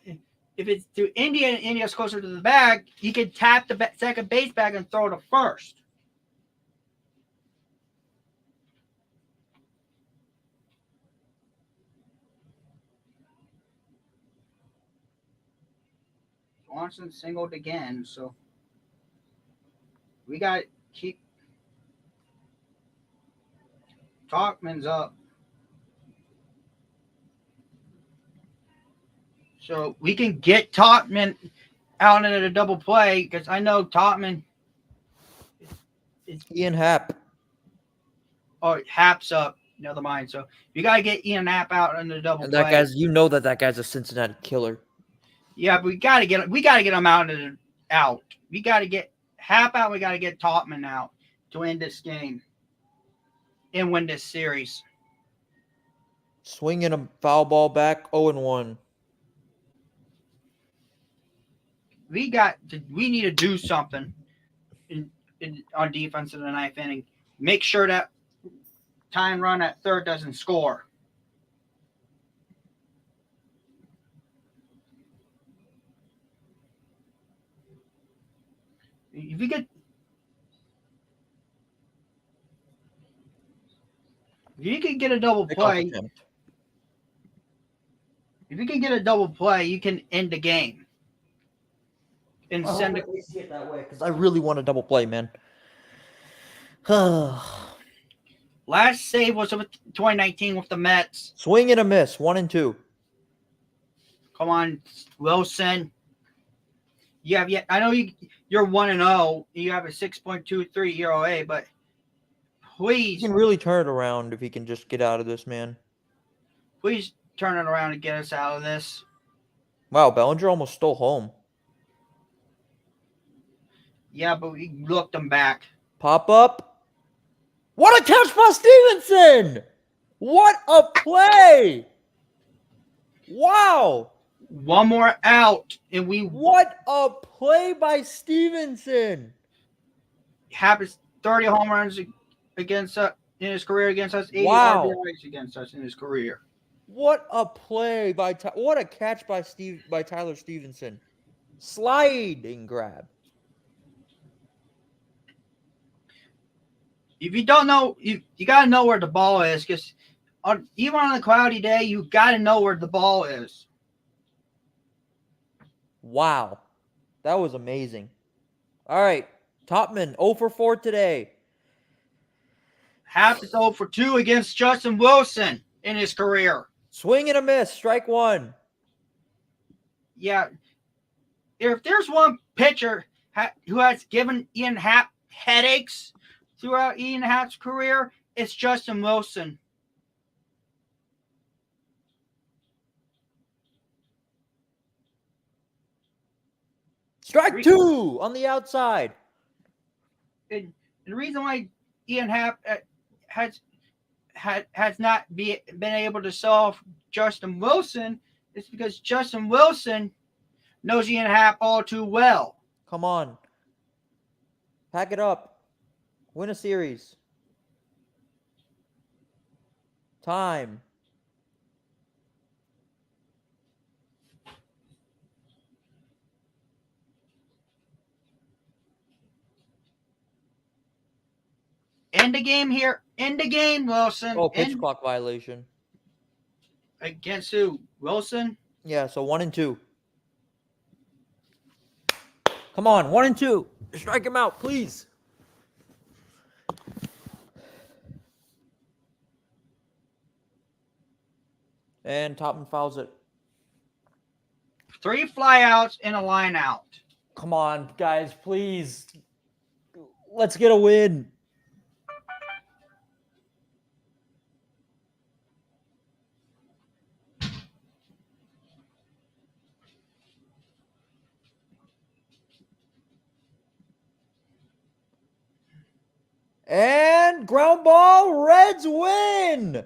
if it's to India and India's closer to the bag, he can tap the second base bag and throw to first. Swanson singled again, so we got to keep. Talkman's up. So we can get Talkman out into the double play because I know Talkman is Ian Happ. Oh, Happ's up. Never mind. So you got to get Ian Happ out into the double and play. That guy's a Cincinnati killer. Yeah, but we got to get him out. We got to get Happ out. We got to get Talkman out to end this game and win this series. Swinging a foul ball back, 0-1. We need to do something on defense in the 9th inning. Make sure that time run at third doesn't score. If you can get a double play, you can end the game. And send it. We see it that way because I really want a double play, man. Last save was 2019 with the Mets. Swing and a miss, 1-2. Come on, Wilson. I know you're 1-0. You have a 6.23 ERA, but please, he can really turn it around if he can just get out of this, man. Please turn it around and get us out of this. Wow, Bellinger almost stole home. Yeah, but we looked them back. Pop up. What a catch by Stevenson! What a play! Wow! One more out, and we What a play by Stevenson! have his 30 home runs against us in his career against us, 80 Wow. RBIs against us in his career. What a play by what a catch by Tyler Stevenson. Sliding grab. If you don't know, you got to know where the ball is, because even on a cloudy day, you got to know where the ball is. Wow. That was amazing. All right. Topman, 0 for 4 today. Half is 0 for 2 against Justin Wilson in his career. Swing and a miss. Strike one. Yeah. If there's one pitcher who has given Ian Happ headaches throughout Ian Happ's career, it's Justin Wilson. Strike two on the outside. And the reason why Ian Happ has not been able to solve Justin Wilson is because Justin Wilson knows Ian Happ all too well. Come on. Pack it up. Win a series. Time. End the game here. End the game, Wilson. Oh, pitch clock violation. Against who? Wilson? Yeah, so 1 and 2. Come on, 1 and 2. Strike him out, please. And Topman fouls it. 3 flyouts and a line out. Come on, guys, please. Let's get a win. And ground ball, Reds win.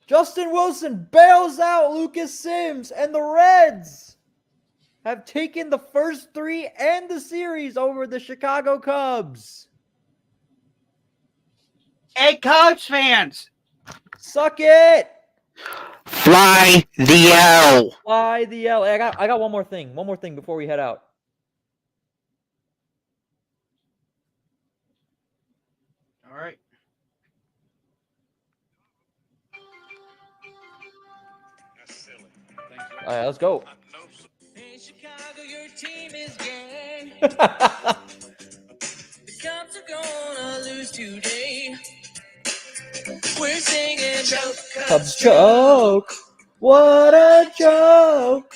Justin Wilson bails out Lucas Sims, and the Reds have taken the first 3 and the series over the Chicago Cubs. Hey, Cubs fans. Suck it. Fly the L. Fly the L. I got one more thing. One more thing before we head out. All right. All right, let's go. In Chicago, your team is gay. The Cubs are gonna lose today. We're singing choke, Cubs choke. What a joke.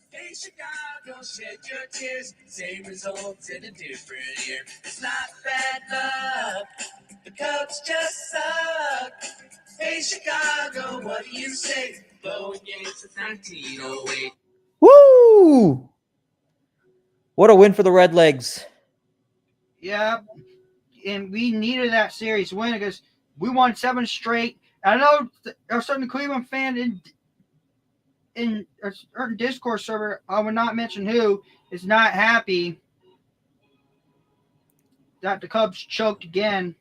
Hey Chicago, shed your tears. Same results in a different year. It's not bad luck. The Cubs just suck. Hey Chicago, what do you say? Blowing games since 1908. Woo! What a win for the Redlegs. Yeah, and we needed that series win because we won 7 straight. I know a certain Cleveland fan in a certain Discord server, I will not mention who, is not happy that the Cubs choked again.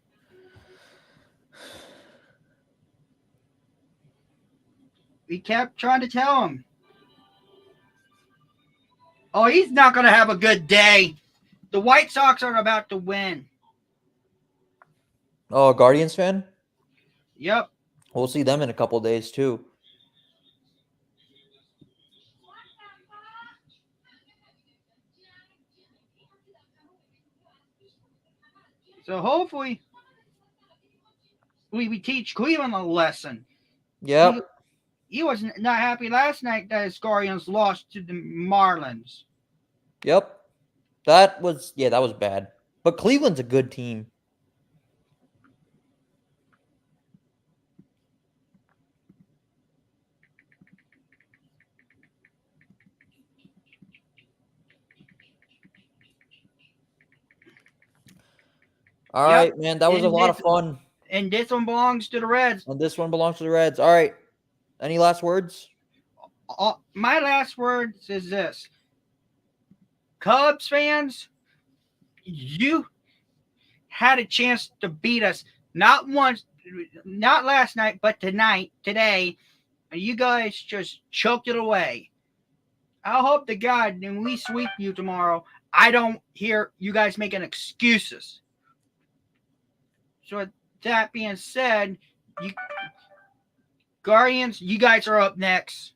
We kept trying to tell him. Oh, he's not going to have a good day. The White Sox are about to win. Oh, Guardians fan? Yep. We'll see them in a couple days, too. So hopefully we teach Cleveland a lesson. Yep. He was not happy last night that his Guardians lost to the Marlins. Yep. That was bad. But Cleveland's a good team. All Yep. right, man. That was a And lot of this- fun. And this one belongs to the Reds. And this one belongs to the Reds. All right. Any last words? My last words is this: Cubs fans, you had a chance to beat us not once, not last night, but today. And you guys just choked it away. I hope to God when we sweep you tomorrow, I don't hear you guys making excuses. So with that being said, you Guardians, you guys are up next.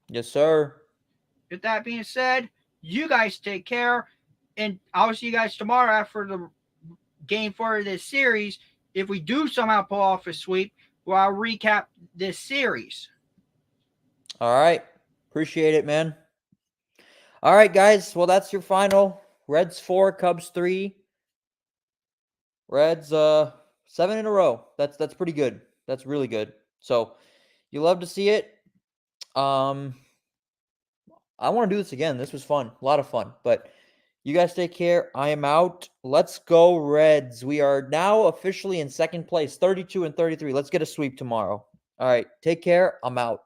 Yes, sir. With that being said, you guys take care, and I'll see you guys tomorrow after the game 4 of this series. If we do somehow pull off a sweep, well, I'll recap this series. All right. Appreciate it, man. All right, guys. Well, that's your final. Reds 4, Cubs 3. Reds 7 in a row. That's pretty good. That's really good. So you love to see it. I want to do this again. This was fun. A lot of fun. But you guys take care. I am out. Let's go Reds. We are now officially in second place, 32 and 33. Let's get a sweep tomorrow. All right. Take care. I'm out.